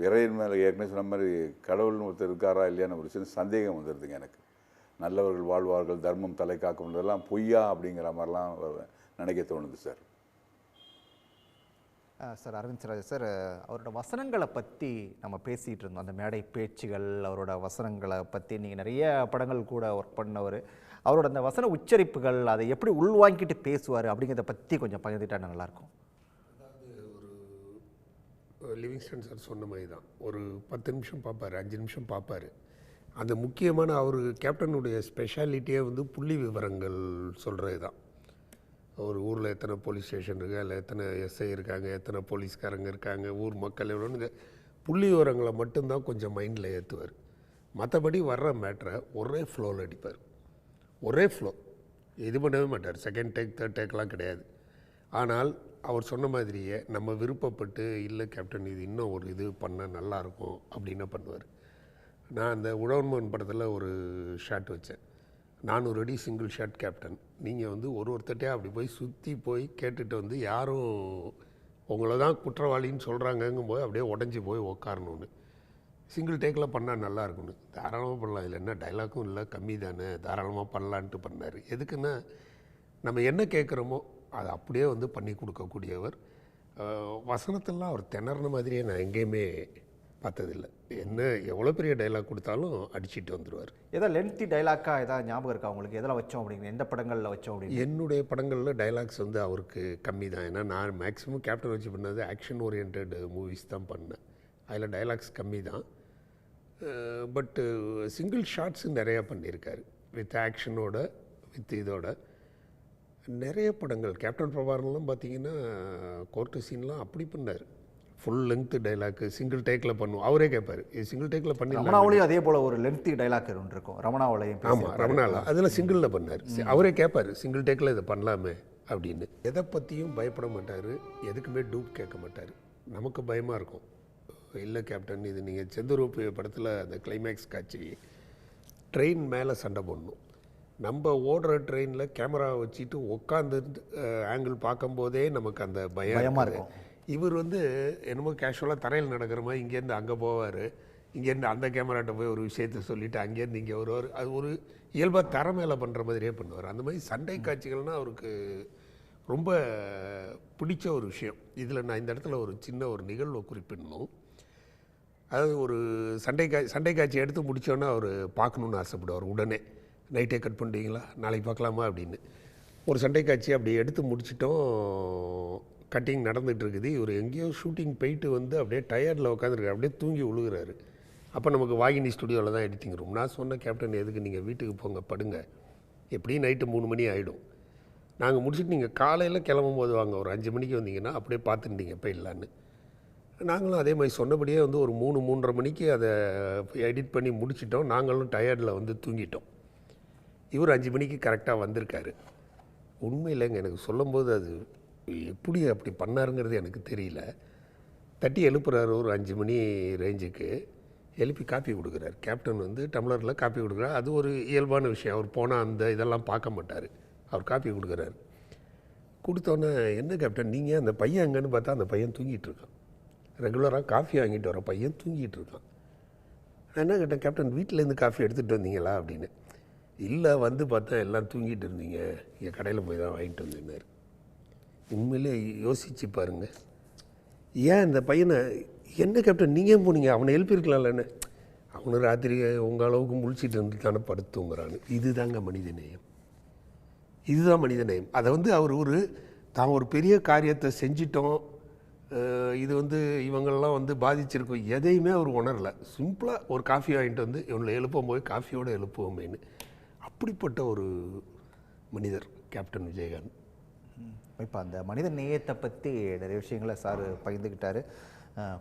இறைவன் மேலே ஏற்கனவே சொன்ன மாதிரி கடவுள்னு ஒருத்தர் இருக்காரா இல்லையான்னு ஒரு சின்ன சந்தேகம் வந்துடுதுங்க எனக்கு. நல்லவர்கள் வாழ்வார்கள், தர்மம் தலை காக்கும்ன்றதெல்லாம் பொய்யா அப்படிங்கிற மாதிரிலாம் நினைக்க தோணுது சார். சார் அரவிந்த் ராஜா சார், அவரோட வசனங்களை பற்றி நம்ம பேசிகிட்டு இருந்தோம். அந்த மேடை பேச்சுகள், அவரோட வசனங்களை பற்றி நீங்கள் நிறைய படங்கள் கூட ஒர்க் பண்ணவர். அவரோட அந்த வசன உச்சரிப்புகள், அதை எப்படி உள்வாங்கிட்டு பேசுவார் அப்படிங்கிறத பற்றி கொஞ்சம் பகிர்ந்துட்டா நல்லாயிருக்கும். அதாவது ஒரு லிவிங்ஸ்டன் சார் சொன்ன மாதிரி தான், ஒரு 10 நிமிஷம் பார்ப்பார், 5 நிமிஷம் பார்ப்பார். அந்த முக்கியமான அவர் கேப்டனுடைய ஸ்பெஷாலிட்டியே வந்து புள்ளி விவரங்கள் சொல்கிறது தான். ஒரு ஊரில் எத்தனை போலீஸ் ஸ்டேஷன் இருக்குது, அதில் எத்தனை எஸ்ஐ இருக்காங்க, எத்தனை போலீஸ்காரங்க இருக்காங்க, ஊர் மக்கள் எவ்வளோன்னு இந்த புள்ளி விவரங்களை மட்டும்தான் கொஞ்சம் மைண்டில் ஏற்றுவார். மற்றபடி வர்ற மேட்ரை ஒரே ஃப்ளோவில் அடிப்பார். ஒரே ஃப்ளோ, இது பண்ணவே மாட்டார். செகண்ட் டேக், தேர்ட் டேக்லாம் கிடையாது. ஆனால் அவர் சொன்ன மாதிரியே நம்ம விருப்பப்பட்டு, இல்லை கேப்டன் இது இன்னும் ஒரு இது பண்ண நல்லாயிருக்கும் அப்படின்னு பண்ணுவார். நான் அந்த உழவன்மோகன் படத்தில் ஒரு ஷாட் வச்சேன், 400 அடி சிங்கிள் ஷாட் கேப்டன். நீங்கள் வந்து ஒருத்தட்டையாக அப்படி போய் சுற்றி போய் கேட்டுட்டு வந்து யாரும் உங்களை தான் குற்றவாளின்னு சொல்கிறாங்கங்கும்போது அப்படியே உடஞ்சி போய் உக்காரணுன்னு. சிங்கிள் டேக்கில் பண்ணால் நல்லா இருக்கும்னு. தாராளமாக பண்ணலாம், இதில் என்ன டைலாக்கும் இல்லை, கம்மி தானே, தாராளமாக பண்ணலான்ட்டு பண்ணார். எதுக்குன்னா நம்ம என்ன கேட்குறோமோ அதை அப்படியே வந்து பண்ணி கொடுக்கக்கூடியவர். வசனத்தெல்லாம் அவர் திணறின மாதிரியே நான் எங்கேயுமே பார்த்ததில்லை. என்ன எவ்வளோ பெரிய டைலாக் கொடுத்தாலும் அடிச்சுட்டு வந்துடுவார். ஏதாவது லென்த்தி டைலாக்காக ஏதாவது ஞாபகம் இருக்கா உங்களுக்கு? எதெல்லாம் வச்சோம் அப்படிங்க, எந்த படங்களில் வச்சோம் அப்படின்னு? என்னுடைய படங்களில் டைலாக்ஸ் வந்து அவருக்கு கம்மி தான். ஏன்னா நான் மேக்ஸிமம் கேப்டன் வச்சு பண்ணது ஆக்ஷன் ஓரியன்ட் மூவிஸ் தான் பண்ணேன். அதில் டைலாக்ஸ் கம்மி தான். பட்டு சிங்கிள் ஷாட்ஸு நிறையா பண்ணியிருக்காரு, வித் ஆக்ஷனோட, வித் இதோட. நிறைய படங்கள் கேப்டன் பிரபாகரன்லாம் பார்த்தீங்கன்னா கோர்ட்டு சீன்லாம் அப்படி பண்ணார். Full length dialogue single tackle பண்ணுவோம். அவரே கேட்பார், இது சிங்கிள் டேக்கில் பண்ணி. ரமணாவிலையும் அதே போல் ஒரு லென்த்தி டைலாக் ஒன்று இருக்கும், ரமணாவிலையும். ஆமாம், ரமணாவில் அதில் சிங்கிளில் பண்ணார். அவரே கேட்பார், சிங்கிள் டேக்கில் இதை பண்ணலாமே அப்படின்னு. எதை பற்றியும் பயப்பட மாட்டார், எதுக்குமே டூப் கேட்க மாட்டார். நமக்கு பயமாக இருக்கும், இல்லை கேப்டன் இது நீங்கள் செந்தூர் படத்தில் அந்த கிளைமேக்ஸ் காட்சி, ட்ரெயின் மேலே சண்டை போடணும். நம்ம ஓடுற ட்ரெயினில் கேமரா வச்சுட்டு உட்காந்து ஆங்கிள் பார்க்கும்போதே நமக்கு அந்த பயமாக இருக்கும். இவர் வந்து என்னமோ கேஷுவலாக தரையில் நடக்கிற மாதிரி இங்கேருந்து அங்கே போவார், இங்கேருந்து அந்த கேமராட்ட போய் ஒரு விஷயத்த சொல்லிவிட்டு அங்கேருந்து இங்கே வருவார். அது ஒரு இயல்பாக தர மேலே பண்ணுற மாதிரியே பண்ணுவார். அந்த மாதிரி சண்டை காட்சிகள்னால் அவருக்கு ரொம்ப பிடிச்ச ஒரு விஷயம். இதில் நான் இந்த இடத்துல ஒரு சின்ன ஒரு நிகழ்வை குறிப்பிடணும். அதாவது ஒரு சண்டை காட்சி எடுத்து முடித்தோன்னே அவர் பார்க்கணுன்னு ஆசைப்படுவார். உடனே நைட்டே கட் பண்ணிட்டீங்களா, நாளைக்கு பார்க்கலாமா அப்படின்னு. ஒரு சண்டை காட்சி அப்படி எடுத்து முடிச்சிட்டோம், கட்டிங் நடந்துகிட்டு இருக்குது. இவர் எங்கேயோ ஷூட்டிங் போயிட்டு வந்து அப்படியே டயர்டில் உட்காந்துருக்காரு, அப்படியே தூங்கி விழுகிறாரு. அப்போ நமக்கு வாகினி ஸ்டுடியோவில் தான் எடிட்டிங் ரூம். நான் சொன்னேன், கேப்டன் எதுக்கு நீங்கள் வீட்டுக்கு போங்க, படுங்க, எப்படியும் நைட்டு 3 மணி ஆகிடும், நாங்கள் முடிச்சுட்டு நீங்கள் காலையில் கிளம்பும் போது வாங்க, ஒரு 5 மணிக்கு வந்தீங்கன்னா அப்படியே பார்த்துட்டீங்க போயிடலான்னு. நாங்களும் அதே மாதிரி சொன்னபடியே வந்து ஒரு 3-3:30 மணிக்கு அதை எடிட் பண்ணி முடிச்சிட்டோம். நாங்களும் டயர்டில் வந்து தூங்கிட்டோம். இவர் 5 மணிக்கு கரெக்டாக வந்திருக்காரு. உண்மையில்லைங்க, எனக்கு சொல்லும்போது அது எப்படி அப்படி பண்ணாருங்கிறது எனக்கு தெரியல. தட்டி எழுப்புறாரு ஒரு 5 மணி ரேஞ்சுக்கு. எழுப்பி காப்பி கொடுக்குறாரு. கேப்டன் வந்து டம்ளரில் காப்பி கொடுக்குறாரு. அது ஒரு இயல்பான விஷயம். அவர் போனால் அந்த இதெல்லாம் பார்க்க மாட்டார். அவர் காப்பி கொடுக்குறாரு. கொடுத்தோன்னே, என்ன கேப்டன் நீங்கள் அந்த பையன் எங்கன்னு பார்த்தா அந்த பையன் தூங்கிட்டு இருக்கான். ரெகுலராக காஃபி வாங்கிட்டு வர பையன் தூங்கிட்டு இருக்கான். நான் என்ன கேட்டேன், கேப்டன் வீட்டிலேருந்து காஃபி எடுத்துகிட்டு வந்தீங்களா அப்படின்னு. இல்லை, வந்து பார்த்தா எல்லாம் தூங்கிட்டு இருந்தீங்க, என் கடையில் போய் தான் வாங்கிட்டு வந்தேன்னாரு. உண்மையிலே யோசிச்சு பாருங்க. ஏன் இந்த பையனை, என்ன கேப்டன் நீங்கள் போனீங்க, அவனை எழுப்பியிருக்கலாம்லன்னு. அவனு ராத்திரி உங்கள் அளவுக்கு முழிச்சிட்டு இருந்து தானே படுத்துங்கிறான்னு. இதுதாங்க மனிதநேயம். இதுதான் மனிதநேயம். அதை வந்து அவர் தான் ஒரு பெரிய காரியத்தை செஞ்சிட்டோம், இது வந்து இவங்களெல்லாம் வந்து பாதிச்சிருக்கோம், எதையுமே அவர் உணரலை. சிம்பிளாக ஒரு காஃபி வாங்கிட்டு வந்து இவங்களை எழுப்பும் போது காஃபியோடு எழுப்புவோமேன்னு. அப்படிப்பட்ட ஒரு மனிதர் கேப்டன் விஜயகாந்த். இப்போ அந்த மனித நேயத்தை பற்றி நிறைய விஷயங்களை சார் பகிர்ந்துக்கிட்டாரு.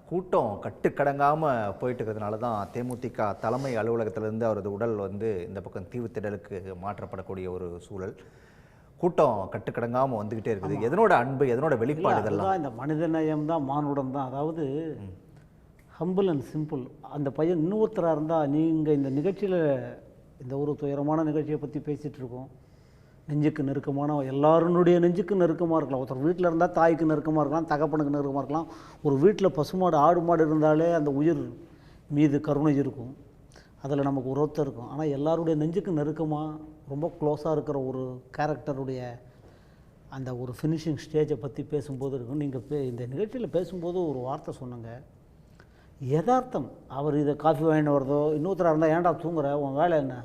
கூட்டம் கட்டுக்கடங்காமல் போயிட்டு இருக்கிறதுனால தான் தேமுதிக தலைமை அலுவலகத்திலேருந்து அவரது உடல் வந்து இந்த பக்கம் தீவுத்திடலுக்கு மாற்றப்படக்கூடிய ஒரு சூழல். கூட்டம் கட்டுக்கடங்காமல் வந்துக்கிட்டே இருக்குது. எதனோட அன்பு, எதனோட வெளிப்பாடு இதெல்லாம்? இந்த மனிதநேயம் தான், மானுடம் தான். அதாவது ஹம்பிள் அண்ட் சிம்பிள். அந்த பையன் இன்னொருத்தராக இருந்தால், நீங்கள் இந்த நிகழ்ச்சியில் இந்த ஒரு துயரமான நிகழ்ச்சியை பற்றி பேசிகிட்டு இருக்கோம். நெஞ்சுக்கு நெருக்கமான, எல்லாருடைய நெஞ்சுக்கு நெருக்கமாக இருக்கலாம். ஒருத்தர் வீட்டில் இருந்தால் தாய்க்கு நெருக்கமாக இருக்கலாம், தகப்பனுக்கு நெருக்கமாக இருக்கலாம். ஒரு வீட்டில் பசுமாடு ஆடு மாடு இருந்தாலே அந்த உயிர் மீது கருணை இருக்கும், அதில் நமக்கு உரத்து இருக்கும். ஆனால் எல்லாருடைய நெஞ்சுக்கு நெருக்கமாக ரொம்ப க்ளோஸாக இருக்கிற ஒரு கேரக்டருடைய அந்த ஒரு ஃபினிஷிங் ஸ்டேஜை பற்றி பேசும்போது இருக்கும். நீங்கள் இந்த நிகழ்ச்சியில் பேசும்போது ஒரு வார்த்தை சொன்னங்க, யதார்த்தம். அவர் இதை காஃபி வாங்கிட்டு வரதோ, இன்னொருத்தராக இருந்தால் ஏன்டா தூங்குற, உன் வேலை என்ன,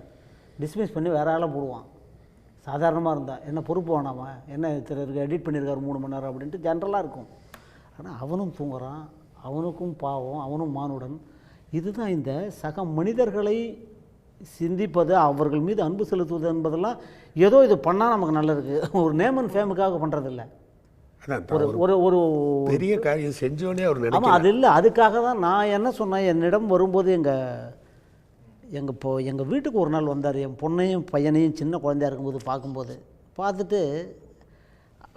டிஸ்மிஸ் பண்ணி வேறு ஆளை போடுவான். சாதாரணமாக இருந்தால் என்ன பொறுப்பு வேணாமா, என்ன இருக்கு எடிட் பண்ணியிருக்காரு 3 மணி நேரம் அப்படின்ட்டு ஜென்ரலாக இருக்கும். ஆனால் அவனும் தூங்குறான், அவனுக்கும் பாவம், அவனும் மானுடன். இதுதான் இந்த சக மனிதர்களை சிந்திப்பது, அவர்கள் மீது அன்பு செலுத்துவது என்பதெல்லாம் ஏதோ இது பண்ணால் நமக்கு நல்லது. ஒரு நேம் அண்ட் ஃபேமுக்காக பண்ணுறதில்லை. ஒரு ஒரு பெரிய காரியம் செஞ்சோன்னே அவர் நினைக்கும். ஆமாம், அது இல்லை. அதுக்காக தான் நான் என்ன சொன்னேன், என்னிடம் வரும்போது எங்கள் வீட்டுக்கு ஒரு நாள் வந்தார். என் பொண்ணையும் பையனையும் சின்ன குழந்தையா இருக்கும்போது பார்த்துட்டு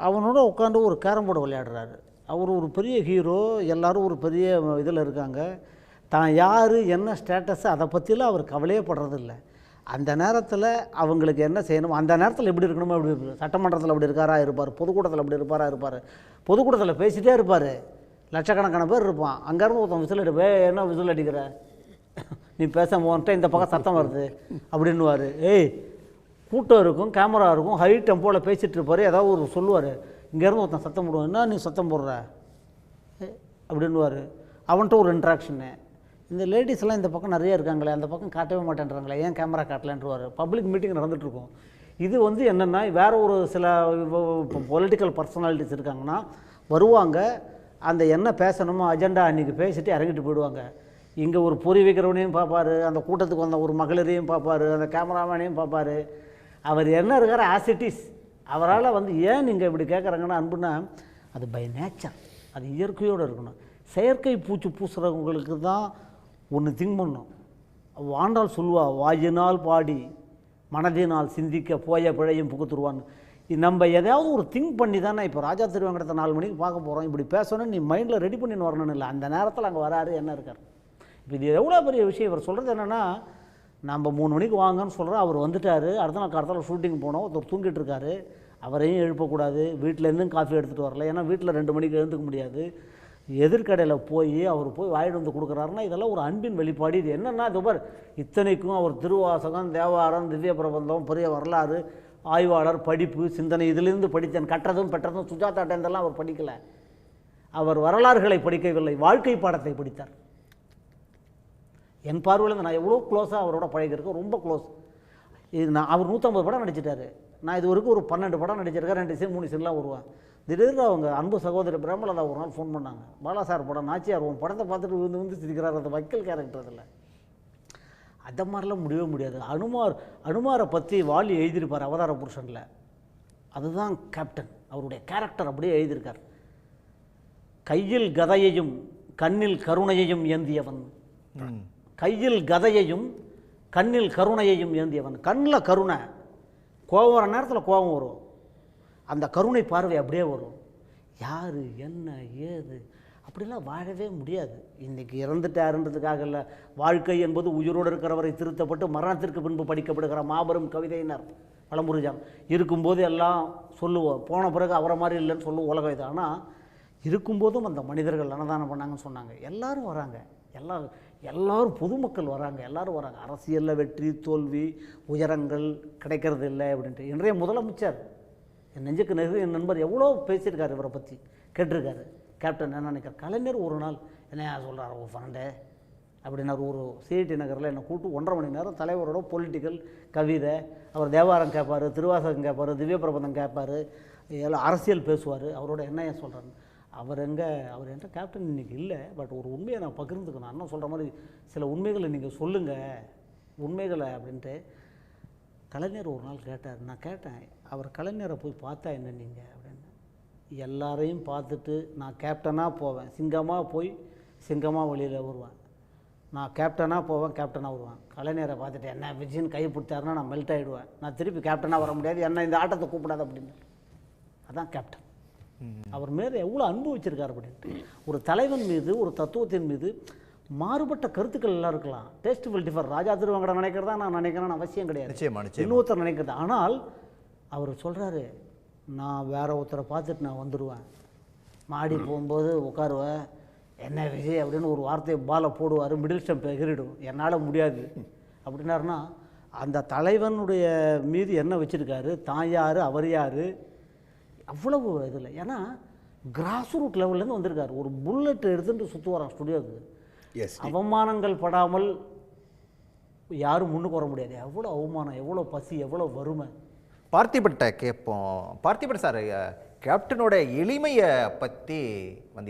அவனோட உட்காந்து ஒரு கேரம் போர்டு விளையாடுறாரு. அவர் ஒரு பெரிய ஹீரோ, எல்லோரும் ஒரு பெரிய இதில் இருக்காங்க. தான் யார் என்ன ஸ்டேட்டஸ் அதை பற்றிலாம் அவர் கவலையே படுறதில்லை. அந்த நேரத்தில் அவங்களுக்கு என்ன செய்யணும், அந்த நேரத்தில் எப்படி இருக்கணுமோ அப்படி இருப்பார். சட்டமன்றத்தில் அப்படி இருப்பார், பொதுக்கூட்டத்தில் அப்படி இருப்பார். பொதுக்கூட்டத்தில் பேசிகிட்டே இருப்பார், லட்சக்கணக்கான பேர் இருப்பான். அங்கேருந்து ஒருத்தன் விசில் அடிப்பே, என்ன விசில் அடிக்கிற, நீ பேச போன்ட்ட இந்த பக்கம் சத்தம் வருது அப்படின்னுவார். ஏய், கூட்டம் இருக்கும், கேமரா இருக்கும், ஹை டெம்போவில் பேசிகிட்டு இருப்பார். ஏதாவது ஒரு சொல்லுவார், இங்கேருந்து ஒருத்தன் சத்தம் போடுவான், என்ன நீ சத்தம் போடுற அப்படின்வார். அவன்கிட்ட ஒரு இன்ட்ராக்ஷனு. இந்த லேடிஸ்லாம் இந்த பக்கம் நிறைய இருக்காங்களே, அந்த பக்கம் காட்டவே மாட்டேன்றாங்களே, ஏன் கேமரா காட்டலன்றுவார். பப்ளிக் மீட்டிங் நடந்துகிட்ருக்கும். இது வந்து என்னென்னா, வேறு ஒரு சில பொலிட்டிக்கல் பர்சனாலிட்டிஸ் இருக்காங்கன்னா வருவாங்க, அந்த என்ன பேசணுமோ அஜெண்டா அன்றைக்கி பேசிட்டு இறங்கிட்டு போயிடுவாங்க. இங்கே ஒரு பொறி வைக்கிறவனையும் பார்ப்பார், அந்த கூட்டத்துக்கு வந்த ஒரு மகளிரையும் பார்ப்பார், அந்த கேமராமேனையும் பார்ப்பார். அவர் என்ன இருக்கார் ஆசிட்டிஸ். அவரால் வந்து ஏன் நீங்கள் இப்படி கேட்குறாங்கன்னா, அன்புனா அது பை நேச்சர், அது இயற்கையோடு இருக்கணும். செயற்கை பூச்சி பூசுகிறவங்களுக்கு தான் ஒன்று திங்க் பண்ணும். ஆண்டாள் சொல்லுவா, வாயினால் பாடி மனதினால் சிந்திக்க போய பிழையும் புகுத்துருவான்னு. நம்ம எதையாவது ஒரு திங்க் பண்ணி தானே. இப்போ ராஜா திருவேங்கடத்தை 4 மணிக்கு பார்க்க போகிறோம், இப்படி பேசணும், நீ மைண்டில் ரெடி பண்ணின்னு வரணும்னு இல்லை. அந்த நேரத்தில் அங்கே வராரு, என்ன இருக்கார். இப்போ இது எவ்வளோ பெரிய விஷயம். இவர் சொல்கிறது என்னென்னா, நம்ம 3 மணிக்கு வாங்கன்னு சொல்கிறோம், அவர் வந்துட்டார். அடுத்த நாள் காலத்தில் ஷூட்டிங் போனோம், ஒருத்தர் தூங்கிட்டு இருக்காரு, அவரையும் எழுப்பக்கூடாது. வீட்டிலேருந்தும் காஃபி எடுத்துகிட்டு வரல, ஏன்னா வீட்டில் 2 மணிக்கு எழுந்துக்க முடியாது. எதிர்கடையில் அவர் போய் வாங்கிட்டு வந்து கொடுக்குறாருன்னா இதெல்லாம் ஒரு அன்பின் வெளிப்பாடு. இது என்னென்னா, இது பார், இத்தனைக்கும் அவர் திருவாசகம், தேவாரம், திவ்ய பிரபந்தம், பெரிய வரலாறு ஆய்வாளர், படிப்பு, சிந்தனை, இதிலிருந்து படித்தேன். கற்றதும் பெற்றதும் சுஜாதாட்டேந்தெல்லாம் அவர் படிக்கலை. அவர் வரலாறுகளை படிக்கவில்லை, வாழ்க்கை பாடத்தை படித்தார். என் பார்வையில் நான் எவ்வளோ க்ளோஸாக அவரோட பழகிருக்கேன், ரொம்ப க்ளோஸ். இது அவர் 150 படம் நடிச்சிட்டாரு. நான் இது வரைக்கும் ஒரு 12 படம் நடிச்சிருக்கேன். 2 சீன் 3 சீன்லாம் வருவேன். திடீர்னு அவங்க அன்பு சகோதரி பிரேமலதா ஒரு நாள் ஃபோன் பண்ணாங்க, பாலா சார் படம் நாச்சியார், உன் படத்தை பார்த்துட்டு விழுந்து சிரிக்கிறார், அந்த வைக்கல் கேரக்டர். அதில் அந்த மாதிரிலாம் முடியவே முடியாது. அனுமாரை பற்றி வாலி எழுதியிருப்பார் அவதார புருஷனில். அதுதான் கேப்டன், அவருடைய கேரக்டர் அப்படியே எழுதியிருக்கார். கையில் கதையையும் கண்ணில் கருணையையும் ஏந்தியவன், கையில் கதையையும் கண்ணில் கருணையையும் ஏந்தியவன். கண்ணில் கருணை, கோபம் வர நேரத்தில் கோபம் வரும், அந்த கருணை பார்வை அப்படியே வரும். யார் என்ன ஏது, அப்போ அப்படிலாம் வாழவே முடியாது. இன்றைக்கி இறந்துட்டாருன்றதுக்காக இல்லை, வாழ்க்கை என்பது உயிரோடு இருக்கிறவரை திருத்தப்பட்டு மரணத்திற்கு பின்பு படிக்கப்படுகிற மாபெரும் கவிதையினர் பழமுருஜான். இருக்கும்போது எல்லாம் சொல்லுவோம், போன பிறகு அவரை மாதிரி இல்லைன்னு சொல்லுவோம் உலக இது. ஆனால் இருக்கும்போதும் அந்த மனிதர்கள் அன்னதானம் பண்ணாங்கன்னு சொன்னாங்க. எல்லாரும் வராங்க, எல்லாரும் பொதுமக்கள் வராங்க, எல்லாரும் வராங்க. அரசியலில் வெற்றி தோல்வி உயரங்கள் கிடைக்கிறது இல்லை அப்படின்ட்டு இன்றைய முதலமைச்சர் என் நெஞ்சுக்கு நெருங்கி என் நண்பர் எவ்வளோ பேசியிருக்காரு, இவரை பற்றி கேட்டிருக்காரு. கேப்டன் என்ன நினைக்கிறார், கலைஞர் ஒரு நாள் என்ன சொல்கிறார், ஓ ஃப்ரெண்டு அப்படின்னாரு. ஒரு சிஐடி நகரில் என்னை கூப்பிட்டு 1.5 மணி நேரம் தலைவரோட பொலிட்டிக்கல் கவிதை, அவர் தேவாரம் கேட்பார், திருவாசகம் கேட்பார், திவ்ய பிரபந்தம் கேட்பார், எல்லாம் அரசியல் பேசுவார். அவரோட என்ன ஏன் சொல்கிறாரு, அவர் என்கிட்ட கேப்டன் இன்றைக்கி இல்லை, பட் ஒரு உண்மையை நான் பகிர்ந்துக்கணும், அண்ணன் சொல்கிற மாதிரி சில உண்மைகளை நீங்கள் சொல்லுங்கள் உண்மைகளை அப்படின்ட்டு. கலைஞர் ஒரு நாள் கேட்டார். நான் கேட்டேன், அவர் கலைஞரை போய் பார்த்தா என்ன நீங்கள் அப்படின்னு. எல்லாரையும் பார்த்துட்டு நான் கேப்டனாக போவேன், சிங்கமாக போய் சிங்கமாக வெளியில் வருவேன், நான் கேப்டனாக போவேன் கேப்டனாக வருவேன். கலைஞரை பார்த்துட்டு என்ன விஜயன் கை பிடிச்சாருன்னா நான் மெல்ட் ஆகிடுவேன், நான் திருப்பி கேப்டனாக வர முடியாது, என்ன இந்த ஆட்டத்தை கூப்பிடாது அப்படின்னு. அதான் கேப்டன். அவர் மேலே எவ்வளோ அன்பு வச்சுருக்காரு அப்படின்ட்டு. ஒரு தலைவன் மீது, ஒரு தத்துவத்தின் மீது மாறுபட்ட கருத்துக்கள் எல்லாம் இருக்கலாம். Taste will differ. Raja Thiruvengadam நினைக்கிறதா நான் நினைக்கிறேன்னு அவசியம் கிடையாது, இன்னொருத்தர் நினைக்கிறது. ஆனால் அவர் சொல்கிறாரு, நான் வேற ஒருத்தரை பார்த்துட்டு நான் வந்துடுவேன், மாடி போகும்போது உட்காருவேன், என்ன விஜய் அப்படின்னு ஒரு வார்த்தையை பாலை போடுவார், மிடில் ஸ்டெம்ப் எகிரிடும், என்னால் முடியாது அப்படின்னாருன்னா அந்த தலைவனுடைய மீது என்ன வச்சுருக்காரு, தான் யார் அவர் யார், அவ்வளவு இதில். ஏன்னா கிராஸ் ரூட் லெவல்லேருந்து வந்திருக்காரு. ஒரு புல்லட் எடுத்துகிட்டு சுற்றுவாரான் ஸ்டுடியோவுக்கு. அவமானங்கள் படாமல் யாரும் முன்னுக்கு வர முடியாது. எவ்வளோ அவமானம், எவ்வளோ பசி, எவ்வளோ வறுமை. பார்த்திபன்கிட்ட கேட்போம். பார்த்திபன் சார், கேப்டனோட எளிமையை பற்றி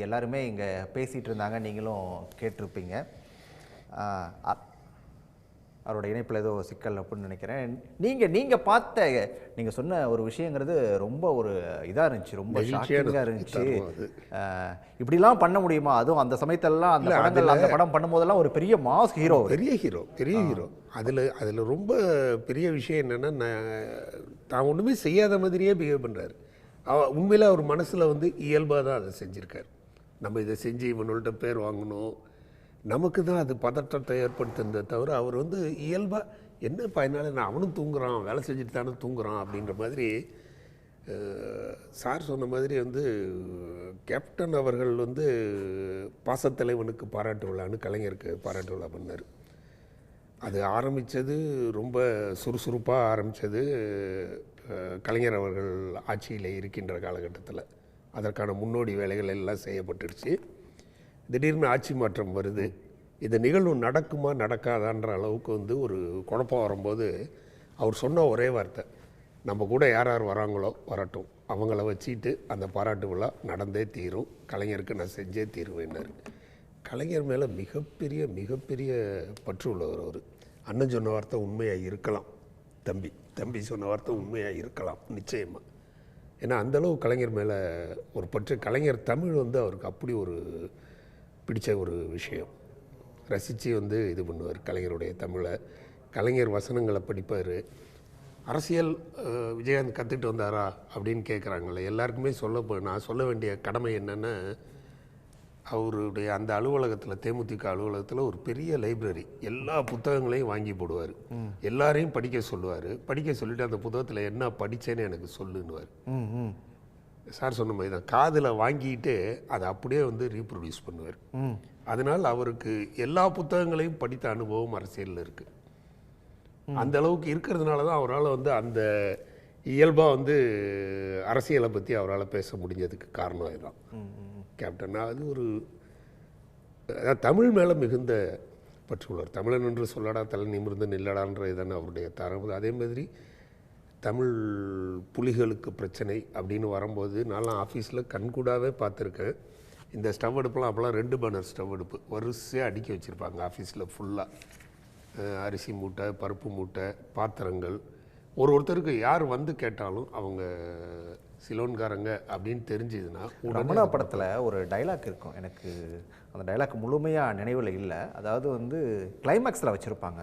எல்லாருமே இங்கே பேசிகிட்டு இருந்தாங்க, நீங்களும் கேட்டிருப்பீங்க. அவரோட இணைப்பில் ஏதோ சிக்கல் அப்படின்னு நினைக்கிறேன். நீங்கள் பார்த்த, நீங்கள் சொன்ன ஒரு விஷயங்கிறது ரொம்ப ஒரு இதாக இருந்துச்சு, ரொம்ப ஷாக்கிங்காக இருந்துச்சு. இப்படிலாம் பண்ண முடியுமா? அதுவும் அந்த சமயத்திலலாம் அந்த படம் பண்ணும்போதெல்லாம் ஒரு பெரிய மாஸ் ஹீரோ, பெரிய ஹீரோ. அதில் ரொம்ப பெரிய விஷயம் என்னென்னா, தான் ஒன்றுமே செய்யாத மாதிரியே பிஹேவ் பண்ணுறாரு. உண்மையில் அவர் மனசில் இயல்பாக தான் அதை செஞ்சுருக்கார். நம்ம இதை செஞ்சு இவனோட பேர் வாங்கணும், நமக்கு தான் அது பதற்றத்தை ஏற்படுத்துனதை தவிர அவர் இயல்பாக என்னப்பா என்னால், நான் அவனும் தூங்குறான், வேலை செஞ்சுட்டு தானே தூங்குறான் அப்படின்ற மாதிரி. சார் சொன்ன மாதிரி கேப்டன் அவர்கள் பாசத்தலைவனுக்கு பாராட்டு விழான்னு கலைஞருக்கு பாராட்டு விழா பண்ணார். அது ஆரம்பித்தது ரொம்ப சுறுசுறுப்பாக ஆரம்பித்தது கலைஞர் அவர்கள் ஆட்சியில் இருக்கின்ற காலகட்டத்தில். அதற்கான முன்னோடி வேலைகள் எல்லாம் செய்யப்பட்டுடுச்சு. திடீர்னு ஆட்சி மாற்றம் வருது. இந்த நிகழ்வு நடக்குமா நடக்காதான்ற அளவுக்கு ஒரு குழப்பம் வரும்போது அவர் சொன்ன ஒரே வார்த்தை, நம்ம கூட யார் யார் வராங்களோ வரட்டும், அவங்கள வச்சுட்டு அந்த பாராட்டு விழா நடந்தே தீரும், கலைஞருக்கு நான் செஞ்சே தீருவேன்னாரு. கலைஞர் மேலே மிகப்பெரிய பற்று உள்ளவர் அவர். அண்ணன் சொன்ன வார்த்தை உண்மையாக இருக்கலாம், தம்பி சொன்ன வார்த்தை உண்மையாக இருக்கலாம் நிச்சயமாக. ஏன்னா அந்தளவு கலைஞர் மேலே ஒரு பற்று. கலைஞர் தமிழ் அவருக்கு அப்படி ஒரு பிடிச்ச ஒரு விஷயம். ரசித்து இது பண்ணுவார் கலைஞருடைய தமிழை. கலைஞர் வசனங்களை படிப்பார். அரசியல் விஜயகாந்த் கற்றுக்கிட்டு வந்தாரா அப்படின்னு கேட்குறாங்களே, எல்லாருக்குமே நான் சொல்ல வேண்டிய கடமை என்னென்னா, அவருடைய அந்த அலுவலகத்தில், தேமுதிக அலுவலகத்தில் ஒரு பெரிய லைப்ரரி, எல்லா புத்தகங்களையும் வாங்கி போடுவார், எல்லாரையும் படிக்க சொல்லுவார். படிக்க சொல்லிவிட்டு அந்த புத்தகத்தில் என்ன படித்தேன்னு எனக்கு சொல்லுன்னுவார். சார் சொன்ன மாதிரி தான், காதில் வாங்கிட்டு அதை அப்படியே ரீப்ரொடியூஸ் பண்ணுவார். அதனால் அவருக்கு எல்லா புத்தகங்களையும் படித்த அனுபவம் அரசியலில் இருக்குது. அந்த அளவுக்கு இருக்கிறதுனால தான் அவரால் அந்த இயல்பாக அரசியலை பற்றி அவரால் பேச முடிஞ்சதுக்கு காரணம் இதுதான். கேப்டன் அது ஒரு தமிழ் மேலே மிகுந்த பற்றுள்ளவர். தமிழன் என்று சொல்லடா தலை நிமிர்ந்து நில்லடான்ற இதானே அவருடைய தரம். அதே மாதிரி தமிழ் புலிகளுக்கு பிரச்சனை அப்படின்னு வரும்போது நான்லாம் ஆஃபீஸில் கண்கூடாவே பார்த்துருக்கேன். இந்த ஸ்டவ் அடுப்புலாம் அப்போலாம் 2 பர்னர் ஸ்டவ் அடுப்பு வரிசையாக அடுக்கி வச்சுருப்பாங்க ஆஃபீஸில் ஃபுல்லாக. அரிசி மூட்டை, பருப்பு மூட்டை, பாத்திரங்கள். ஒருத்தருக்கு யார் கேட்டாலும் அவங்க சிலோன்காரங்க அப்படின்னு தெரிஞ்சதுன்னா. ரமணா படத்தில் ஒரு டைலாக் இருக்கும், எனக்கு அந்த டைலாக் முழுமையாக நினைவில் இல்லை. அதாவது கிளைமேக்ஸில் வச்சுருப்பாங்க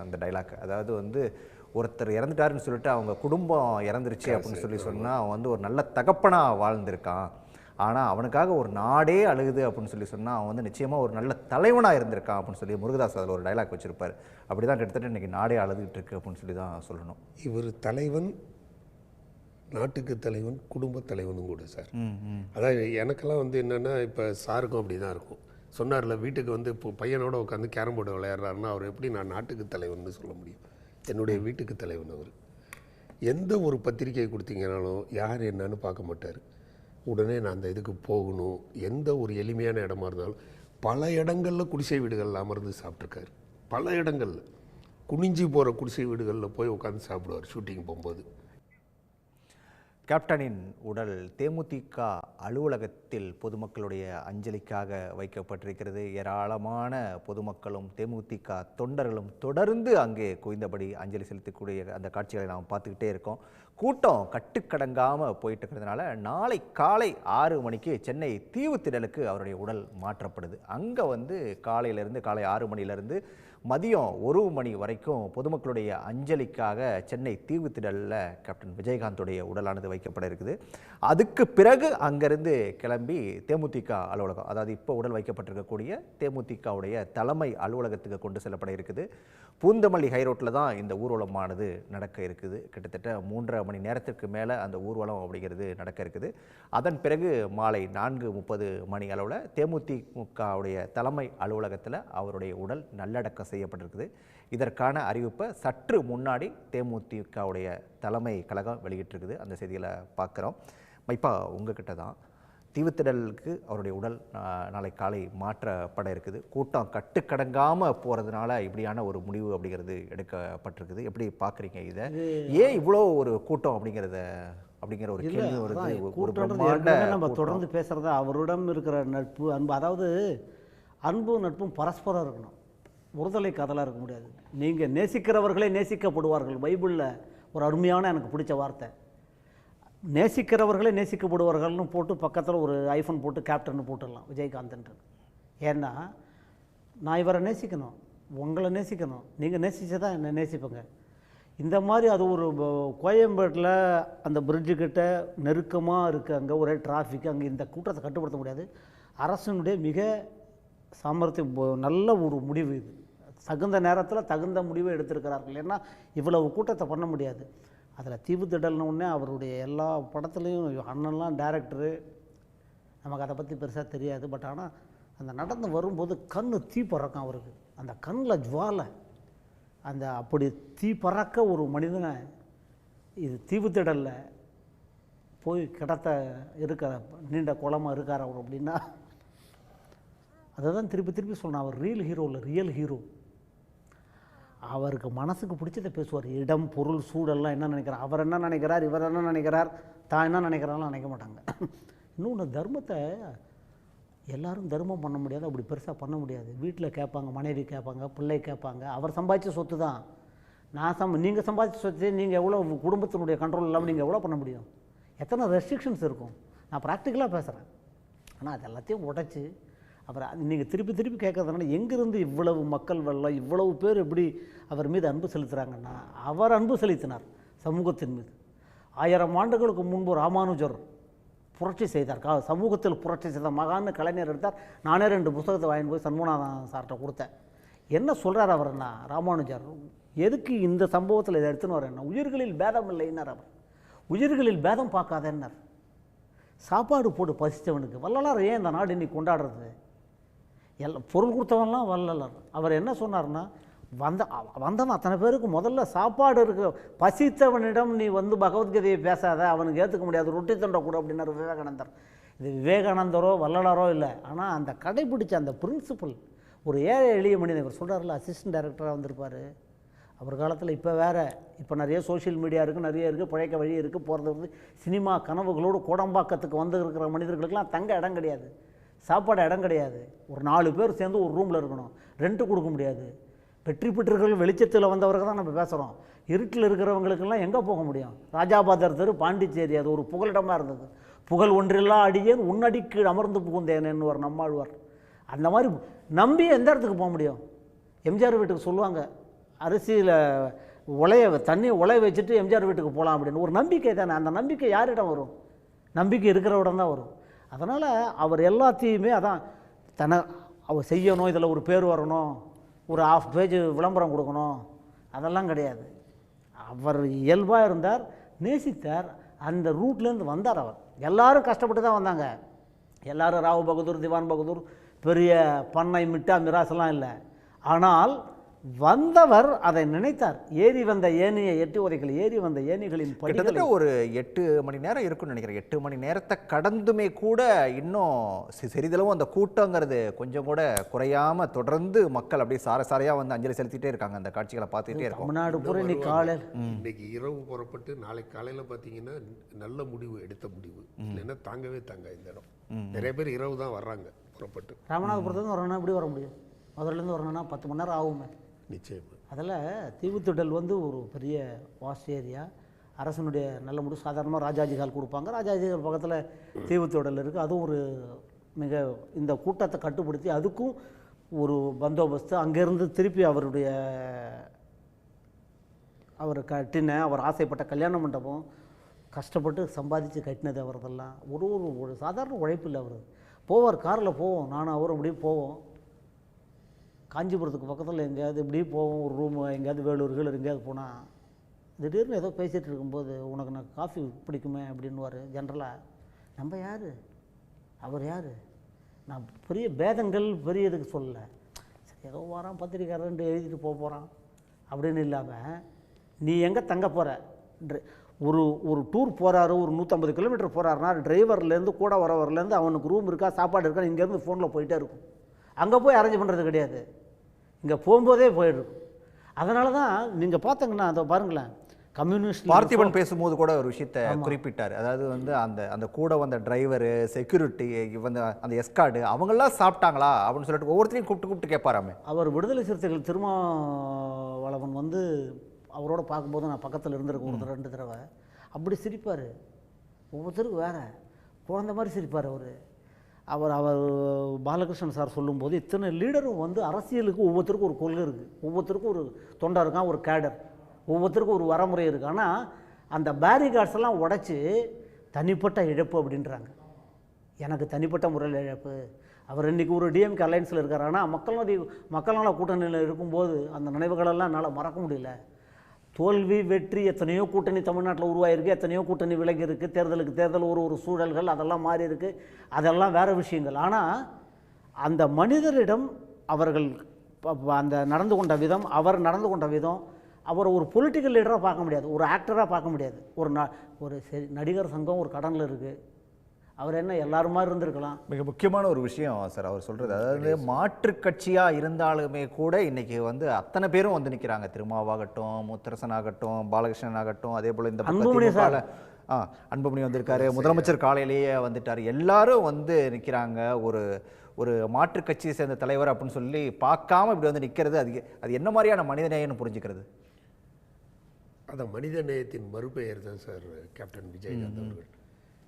அந்த டைலாக். அதாவது ஒருத்தர் இறந்துட்டாருன்னு சொல்லிட்டு அவங்க குடும்பம் இறந்துருச்சு அப்படின்னு சொல்லி சொன்னால் அவன் ஒரு நல்ல தகப்பனாக வாழ்ந்திருக்கான், ஆனால் அவனுக்காக ஒரு நாடே அழுகுது அப்படின்னு சொல்லி சொன்னால் அவன் வந்து நிச்சயமாக ஒரு நல்ல தலைவனாக இருந்திருக்கான் அப்படின்னு சொல்லி முருகதாஸ் அதில் ஒரு டைலாக் வச்சுருப்பார். அப்படி தான் கிட்டத்தட்ட இன்றைக்கி நாடே அழுதுகிட்டு இருக்கு அப்படின்னு சொல்லி தான் சொல்லணும். இவர் தலைவன், நாட்டுக்கு தலைவன், குடும்ப தலைவனும் கூட சார். அதான் எனக்கெல்லாம் வந்து என்னென்னா, இப்போ சாருக்கும் அப்படி தான் இருக்கும். சொன்னார்ல, வீட்டுக்கு வந்து இப்போ பையனோட உட்காந்து கேரம் போர்டு விளையாடுறாருன்னா அவர் எப்படி நான் நாட்டுக்கு தலைவன் சொல்ல முடியும்? என்னுடைய வீட்டுக்கு தலைவன் அவர். எந்த ஒரு பத்திரிகை கொடுத்தீங்கனாலும் யார் என்னன்னு பார்க்க மாட்டார். உடனே நான் அந்த இதுக்கு போகணும். எந்த ஒரு எளிமையான இடமா இருந்தாலும் பல இடங்களில் குடிசை வீடுகளில் அமர்ந்து சாப்பிட்ருக்காரு. பல இடங்களில் குனிஞ்சி போகிற குடிசை வீடுகளில் போய் உட்காந்து சாப்பிடுவார் ஷூட்டிங் போகும்போது. கேப்டனின் உடல் தேமுதிக அலுவலகத்தில் பொதுமக்களுடைய அஞ்சலிக்காக வைக்கப்பட்டிருக்கிறது. ஏராளமான பொதுமக்களும் தேமுதிக தொண்டர்களும் தொடர்ந்து அங்கே குவிந்தபடி அஞ்சலி செலுத்தக்கூடிய அந்த காட்சிகளை நாம் பார்த்துக்கிட்டே இருக்கோம். கூட்டம் கட்டுக்கடங்காமல் போயிட்டு இருக்கிறதுனால நாளை காலை 6 மணிக்கு சென்னை தீவுத்திடலுக்கு அவருடைய உடல் மாற்றப்படுது. அங்கே வந்து காலை 6 மணிலேருந்து மதியம் 1 மணி வரைக்கும் பொதுமக்களுடைய அஞ்சலிக்காக சென்னை தீவுத்திடலில் கேப்டன் விஜயகாந்துடைய உடலானது வைக்கப்பட இருக்குது. அதுக்கு பிறகு அங்கேருந்து கிளம்பி தேமுதிக அலுவலகம், அதாவது இப்போ உடல் வைக்கப்பட்டிருக்கக்கூடிய தேமுதிகவுடைய தலைமை அலுவலகத்துக்கு கொண்டு செல்லப்பட இருக்குது. பூந்தமல்லி ஹைரோட்டில் தான் இந்த ஊர்வலமானது நடக்க இருக்குது. கிட்டத்தட்ட 3.5 மணி நேரத்திற்கு மேலே அந்த ஊர்வலம் அப்படிங்கிறது நடக்க இருக்குது. அதன் பிறகு மாலை 4:30 மணி அளவில் தேமுதிகவுடைய தலைமை அலுவலகத்தில் அவருடைய உடல் நல்லடக்கம் செய்யப்பட்டிருக்குது. இதற்கான அறிவிப்பை சற்று முன்னாடி தேமுதிகவுடைய தலைமை கழகம் வெளியிட்டிருக்குது. அந்த செய்திகளை பார்க்குறோம். மைப்பா, உங்ககிட்ட தான் தீவுத்திடலுக்கு அவருடைய உடல் நாளை காலை மாற்றப்பட இருக்குது. கூட்டம் கட்டுக்கடங்காமல் போகிறதுனால இப்படியான ஒரு முடிவு அப்படிங்கிறது எடுக்கப்பட்டிருக்குது. எப்படி பார்க்குறீங்க இதை? ஏன் இவ்வளோ ஒரு கூட்டம் அப்படிங்கிற ஒரு கேள்வி வருது. நம்ம தொடர்ந்து பேசுகிறத அவரிடம் இருக்கிற நட்பு, அன்பு, அதாவது அன்பும் நட்பும் பரஸ்பரம் இருக்கணும். ஒருதலை காதலாக இருக்க முடியாது. நீங்கள் நேசிக்கிறவர்களே நேசிக்கப்படுவார்கள். பைபிளில் ஒரு அருமையான எனக்கு பிடிச்ச வார்த்தை, நேசிக்கிறவர்களே நேசிக்கப்படுவார்கள்னு போட்டு பக்கத்தில் ஒரு ஐஃபோன் போட்டு கேப்டன் போட்டுடலாம் விஜயகாந்த்ன்ற. ஏன்னா நான் இவரை நேசிக்கணும், உங்களை நேசிக்கணும், நீங்கள் நேசிச்சு தான் என்னை நேசிப்பேங்க. இந்த மாதிரி அது ஒரு கோயம்பேட்டில் அந்த பிரிட்ஜுக்கிட்ட நெருக்கமாக இருக்குது. அங்கே ஒரே டிராஃபிக். அங்கே இந்த கூட்டத்தை கட்டுப்படுத்த முடியாது. அரசனுடைய மிக சாமர்த்தியம், நல்ல ஒரு முடிவு இது. தகுந்த நேரத்தில் தகுந்த முடிவை எடுத்திருக்கிறார்கள். ஏன்னா இவ்வளவு கூட்டத்தை பண்ண முடியாது. அதில் தீவுத்திடல்னு ஒன்றே அவருடைய எல்லா படத்துலேயும் அண்ணன்லாம் டைரக்டரு, நமக்கு அதை பற்றி பெருசாக தெரியாது. பட் ஆனால் அந்த நடந்து வரும்போது கண்ணு தீ பறக்கும் அவருக்கு. அந்த கண்ணில் ஜுவாலை, அந்த அப்படி தீ பறக்க ஒரு மனிதனை இது தீவுத்திடலில் போய் கிடத்த இருக்கிற நீண்ட குளமாக இருக்கார் அவர் அப்படின்னா, அதை தான் திருப்பி சொன்னான். அவர் ரியல் ஹீரோ இல்லை, ரியல் ஹீரோ. அவருக்கு மனசுக்கு பிடிச்சதை பேசுவார். இடம், பொருள், சூழல்லாம் என்ன நினைக்கிறார், அவர் என்ன நினைக்கிறார், இவர் என்ன நினைக்கிறார், தான் என்ன நினைக்கிறாலும் நினைக்க மாட்டாங்க. இன்னொன்று, தர்மத்தை எல்லாரும் தர்மம் பண்ண முடியாது, அப்படி பெருசாக பண்ண முடியாது. வீட்டில் கேட்பாங்க, மனைவி கேட்பாங்க, பிள்ளை கேட்பாங்க. அவர் சம்பாதிச்ச சொத்து தான். நீங்கள் சம்பாதிச்ச சொத்து நீங்கள் எவ்வளோ குடும்பத்தினுடைய கண்ட்ரோல் இல்லாமல் நீங்கள் எவ்வளோ பண்ண முடியும்? எத்தனை ரெஸ்ட்ரிக்ஷன்ஸ் இருக்கும்? நான் ப்ராக்டிக்கலாக பேசுகிறேன். ஆனால் அது எல்லாத்தையும் உடைச்சி அப்புறம் நீங்கள் திருப்பி கேட்கறதுனால எங்கேருந்து இவ்வளவு மக்கள் வெள்ளம், இவ்வளவு பேர் எப்படி அவர் மீது அன்பு செலுத்துகிறாங்கன்னா, அவர் அன்பு செலுத்தினார் சமூகத்தின் மீது. 1000 ஆண்டுகளுக்கு முன்பு ராமானுஜர் புரட்சி செய்தார். சமூகத்தில் புரட்சி செய்த மகான்னு கலைஞர் எடுத்தார். நானே 2 புத்தகத்தை வாங்கிட்டு போய் சண்முகநாதன் சார்கிட்ட கொடுத்தேன். என்ன சொல்கிறார் அவர்னா, ராமானுஜர் எதுக்கு இந்த சம்பவத்தில் இதை எடுத்துன்னு வரேன்னா, உயிர்களில் பேதம் இல்லைன்னார் அவர். உயிர்களில் பேதம் பார்க்காதேன்னார். சாப்பாடு போட்டு பசித்தவனுக்கு வள்ளலார் ஏன் இந்த நாடு இன்னைக்கு கொண்டாடுறது? பொருள் கொடுத்தவன்லாம் வள்ளலார். அவர் என்ன சொன்னார்னா, வந்தவன் அத்தனை பேருக்கு முதல்ல சாப்பாடு இருக்கு. பசித்தவனிடம் நீ வந்து பகவத்கீதையை பேசாத, அவனுக்கு ஏற்றுக்க முடியாது, ரொட்டி தண்டை கூட அப்படின்னாரு விவேகானந்தர். இது விவேகானந்தரோ வள்ளலாரோ இல்லை, ஆனால் அந்த கடைபிடிச்ச அந்த பிரின்சிபல். ஒரு ஏழை எளிய மனிதன், இவர் சொல்கிறார்ல, அசிஸ்டன்ட் டைரக்டராக வந்திருப்பார் அவர் காலத்தில். இப்போ வேறு, இப்போ நிறைய சோஷியல் மீடியா இருக்குது, நிறைய இருக்குது, பழைக்க வழி இருக்குது, போகிறது வந்து சினிமா கனவுகளோடு கோடம்பாக்கத்துக்கு வந்து இருக்கிற மனிதர்களுக்கெல்லாம் தங்க இடம் கிடையாது, சாப்பாடு இடம் கிடையாது. ஒரு 4 பேர் சேர்ந்து ஒரு ரூமில் இருக்கணும், ரெண்ட்டு கொடுக்க முடியாது. வெற்றி பெற்றவர்கள் வெளிச்சத்தில் வந்தவர்கள் தான் நம்ம பேசுகிறோம். இருட்டில் இருக்கிறவங்களுக்கெல்லாம் எங்கே போக முடியும்? ராஜாபாதர் தெரு, பாண்டிச்சேரி, அது ஒரு புகலிடமாக இருந்தது. புகழ் ஒன்றில்லா அடியேன் உன்னடிக்கு அமர்ந்து புகுந்தேன்னு ஒரு நம்மாழ்வார். அந்த மாதிரி நம்பி எந்த இடத்துக்கு போக முடியும்? எம்ஜிஆர் வீட்டுக்கு சொல்லுவாங்க, அரிசியில் தண்ணி உலைய வச்சுட்டு எம்ஜிஆர் வீட்டுக்கு போகலாம் அப்படின்னு. ஒரு நம்பிக்கை தானே. அந்த நம்பிக்கை யாரிடம் வரும்? நம்பிக்கை இருக்கிறவிடம் தான் வரும். அதனால் அவர் எல்லாத்தையுமே அதான் அவர் செய்யணும், இதில் ஒரு பேர் வரணும், ஒரு 1/2 பேஜ் விளம்பரம் கொடுக்கணும், அதெல்லாம் கிடையாது. அவர் இயல்பாக இருந்தார், நேசித்தார், அந்த ரூட்லேருந்து வந்தார். அவர் எல்லாரும் கஷ்டப்பட்டு தான் வந்தாங்க. எல்லாரும் ராவ் பகதூர், திவான் பகதூர், பெரிய பண்ணை மிட்டா மிராசெல்லாம் இல்லை. ஆனால் வந்தவர் அதை நினைத்தார். ஏறி வந்த ஏணியை எட்டி உதைகள், ஏறி வந்த ஏணிகளின் கிட்டத்தட்ட ஒரு 8 மணி நேரம் இருக்குன்னு நினைக்கிறேன். 8 மணி நேரத்தை கடந்துமே கூட இன்னும் சிறிதளவும் அந்த கூட்டங்கிறது கொஞ்சம் கூட குறையாம தொடர்ந்து மக்கள் அப்படியே சாரையா வந்து அஞ்சலி செலுத்திட்டே இருக்காங்க. அந்த காட்சிகளை பார்த்துட்டே இருக்கோம். தமிழ்நாடு பூரா இன்னைக்கு காலையில் இன்னைக்கு இரவு புறப்பட்டு நாளைக்கு காலையில் பார்த்தீங்கன்னா நல்ல முடிவு எடுத்த முடிவு இல்லைன்னா தாங்கவே தாங்க இந்த இடம். நிறைய பேர் இரவு தான் வர்றாங்க புறப்பட்டு. ராமநாதபுரத்துலேருந்து வரணும்னா எப்படி வர முடியும்? மதுரையிலேருந்து வரணும்னா 10 மணி நேரம் ஆகுமே. நிச்சயமா. அதில் தீவுத்திடல் வந்து ஒரு பெரிய வாஸ்ட் ஏரியா. அரசனுடைய நல்ல முடிவு. சாதாரணமாக ராஜாஜி ஹால் கொடுப்பாங்க. ராஜாஜி ஹால் பக்கத்தில் தீவுத்திடல் இருக்குது. அதுவும் ஒரு மிக இந்த கூட்டத்தை கட்டுப்படுத்தி அதுக்கும் ஒரு பந்தோபஸ்து. அங்கேருந்து திருப்பி அவர் கட்டின அவர் ஆசைப்பட்ட கல்யாண மண்டபம் கஷ்டப்பட்டு சம்பாதிச்சு கட்டினது அவரதெல்லாம் ஒரு சாதாரண உழைப்பு இல்லை. அவர் போவார், காரில் போவோம், நானும் அவரும் அப்படியே போவோம். காஞ்சிபுரத்துக்கு பக்கத்தில் எங்கேயாவது இப்படி போவோம், ஒரு ரூம் எங்கேயாவது வேலூர்கள் எங்கேயாவது போனால் திடீர்னு ஏதோ பேசிகிட்டு இருக்கும்போது உனக்கு நான் காஃபி பிடிக்குமே அப்படின்னுவார். ஜென்ரலாக நம்ம யார், அவர் யார், நான் பெரிய பேதங்கள் பெரிய இதுக்கு சொல்லலை. சரி ஏதோ வரான் பத்திரிக்காரன்ட்டு எழுதிட்டு போகிறான் அப்படின்னு இல்லாமல் நீ எங்கே தங்க போகிற, ஒரு டூர் போகிறாரு, ஒரு 150 கிலோமீட்டர் போகிறாருன்னா டிரைவர்லேருந்து கூட வரவர்லேருந்து அவனுக்கு ரூம் இருக்கா, சாப்பாடு இருக்கா, இங்கேருந்து ஃபோனில் போயிட்டே இருக்கும். அங்கே போய் அரேஞ்ச் பண்ணுறது கிடையாது, இங்கே போகும்போதே போயிடும். அதனால தான் நீங்கள் பார்த்தீங்கன்னா அதை பாருங்களேன், கம்யூனிஸ்ட் பார்த்திபன் பேசும்போது கூட ஒரு விஷயத்தை குறிப்பிட்டார். அதாவது வந்து அந்த கூட வந்த டிரைவரு, செக்யூரிட்டி, வந்து அந்த எஸ்கார்டு அவங்கெல்லாம் சாப்பிட்டாங்களா அப்படின்னு சொல்லிட்டு ஒவ்வொருத்தரையும் கூப்பிட்டு கேட்பாராமே. அவர் விடுதலை சிறுத்தைகள் திருமாவளவன் வந்து அவரோட பார்க்கும்போது நான் பக்கத்தில் இருந்திருக்கேன் ஒரு 2 தடவை. அப்படி சிரிப்பார், ஒவ்வொருத்தருக்கும் வேறு குழந்த மாதிரி சிரிப்பார். அவர் பாலகிருஷ்ணன் சார் சொல்லும்போது இத்தனை லீடரும் வந்து அரசியலுக்கு ஒவ்வொருத்தருக்கும் ஒரு கொள்கை இருக்குது, ஒவ்வொருத்தருக்கும் ஒரு தொண்டை இருக்கான், ஒரு கேடர், ஒவ்வொருத்தருக்கும் ஒரு வரமுறை இருக்குது. ஆனால் அந்த பேரிகார்ட்ஸ் எல்லாம் உடைச்சி தனிப்பட்ட இழப்பு அப்படின்றாங்க. எனக்கு தனிப்பட்ட முறையில் இழப்பு. அவர் இன்றைக்கி ஒரு டிஎம்கே அலையன்ஸில் இருக்கார். ஆனால் மக்கள் நல கூட்டணியில் இருக்கும்போது அந்த நினைவுகளெல்லாம் என்னால் மறக்க முடியல. தோல்வி வெற்றி எத்தனையோ கூட்டணி தமிழ்நாட்டில் உருவாயிருக்கு, எத்தனையோ கூட்டணி விலகி இருக்குது, தேர்தல் ஒரு சூழல்கள் அதெல்லாம் மாறி இருக்குது, அதெல்லாம் வேறு விஷயங்கள். ஆனால் அந்த மனிதரிடம் அவர்கள் அந்த நடந்து கொண்ட விதம், அவர் நடந்து கொண்ட விதம், அவர் ஒரு பொலிட்டிக்கல் லீடராக பார்க்க முடியாது, ஒரு ஆக்டராக பார்க்க முடியாது. ஒரு சரி நடிகர் சங்கம் ஒரு கடனில் இருக்குது, அவர் என்ன எல்லாரும் மாதிரி இருந்திருக்கலாம். மிக முக்கியமான ஒரு விஷயம் சார் அவர் சொல்கிறது. அதாவது மாற்று கட்சியாக இருந்தாலுமே கூட இன்றைக்கி வந்து அத்தனை பேரும் வந்து நிற்கிறாங்க. திருமாவாகட்டும், முத்தரசன் ஆகட்டும், பாலகிருஷ்ணன் ஆகட்டும், அதே போல் இந்த அன்புமணி வந்திருக்காரு, முதலமைச்சர் காலையிலேயே வந்துட்டார், எல்லாரும் வந்து நிற்கிறாங்க. ஒரு மாற்று கட்சியை சேர்ந்த தலைவர் அப்படின்னு சொல்லி பார்க்காம இப்படி வந்து நிற்கிறது, அது என்ன மாதிரியான மனிதநேயம்னு புரிஞ்சுக்கிறது? அதான் மனித நேயத்தின் மறுபெயர் தான் சார் கேப்டன் விஜயகாந்த் அவர்கள்.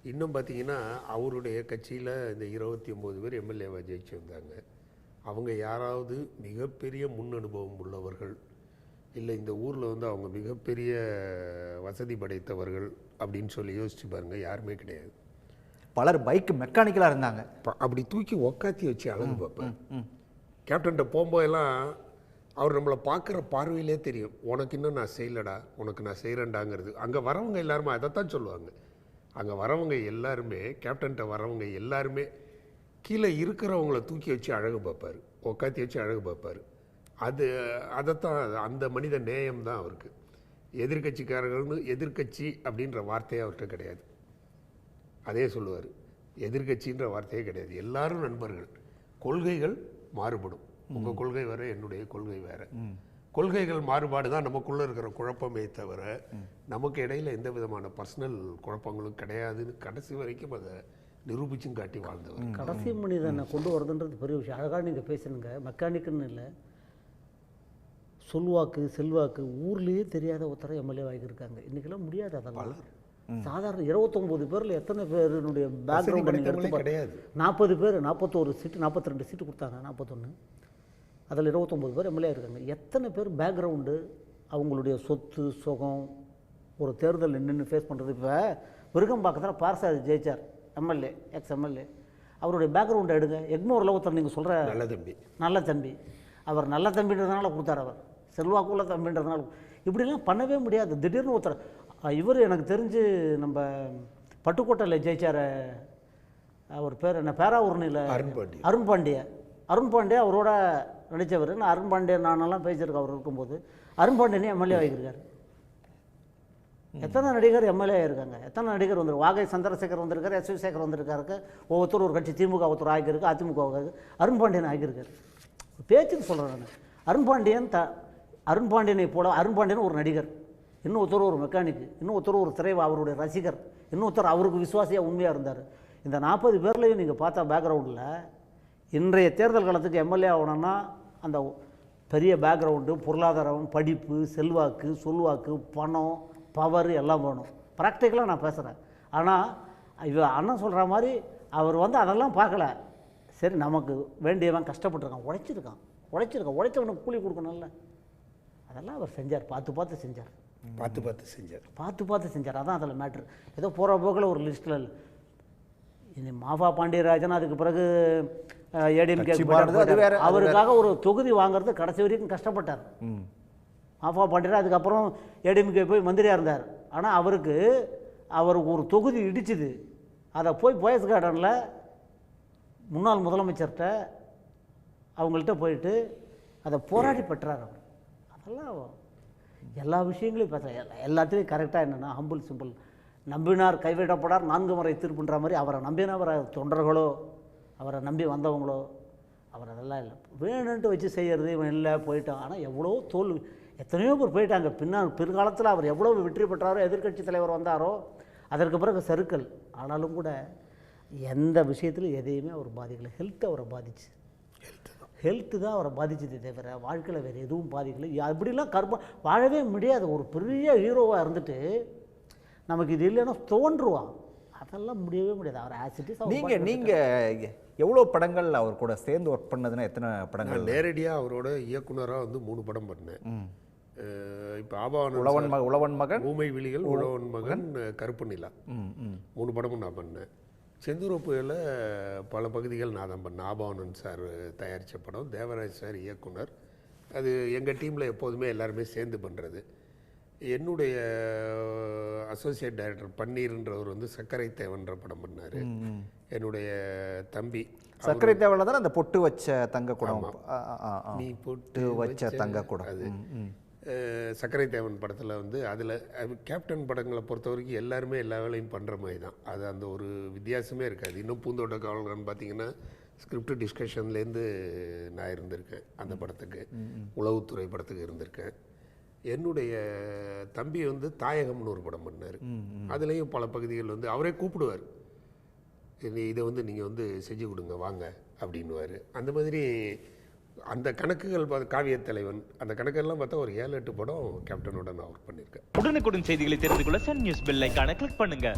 இன்னும் பார்த்தீங்கன்னா அவருடைய கட்சியில் இந்த 29 பேர் எம்எல்ஏவாக ஜெயிச்சு வந்தாங்க. அவங்க யாராவது மிகப்பெரிய முன் அனுபவம் உள்ளவர்கள், இல்லை இந்த ஊரில் வந்து அவங்க மிகப்பெரிய வசதி படைத்தவர்கள் அப்படின்னு சொல்லி யோசிச்சு பாருங்கள், யாருமே கிடையாது. பலர் பைக் மெக்கானிக்கலாக இருந்தாங்க. அப்படி தூக்கி உக்காத்தி வச்சு அழகு பார்ப்பேன். கேப்டன்கிட்ட போகும்போதெல்லாம் அவர் நம்மளை பார்க்குற பார்வையிலே தெரியும், உனக்கு இன்னும் நான் செய்யலடா, உனக்கு நான் செய்கிறேன்டாங்கிறது. அங்கே வரவங்க எல்லாருமே அதைத்தான் சொல்லுவாங்க. அங்கே வரவங்க எல்லாருமே, கேப்டன்கிட்ட வரவங்க எல்லாருமே கீழே இருக்கிறவங்கள தூக்கி வச்சு அழகு பார்ப்பார், உக்காத்தி வச்சு அழகு பார்ப்பார். அதைத்தான் அந்த மனித நேயம் தான் அவருக்கு. எதிர்கட்சிக்காரர்கள்னு எதிர்கட்சி அப்படின்ற வார்த்தையே அவர்கிட்ட கிடையாது. அதே சொல்லுவார், எதிர்கட்சின்ற வார்த்தையே கிடையாது, எல்லாரும் நண்பர்கள். கொள்கைகள் மாறுபடும், உங்கள் கொள்கை வேறு, என்னுடைய கொள்கை வேறு. கொள்கைகள் மாறுபாடு தான் நமக்குள்ளே இருக்கிற குழப்பமே தவிர நமக்கு இடையில் எந்த விதமான பர்சனல் குழப்பங்களும் கிடையாதுன்னு கடைசி வரைக்கும் அதை நிரூபிச்சும் காட்டி வாழ்ந்தவர். கடைசி மனிதனை கொண்டு வரதுன்றது பெரிய விஷயம். அழகாக நீங்கள் பேசுனுங்க, மெக்கானிக்குன்னு இல்லை, சொல்வாக்கு செல்வாக்கு ஊர்லேயே தெரியாத ஒருத்தர எம்எல்ஏ வாங்கியிருக்காங்க. இன்றைக்கெல்லாம் முடியாது. அதெல்லாம் சாதாரண 29 பேரில் எத்தனை பேருடைய பேக்ரவுண்ட் கிடையாது. 40 பேர், 41 சீட்டு, 42 சீட்டு கொடுத்தாங்க, 41. அதில் 29 பேர் எம்எல்ஏ இருக்காங்க. எத்தனை பேர் பேக்ரவுண்டு, அவங்களுடைய சொத்து சுகம், ஒரு தேர்தல் நின்று ஃபேஸ் பண்ணுறது. இப்போ விருகம்பாக்கத்தில் பார்சாதி ஜெயிச்சார் எம்எல்ஏ எக்ஸ்-எம்எல்ஏ, அவருடைய பேக்ரவுண்டை எடுங்க. எக்மோரில் ஒருத்தர் நீங்கள் சொல்கிற நல்ல தம்பி, நல்ல தம்பி, அவர் நல்ல தம்பின்றதுனால கொடுத்தார், அவர் செல்வாக்குள்ள தம்பின்றதுனால. இப்படிலாம் பண்ணவே முடியாது. திடீர்னு ஒருத்தர் இவர் எனக்கு தெரிஞ்சு நம்ம பட்டுக்கோட்டையில் ஜெயிச்சார், அவர் பேர் என்ன, பேராவூர்னியில் அருண் பாண்டியா அவரோட நடித்தவர். நான் அருண் பாண்டியா நானெல்லாம் பேசியிருக்கேன் அவர் இருக்கும்போது. அருண் பாண்டியனே எம்எல்ஏ ஆகியிருக்காரு. எத்தனை நடிகர் எம்எல்ஏ இருக்காங்க, எத்தனை நடிகர் வந்துருக்கு. வாகை சந்திரசேகர் வந்திருக்காரு, எஸ் வி சேகர் வந்திருக்காரு, ஒவ்வொருத்தர் ஒரு கட்சி, திமுக ஒருத்தர் ஆகியிருக்கு, அதிமுக அருண் பாண்டியன் ஆகியிருக்காரு. பேச்சுன்னு சொல்கிறேன் நான். அருண் பாண்டியனை போல அருண் பாண்டியன் ஒரு நடிகர், இன்னொருத்தர் ஒரு மெக்கானிக்கு, இன்னொருத்தர் ஒரு அவருடைய ரசிகர், இன்னொருத்தர் அவருக்கு விசுவாசியாக உண்மையாக இருந்தார். இந்த 40 பேர்லையும் நீங்கள் பார்த்தா பேக்ரவுண்டில் இன்றைய தேர்தல் காலத்துக்கு எம்எல்ஏ ஆகணும்னா அந்த பெரிய பேக்ரவுண்டு, பொருளாதாரம், படிப்பு, செல்வாக்கு, சொல்வாக்கு, பணம், பவர் எல்லாம் வேணும். ப்ராக்டிக்கலாக நான் பேசுகிறேன். ஆனால் அண்ணன் சொல்கிற மாதிரி அவர் அதெல்லாம் பார்க்கல. சரி, நமக்கு வேண்டியவன் கஷ்டப்பட்டுருக்கான், உழைச்சவனுக்கு கூலி கொடுக்கணும்ல, அதெல்லாம் அவர் செஞ்சார். பார்த்து செஞ்சார். அதான் அதில் மேட்ரு. ஏதோ போகிற போக்கில் ஒரு லிஸ்ட்டில் இனி மாஃபா பாண்டியராஜன், அதுக்கு பிறகு ஏடிஎம்கே, அவருக்காக ஒரு தொகுதி வாங்குறது கடைசி வரைக்கும் கஷ்டப்பட்டார் மாஃபா பாண்டியராஜ். அதுக்கப்புறம் ஏடிஎம்கே போய் மந்திரியாக இருந்தார். ஆனால் அவருக்கு ஒரு தொகுதி இடிச்சுது. அதை போய் போயஸ் கார்டனில் முன்னாள் முதலமைச்சர்கிட்ட அவங்கள்ட்ட போயிட்டு அதை போராடி பெற்றார் அவர். அதெல்லாம் எல்லா விஷயங்களையும் பேசுகிறார். எல்லாத்துலேயும் கரெக்டாக என்னென்னா ஹம்பிள் சிம்பிள். நம்பினார் கைவிடப்படார் 4 முறை தீர்ப்புன்ற மாதிரி அவரை நம்பினவர தொண்டர்களோ அவரை நம்பி வந்தவங்களோ அவர் அதெல்லாம் இல்லை. வேணுன்ட்டு வச்சு செய்கிறது இவன் இல்லை போயிட்டான். ஆனால் எவ்வளோ தோல்வி, எத்தனையோ பேர் போயிட்டாங்க. பிற்காலத்தில் அவர் எவ்வளோ வெற்றி பெற்றாரோ, எதிர்க்கட்சி தலைவர் வந்தாரோ, அதற்கு பிறகு சறுக்கல். ஆனாலும் கூட எந்த விஷயத்திலும் எதையுமே அவர் பாதிக்கலை. ஹெல்த்து தான் அவரை பாதிச்சதே தவிர வாழ்க்கையில் வேறு எதுவும் பாதிக்கலை. அப்படிலாம் வாழவே முடியாது. ஒரு பெரிய ஹீரோவாக இருந்துட்டு நமக்கு இது இல்லைன்னா தோன்றுவான். அதெல்லாம் முடியவே முடியாது. அவர் ஆசிட்டிஸ். நீங்கள் எவ்வளோ படங்கள் அவர் கூட சேர்ந்து ஒர்க் பண்ணதுன்னா எத்தனை படங்கள்? நேரடியாக அவரோட இயக்குனராக 3 படம் பண்ணேன். இப்போ ஆபாவன, உழவன் மகன், ஊமை விழிகள், உழவன் மகன், கருப்பு நிலா, 3 படமும் நான் பண்ணேன். செந்தூர புயலில் பல பகுதிகள் நான் தான் பண்ணேன். ஆபாவனன் சார் தயாரித்த படம், தேவராஜ் சார் இயக்குனர். அது எங்கள் டீமில் எப்போதுமே எல்லாருமே சேர்ந்து பண்ணுறது. என்னுடைய அசோசியேட் டைரக்டர் பன்னீர்ன்றவர் சர்க்கரை தேவன்ற படம் பண்ணார். என்னுடைய தம்பி சர்க்கரை தேவனில் தான் அந்த பொட்டு வச்ச தங்க குடம், நீ பொட்டு வச்ச தங்க குடம், அது சர்க்கரை தேவன் படத்தில் அதில் கேப்டன் படங்களை பொறுத்த வரைக்கும் எல்லாருமே எல்லா வேலையும் பண்ணுற மாதிரி தான். அது அந்த ஒரு வித்தியாசமே இருக்காது. இன்னும் பூந்தோட்ட காவலன் பார்த்தீங்கன்னா ஸ்கிரிப்ட் டிஸ்கஷன்லேருந்து நான் இருந்திருக்கேன். அந்த படத்துக்கு உளவுத்துறை படத்துக்கு இருந்திருக்கேன். என்னுடைய தம்பி தாயகம்னு ஒரு படம் பண்ணார். அதுலேயும் பல பகுதிகள் அவரே கூப்பிடுவார், இதை நீங்கள் செஞ்சு கொடுங்க வாங்க அப்படின்வார். அந்த மாதிரி அந்த கணக்குகள் காவிய தலைவன், அந்த கணக்கெல்லாம் பார்த்தா ஒரு 7-8 படம் கேப்டனோட நான் ஒர்க் பண்ணியிருக்கேன். உடனுக்குடன் செய்திகளை தெரிந்து கொள்ள சன் நியூஸ் பெல் ஐகானை கிளிக் பண்ணுங்க.